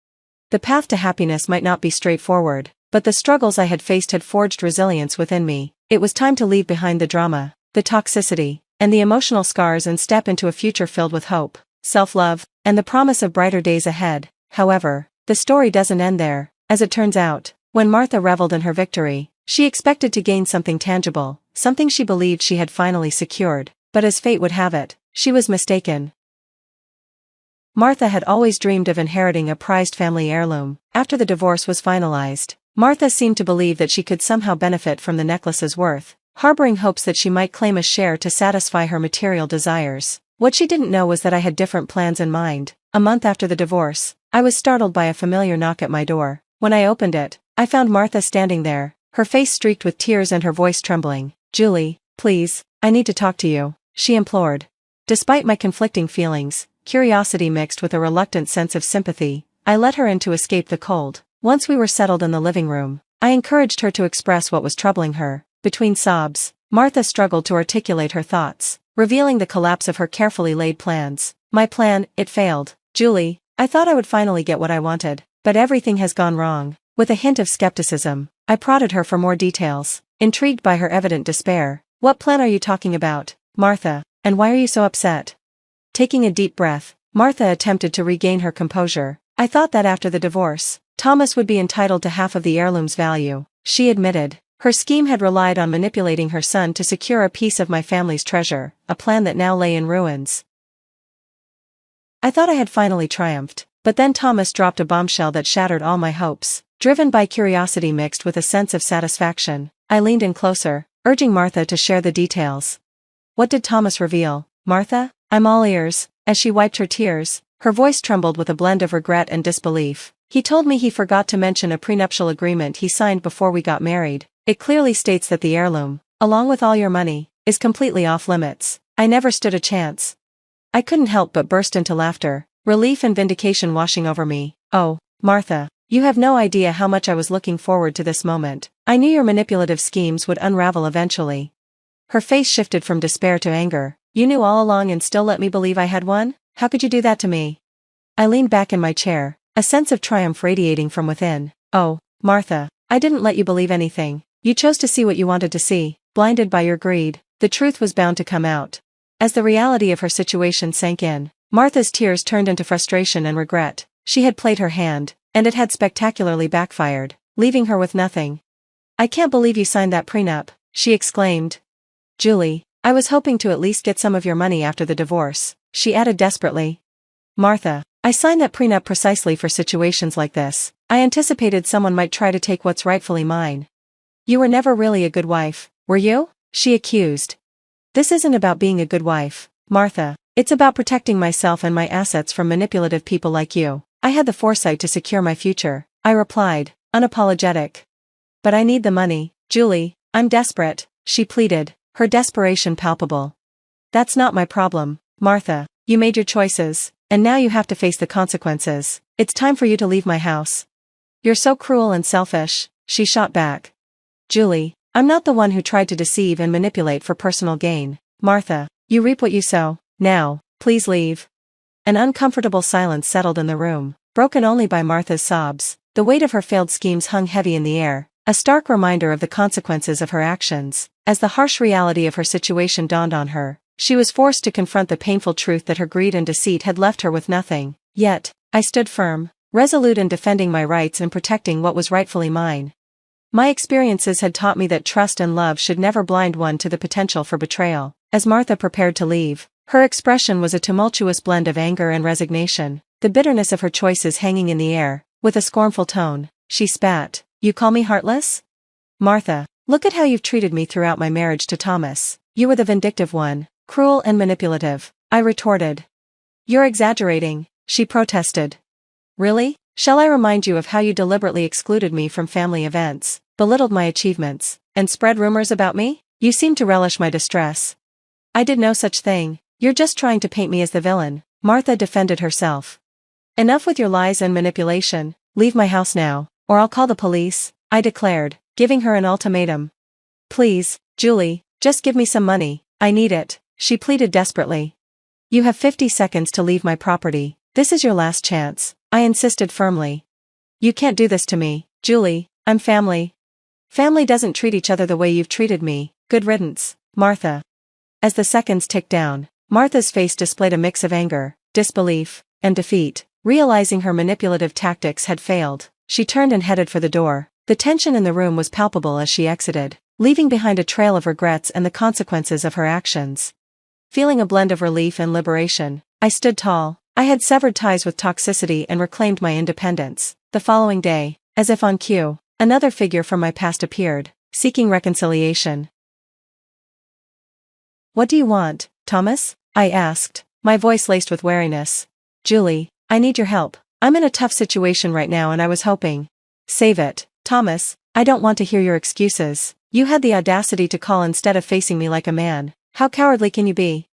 The path to happiness might not be straightforward, but the struggles I had faced had forged resilience within me. It was time to leave behind the drama, the toxicity, and the emotional scars and step into a future filled with hope, self-love, and the promise of brighter days ahead. However, the story doesn't end there. As it turns out, when Martha reveled in her victory, she expected to gain something tangible, something she believed she had finally secured. But as fate would have it, she was mistaken. Martha had always dreamed of inheriting a prized family heirloom. After the divorce was finalized, Martha seemed to believe that she could somehow benefit from the necklace's worth, harboring hopes that she might claim a share to satisfy her material desires. What she didn't know was that I had different plans in mind. A month after the divorce, I was startled by a familiar knock at my door. When I opened it, I found Martha standing there, her face streaked with tears and her voice trembling. "Julie, please, I need to talk to you," she implored. Despite my conflicting feelings, curiosity mixed with a reluctant sense of sympathy, I let her in to escape the cold. Once we were settled in the living room, I encouraged her to express what was troubling her. Between sobs, Martha struggled to articulate her thoughts, revealing the collapse of her carefully laid plans. "My plan, it failed. Julie, I thought I would finally get what I wanted, but everything has gone wrong." With a hint of skepticism, I prodded her for more details, intrigued by her evident despair. "What plan are you talking about, Martha, and why are you so upset?" Taking a deep breath, Martha attempted to regain her composure. "I thought that after the divorce, Thomas would be entitled to half of the heirloom's value," she admitted. Her scheme had relied on manipulating her son to secure a piece of my family's treasure, a plan that now lay in ruins. I thought I had finally triumphed, But then Thomas dropped a bombshell that shattered all my hopes. Driven by curiosity mixed with a sense of satisfaction, I leaned in closer, urging Martha to share the details. What did Thomas reveal, Martha? I'm all ears. As she wiped her tears, her voice trembled with a blend of regret and disbelief. He told me he forgot to mention a prenuptial agreement he signed before we got married. It clearly states that the heirloom, along with all your money, is completely off limits. I never stood a chance. I couldn't help but burst into laughter, relief and vindication washing over me. Oh, Martha, you have no idea how much I was looking forward to this moment. I knew your manipulative schemes would unravel eventually. Her face shifted from despair to anger. You knew all along and still let me believe I had won? How could you do that to me? I leaned back in my chair, a sense of triumph radiating from within. Oh, Martha, I didn't let you believe anything. You chose to see what you wanted to see, blinded by your greed. The truth was bound to come out. As the reality of her situation sank in, Martha's tears turned into frustration and regret. She had played her hand, and it had spectacularly backfired, leaving her with nothing. I can't believe you signed that prenup, she exclaimed. Julie, I was hoping to at least get some of your money after the divorce, she added desperately. Martha, I signed that prenup precisely for situations like this. I anticipated someone might try to take what's rightfully mine. You were never really a good wife, were you? She accused. This isn't about being a good wife, Martha. It's about protecting myself and my assets from manipulative people like you. I had the foresight to secure my future, I replied, unapologetic. But I need the money, Julie, I'm desperate, she pleaded, her desperation palpable. That's not my problem, Martha. You made your choices, and now you have to face the consequences. It's time for you to leave my house. You're so cruel and selfish, she shot back. Julie, I'm not the one who tried to deceive and manipulate for personal gain. Martha, you reap what you sow. Now, please leave. An uncomfortable silence settled in the room, broken only by Martha's sobs. The weight of her failed schemes hung heavy in the air, a stark reminder of the consequences of her actions. As the harsh reality of her situation dawned on her, she was forced to confront the painful truth that her greed and deceit had left her with nothing. Yet, I stood firm, resolute in defending my rights and protecting what was rightfully mine. My experiences had taught me that trust and love should never blind one to the potential for betrayal. As Martha prepared to leave, her expression was a tumultuous blend of anger and resignation, the bitterness of her choices hanging in the air. With a scornful tone, she spat, You call me heartless? Martha, look at how you've treated me throughout my marriage to Thomas. You were the vindictive one, cruel and manipulative, I retorted. You're exaggerating, she protested. Really? Shall I remind you of how you deliberately excluded me from family events, belittled my achievements, and spread rumors about me? You seem to relish my distress. I did no such thing. You're just trying to paint me as the villain, Martha defended herself. Enough with your lies and manipulation. Leave my house now, or I'll call the police, I declared, giving her an ultimatum. Please, Julie, just give me some money. I need it, she pleaded desperately. You have 50 seconds to leave my property. This is your last chance, I insisted firmly. You can't do this to me, Julie, I'm family. Family doesn't treat each other the way you've treated me. Good riddance, Martha. As the seconds ticked down, Martha's face displayed a mix of anger, disbelief, and defeat. Realizing her manipulative tactics had failed, she turned and headed for the door. The tension in the room was palpable as she exited, leaving behind a trail of regrets and the consequences of her actions. Feeling a blend of relief and liberation, I stood tall. I had severed ties with toxicity and reclaimed my independence. The following day, as if on cue, another figure from my past appeared, seeking reconciliation. What do you want, Thomas? I asked, my voice laced with wariness. Julie, I need your help. I'm in a tough situation right now and I was hoping. Save it, Thomas, I don't want to hear your excuses. You had the audacity to call instead of facing me like a man. How cowardly can you be?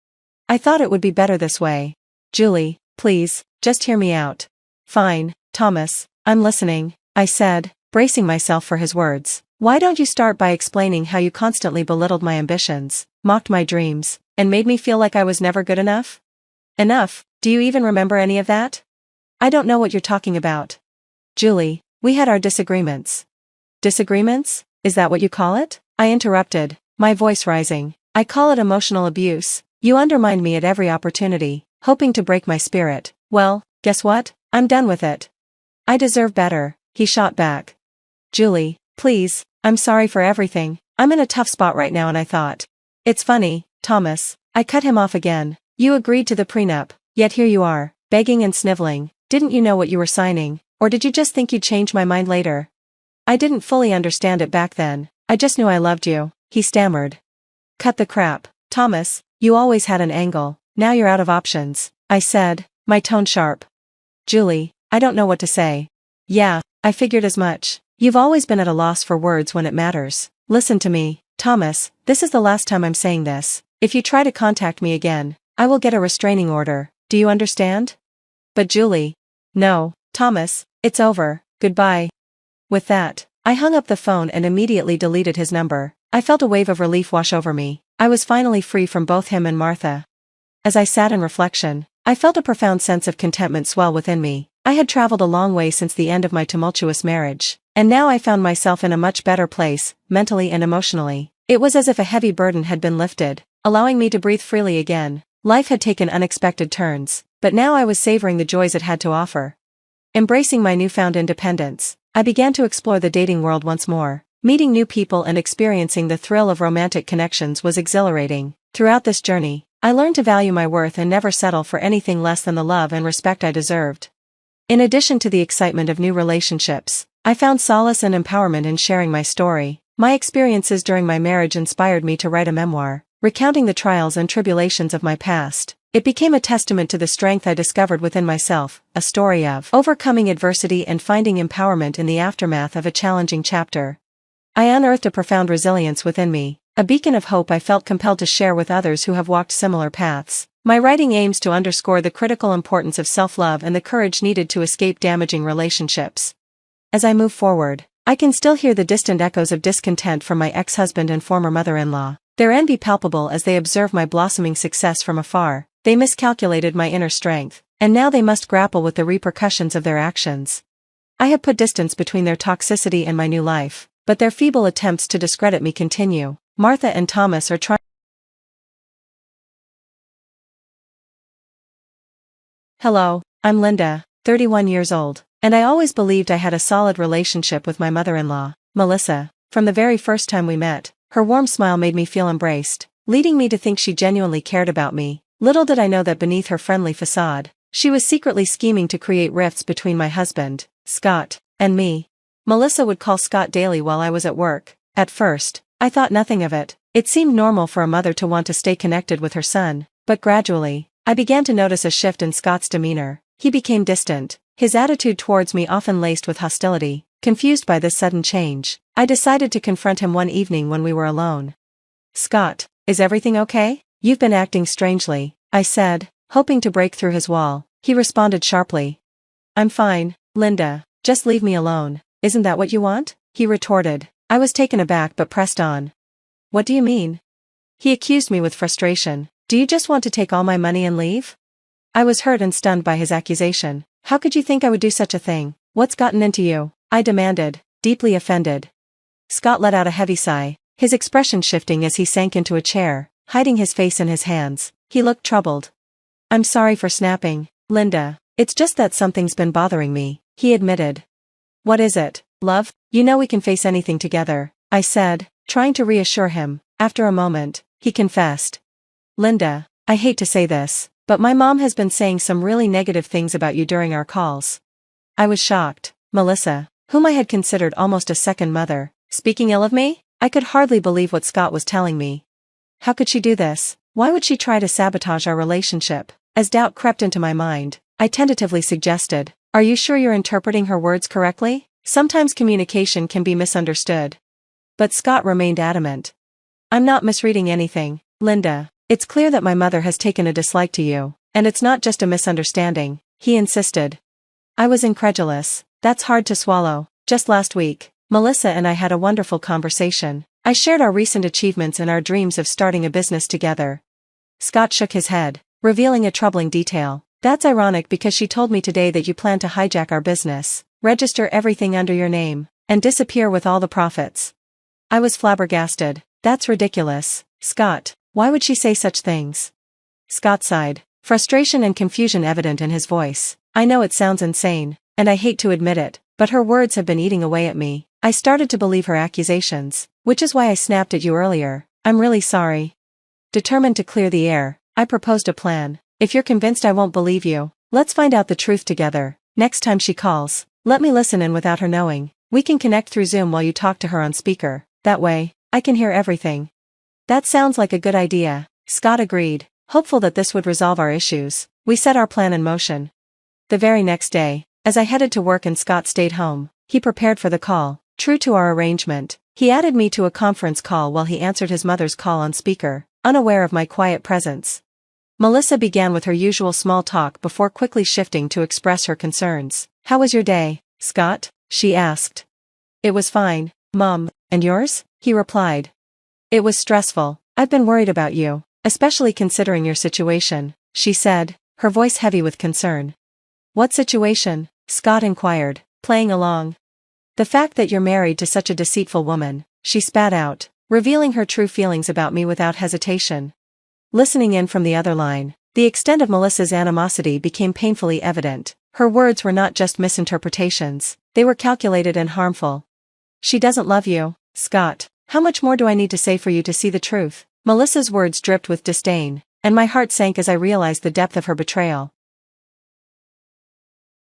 I thought it would be better this way. Julie, please, just hear me out. Fine, Thomas, I'm listening, I said, bracing myself for his words. Why don't you start by explaining how you constantly belittled my ambitions, mocked my dreams, and made me feel like I was never good enough? Enough, do you even remember any of that? I don't know what you're talking about. Julie, we had our disagreements. Disagreements? Is that what you call it? I interrupted, my voice rising. I call it emotional abuse. You undermined me at every opportunity, hoping to break my spirit. Well, guess what? I'm done with it. I deserve better, he shot back. Julie, please, I'm sorry for everything. I'm in a tough spot right now and I thought. It's funny, Thomas, I cut him off again. You agreed to the prenup, yet here you are, begging and sniveling. Didn't you know what you were signing, or did you just think you'd change my mind later? I didn't fully understand it back then, I just knew I loved you, he stammered. Cut the crap, Thomas, you always had an angle, now you're out of options, I said, my tone sharp. Julie, I don't know what to say. Yeah, I figured as much. You've always been at a loss for words when it matters. Listen to me, Thomas, this is the last time I'm saying this. If you try to contact me again, I will get a restraining order, do you understand? But Julie. No, Thomas, it's over, goodbye. With that, I hung up the phone and immediately deleted his number. I felt a wave of relief wash over me. I was finally free from both him and Martha. As I sat in reflection, I felt a profound sense of contentment swell within me. I had traveled a long way since the end of my tumultuous marriage, and now I found myself in a much better place, mentally and emotionally. It was as if a heavy burden had been lifted, allowing me to breathe freely again. Life had taken unexpected turns, but now I was savoring the joys it had to offer. Embracing my newfound independence, I began to explore the dating world once more. Meeting new people and experiencing the thrill of romantic connections was exhilarating. Throughout this journey, I learned to value my worth and never settle for anything less than the love and respect I deserved. In addition to the excitement of new relationships, I found solace and empowerment in sharing my story. My experiences during my marriage inspired me to write a memoir, recounting the trials and tribulations of my past. It became a testament to the strength I discovered within myself, a story of overcoming adversity and finding empowerment in the aftermath of a challenging chapter. I unearthed a profound resilience within me, a beacon of hope I felt compelled to share with others who have walked similar paths. My writing aims to underscore the critical importance of self-love and the courage needed to escape damaging relationships. As I move forward, I can still hear the distant echoes of discontent from my ex-husband and former mother-in-law. Their envy palpable as they observe my blossoming success from afar. They miscalculated my inner strength, and now they must grapple with the repercussions of their actions. I have put distance between their toxicity and my new life, but their feeble attempts to discredit me continue. Martha and Thomas are trying. Hello, I'm Linda, 31 years old, and I always believed I had a solid relationship with my mother-in-law, Melissa. From the very first time we met, her warm smile made me feel embraced, leading me to think she genuinely cared about me. Little did I know that beneath her friendly facade, she was secretly scheming to create rifts between my husband, Scott, and me. Melissa would call Scott daily while I was at work. At first, I thought nothing of it. It seemed normal for a mother to want to stay connected with her son, but gradually, I began to notice a shift in Scott's demeanor. He became distant, his attitude towards me often laced with hostility. Confused by this sudden change, I decided to confront him one evening when we were alone. Scott, is everything okay? You've been acting strangely, I said, hoping to break through his wall. He responded sharply. I'm fine, Linda, just leave me alone. Isn't that what you want? He retorted. I was taken aback but pressed on. What do you mean? He accused me with frustration. Do you just want to take all my money and leave? I was hurt and stunned by his accusation. How could you think I would do such a thing? What's gotten into you? I demanded, deeply offended. Scott let out a heavy sigh, his expression shifting as he sank into a chair, hiding his face in his hands. He looked troubled. I'm sorry for snapping, Linda. It's just that something's been bothering me, he admitted. What is it, love? You know we can face anything together, I said, trying to reassure him. After a moment, he confessed. Linda, I hate to say this, but my mom has been saying some really negative things about you during our calls. I was shocked. Melissa, whom I had considered almost a second mother, speaking ill of me? I could hardly believe what Scott was telling me. How could she do this? Why would she try to sabotage our relationship? As doubt crept into my mind, I tentatively suggested, are you sure you're interpreting her words correctly? Sometimes communication can be misunderstood. But Scott remained adamant. I'm not misreading anything, Linda. It's clear that my mother has taken a dislike to you, and it's not just a misunderstanding, he insisted. I was incredulous. That's hard to swallow. Just last week, Melissa and I had a wonderful conversation. I shared our recent achievements and our dreams of starting a business together. Scott shook his head, revealing a troubling detail. That's ironic because she told me today that you plan to hijack our business, register everything under your name, and disappear with all the profits. I was flabbergasted. That's ridiculous, Scott. Why would she say such things? Scott sighed, frustration and confusion evident in his voice. I know it sounds insane, and I hate to admit it, but her words have been eating away at me. I started to believe her accusations, which is why I snapped at you earlier. I'm really sorry. Determined to clear the air, I proposed a plan. If you're convinced I won't believe you, let's find out the truth together. Next time she calls, let me listen in without her knowing. We can connect through Zoom while you talk to her on speaker. That way, I can hear everything. That sounds like a good idea, Scott agreed, hopeful that this would resolve our issues. We set our plan in motion. The very next day, as I headed to work and Scott stayed home, he prepared for the call. True to our arrangement, he added me to a conference call while he answered his mother's call on speaker, unaware of my quiet presence. Melissa began with her usual small talk before quickly shifting to express her concerns. "How was your day, Scott?" she asked. "It was fine, Mom, and yours?" he replied. "It was stressful. I've been worried about you, especially considering your situation," she said, her voice heavy with concern. "What situation?" Scott inquired, playing along. "The fact that you're married to such a deceitful woman," she spat out, revealing her true feelings about me without hesitation. Listening in from the other line, the extent of Melissa's animosity became painfully evident. Her words were not just misinterpretations, they were calculated and harmful. "She doesn't love you, Scott. How much more do I need to say for you to see the truth?" Melissa's words dripped with disdain, and my heart sank as I realized the depth of her betrayal.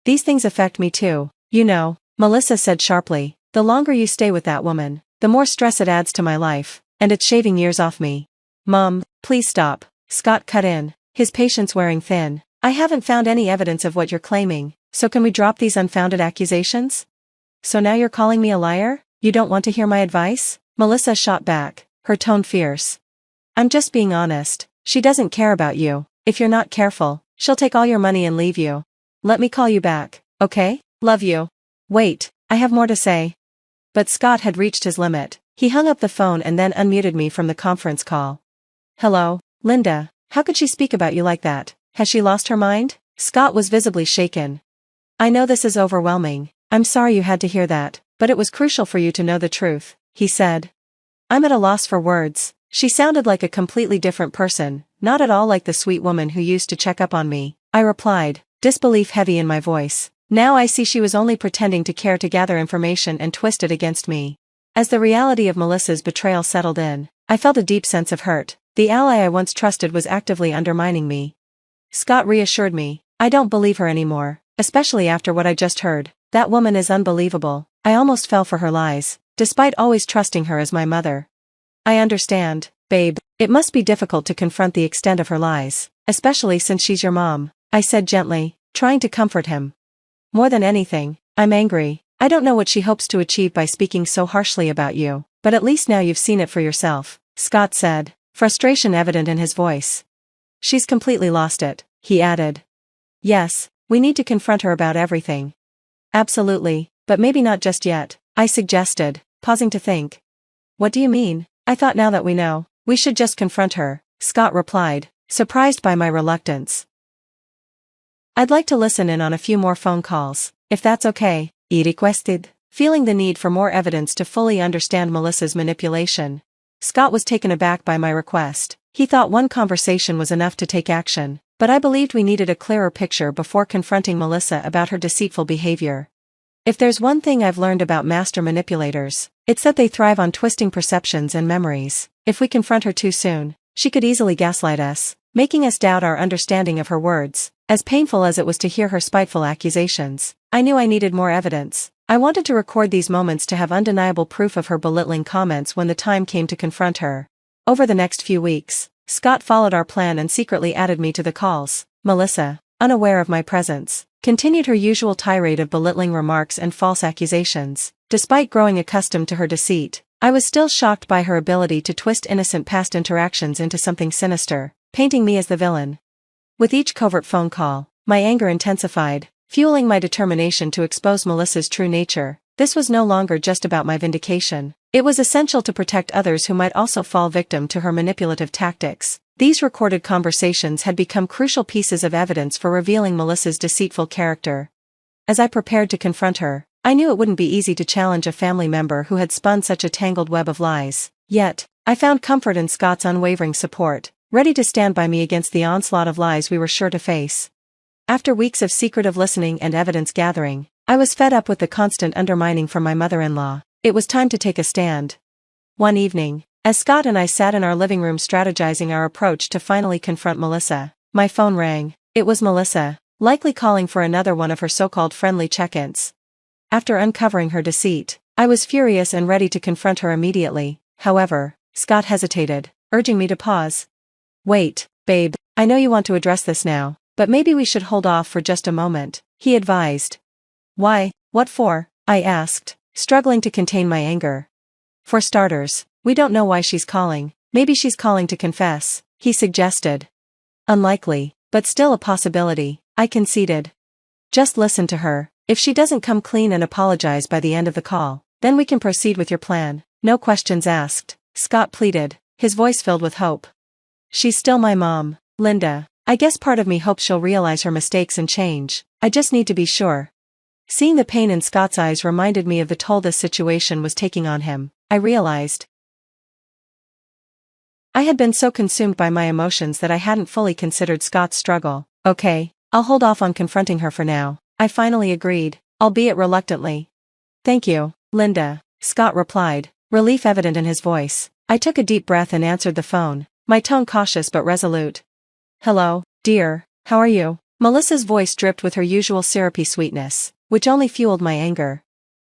"These things affect me too, you know," Melissa said sharply. "The longer you stay with that woman, the more stress it adds to my life, and it's shaving years off me." "Mom, please stop," Scott cut in, his patience wearing thin. "I haven't found any evidence of what you're claiming, so can we drop these unfounded accusations?" "So now you're calling me a liar? You don't want to hear my advice?" Melissa shot back, her tone fierce. "I'm just being honest. She doesn't care about you. If you're not careful, she'll take all your money and leave you. Let me call you back, okay? Love you." "Wait, I have more to say." But Scott had reached his limit. He hung up the phone and then unmuted me from the conference call. "Hello, Linda. How could she speak about you like that? Has she lost her mind?" Scott was visibly shaken. "I know this is overwhelming. I'm sorry you had to hear that, but it was crucial for you to know the truth," he said. "I'm at a loss for words." She sounded like a completely different person, not at all like the sweet woman who used to check up on me, I replied, disbelief heavy in my voice. Now I see she was only pretending to care to gather information and twist it against me. As the reality of Melissa's betrayal settled in, I felt a deep sense of hurt. The ally I once trusted was actively undermining me. Scott reassured me. "I don't believe her anymore, especially after what I just heard. That woman is unbelievable. I almost fell for her lies, despite always trusting her as my mother." "I understand, babe. It must be difficult to confront the extent of her lies, especially since she's your mom," I said gently, trying to comfort him. "More than anything, I'm angry. I don't know what she hopes to achieve by speaking so harshly about you, but at least now you've seen it for yourself," Scott said, frustration evident in his voice. "She's completely lost it," he added. "Yes, we need to confront her about everything." "Absolutely, but maybe not just yet," I suggested, pausing to think. "What do you mean?" "I thought now that we know, we should just confront her," Scott replied, surprised by my reluctance. "I'd like to listen in on a few more phone calls, if that's okay," he requested, feeling the need for more evidence to fully understand Melissa's manipulation. Scott was taken aback by my request. He thought one conversation was enough to take action, but I believed we needed a clearer picture before confronting Melissa about her deceitful behavior. If there's one thing I've learned about master manipulators, it's that they thrive on twisting perceptions and memories. If we confront her too soon, she could easily gaslight us, making us doubt our understanding of her words. As painful as it was to hear her spiteful accusations, I knew I needed more evidence. I wanted to record these moments to have undeniable proof of her belittling comments when the time came to confront her. Over the next few weeks, Scott followed our plan and secretly added me to the calls. Melissa, unaware of my presence, continued her usual tirade of belittling remarks and false accusations. Despite growing accustomed to her deceit, I was still shocked by her ability to twist innocent past interactions into something sinister, painting me as the villain. With each covert phone call, my anger intensified, fueling my determination to expose Melissa's true nature. This was no longer just about my vindication. It was essential to protect others who might also fall victim to her manipulative tactics. These recorded conversations had become crucial pieces of evidence for revealing Melissa's deceitful character. As I prepared to confront her, I knew it wouldn't be easy to challenge a family member who had spun such a tangled web of lies. Yet, I found comfort in Scott's unwavering support, ready to stand by me against the onslaught of lies we were sure to face. After weeks of secretive listening and evidence gathering, I was fed up with the constant undermining from my mother-in-law. It was time to take a stand. One evening, as Scott and I sat in our living room strategizing our approach to finally confront Melissa, my phone rang. It was Melissa. likely calling for another one of her so-called friendly check-ins. After uncovering her deceit, I was furious and ready to confront her immediately. However, Scott hesitated, urging me to pause. "Wait, babe, I know you want to address this now, but maybe we should hold off for just a moment," he advised. "Why, what for?" I asked, struggling to contain my anger. "For starters, we don't know why she's calling. Maybe she's calling to confess," he suggested. "Unlikely, but still a possibility," I conceded. "Just listen to her. If she doesn't come clean and apologize by the end of the call, then we can proceed with your plan. No questions asked," Scott pleaded, his voice filled with hope. "She's still my mom, Linda. I guess part of me hopes she'll realize her mistakes and change. I just need to be sure." Seeing the pain in Scott's eyes reminded me of the toll this situation was taking on him. I realized I had been so consumed by my emotions that I hadn't fully considered Scott's struggle. "Okay, I'll hold off on confronting her for now," I finally agreed, albeit reluctantly. "Thank you, Linda," Scott replied, relief evident in his voice. I took a deep breath and answered the phone, my tone cautious but resolute. "Hello, dear, how are you?" Melissa's voice dripped with her usual syrupy sweetness, which only fueled my anger.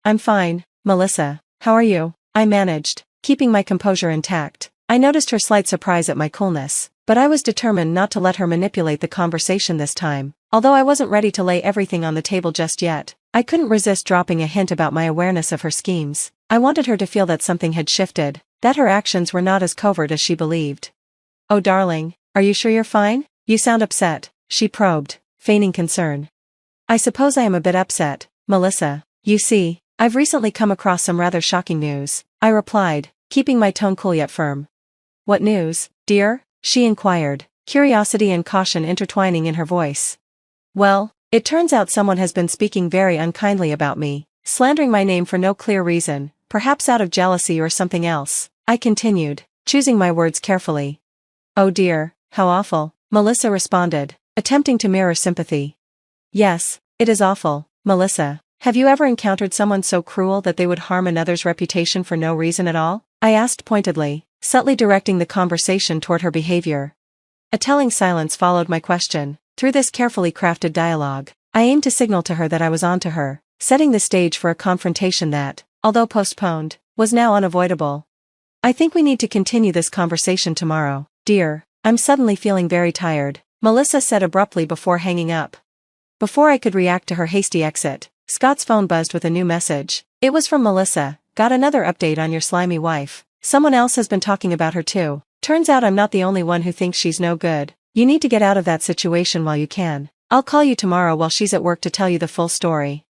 "I'm fine, Melissa, how are you?" I managed, keeping my composure intact. I noticed her slight surprise at my coolness, but I was determined not to let her manipulate the conversation this time. Although I wasn't ready to lay everything on the table just yet, I couldn't resist dropping a hint about my awareness of her schemes. I wanted her to feel that something had shifted, that her actions were not as covert as she believed. "Oh darling, are you sure you're fine? You sound upset," she probed, feigning concern. "I suppose I am a bit upset, Melissa. You see, I've recently come across some rather shocking news," I replied, keeping my tone cool yet firm. "What news, dear?" she inquired, curiosity and caution intertwining in her voice. "Well, it turns out someone has been speaking very unkindly about me, slandering my name for no clear reason, perhaps out of jealousy or something else," I continued, choosing my words carefully. "Oh dear, how awful," Melissa responded, attempting to mirror sympathy. "Yes, it is awful, Melissa. Have you ever encountered someone so cruel that they would harm another's reputation for no reason at all?" I asked pointedly, subtly directing the conversation toward her behavior. A telling silence followed my question. Through this carefully crafted dialogue, I aimed to signal to her that I was on to her, setting the stage for a confrontation that, although postponed, was now unavoidable. "I think we need to continue this conversation tomorrow, dear. I'm suddenly feeling very tired," Melissa said abruptly before hanging up. Before I could react to her hasty exit, Scott's phone buzzed with a new message. It was from Melissa. "Got another update on your slimy wife. Someone else has been talking about her too. Turns out I'm not the only one who thinks she's no good. You need to get out of that situation while you can. I'll call you tomorrow while she's at work to tell you the full story."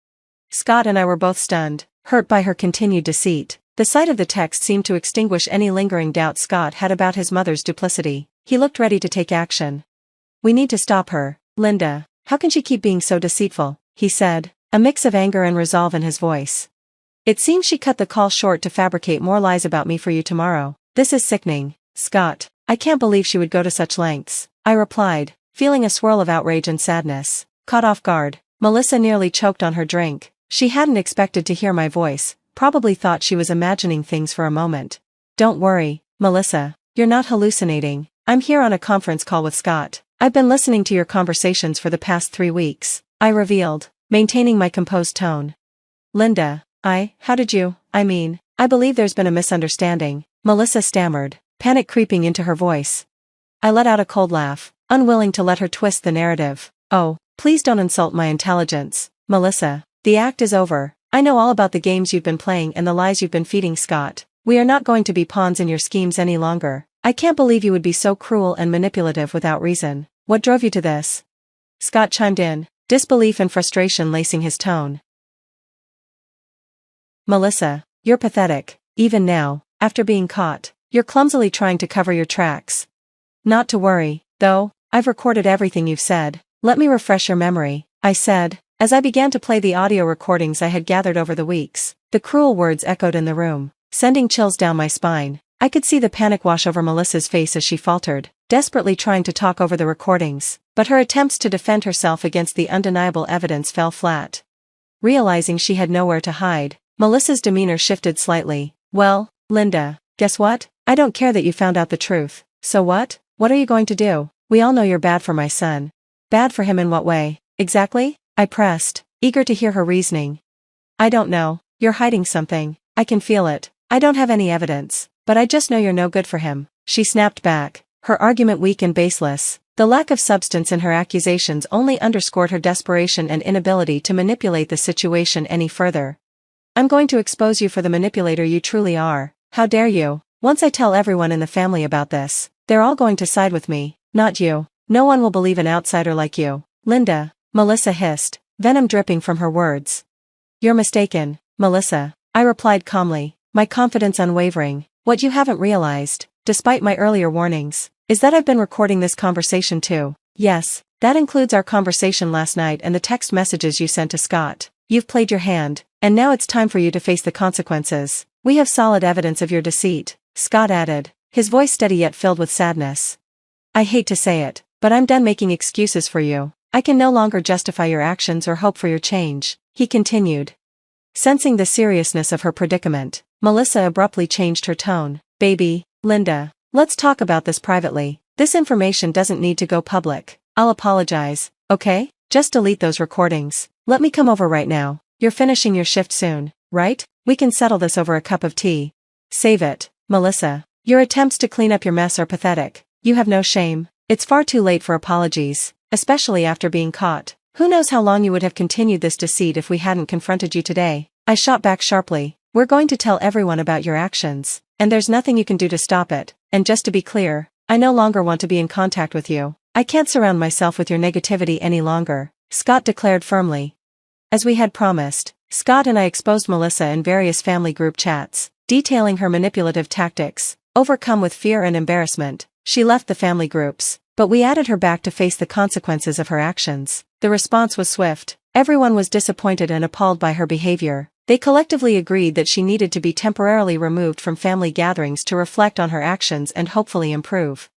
Scott and I were both stunned, hurt by her continued deceit. The sight of the text seemed to extinguish any lingering doubt Scott had about his mother's duplicity. He looked ready to take action. "We need to stop her, Linda. How can she keep being so deceitful?" he said, a mix of anger and resolve in his voice. "It seems she cut the call short to fabricate more lies about me for you tomorrow. This is sickening, Scott. I can't believe she would go to such lengths," I replied, feeling a swirl of outrage and sadness. Caught off guard, Melissa nearly choked on her drink. She hadn't expected to hear my voice, probably thought she was imagining things for a moment. "Don't worry, Melissa. You're not hallucinating. I'm here on a conference call with Scott. I've been listening to your conversations for the past 3 weeks," I revealed, maintaining my composed tone. "Linda, how did you, I believe there's been a misunderstanding," Melissa stammered, panic creeping into her voice. I let out a cold laugh, unwilling to let her twist the narrative. "Oh, please don't insult my intelligence, Melissa. The act is over. I know all about the games you've been playing and the lies you've been feeding Scott. We are not going to be pawns in your schemes any longer. I can't believe you would be so cruel and manipulative without reason. What drove you to this?" Scott chimed in, disbelief and frustration lacing his tone. "Melissa, you're pathetic. Even now, after being caught, you're clumsily trying to cover your tracks. Not to worry, though, I've recorded everything you've said. Let me refresh your memory," I said, as I began to play the audio recordings I had gathered over the weeks. The cruel words echoed in the room, sending chills down my spine. I could see the panic wash over Melissa's face as she faltered, desperately trying to talk over the recordings, but her attempts to defend herself against the undeniable evidence fell flat. Realizing she had nowhere to hide, Melissa's demeanor shifted slightly. "Well, Linda, guess what? I don't care that you found out the truth. So what? What are you going to do? We all know you're bad for my son." "Bad for him in what way?" Exactly? I pressed, eager to hear her reasoning. I don't know. You're hiding something. I can feel it. I don't have any evidence, but I just know you're no good for him. She snapped back, her argument weak and baseless. The lack of substance in her accusations only underscored her desperation and inability to manipulate the situation any further. I'm going to expose you for the manipulator you truly are. How dare you? Once I tell everyone in the family about this, they're all going to side with me, not you. No one will believe an outsider like you. Linda, Melissa hissed, venom dripping from her words. You're mistaken, Melissa, I replied calmly, my confidence unwavering. What you haven't realized, despite my earlier warnings, is that I've been recording this conversation too. Yes, that includes our conversation last night and the text messages you sent to Scott. You've played your hand, and now it's time for you to face the consequences. We have solid evidence of your deceit, Scott added, his voice steady yet filled with sadness. I hate to say it, but I'm done making excuses for you. I can no longer justify your actions or hope for your change, he continued. Sensing the seriousness of her predicament, Melissa abruptly changed her tone. Baby, Linda, let's talk about this privately. This information doesn't need to go public. I'll apologize, okay? Just delete those recordings. Let me come over right now. You're finishing your shift soon, right? We can settle this over a cup of tea. Save it, Melissa. Your attempts to clean up your mess are pathetic. You have no shame. It's far too late for apologies, especially after being caught. Who knows how long you would have continued this deceit if we hadn't confronted you today? I shot back sharply. We're going to tell everyone about your actions, and there's nothing you can do to stop it. And just to be clear, I no longer want to be in contact with you. I can't surround myself with your negativity any longer, Scott declared firmly. As we had promised, Scott and I exposed Melissa in various family group chats, detailing her manipulative tactics. Overcome with fear and embarrassment, she left the family groups, but we added her back to face the consequences of her actions. The response was swift. Everyone was disappointed and appalled by her behavior. They collectively agreed that she needed to be temporarily removed from family gatherings to reflect on her actions and hopefully improve.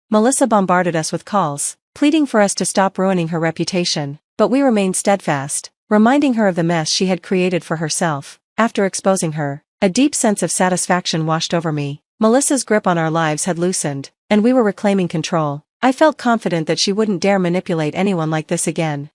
Melissa bombarded us with calls, pleading for us to stop ruining her reputation, but we remained steadfast, reminding her of the mess she had created for herself. After exposing her, a deep sense of satisfaction washed over me. Melissa's grip on our lives had loosened, and we were reclaiming control. I felt confident that she wouldn't dare manipulate anyone like this again.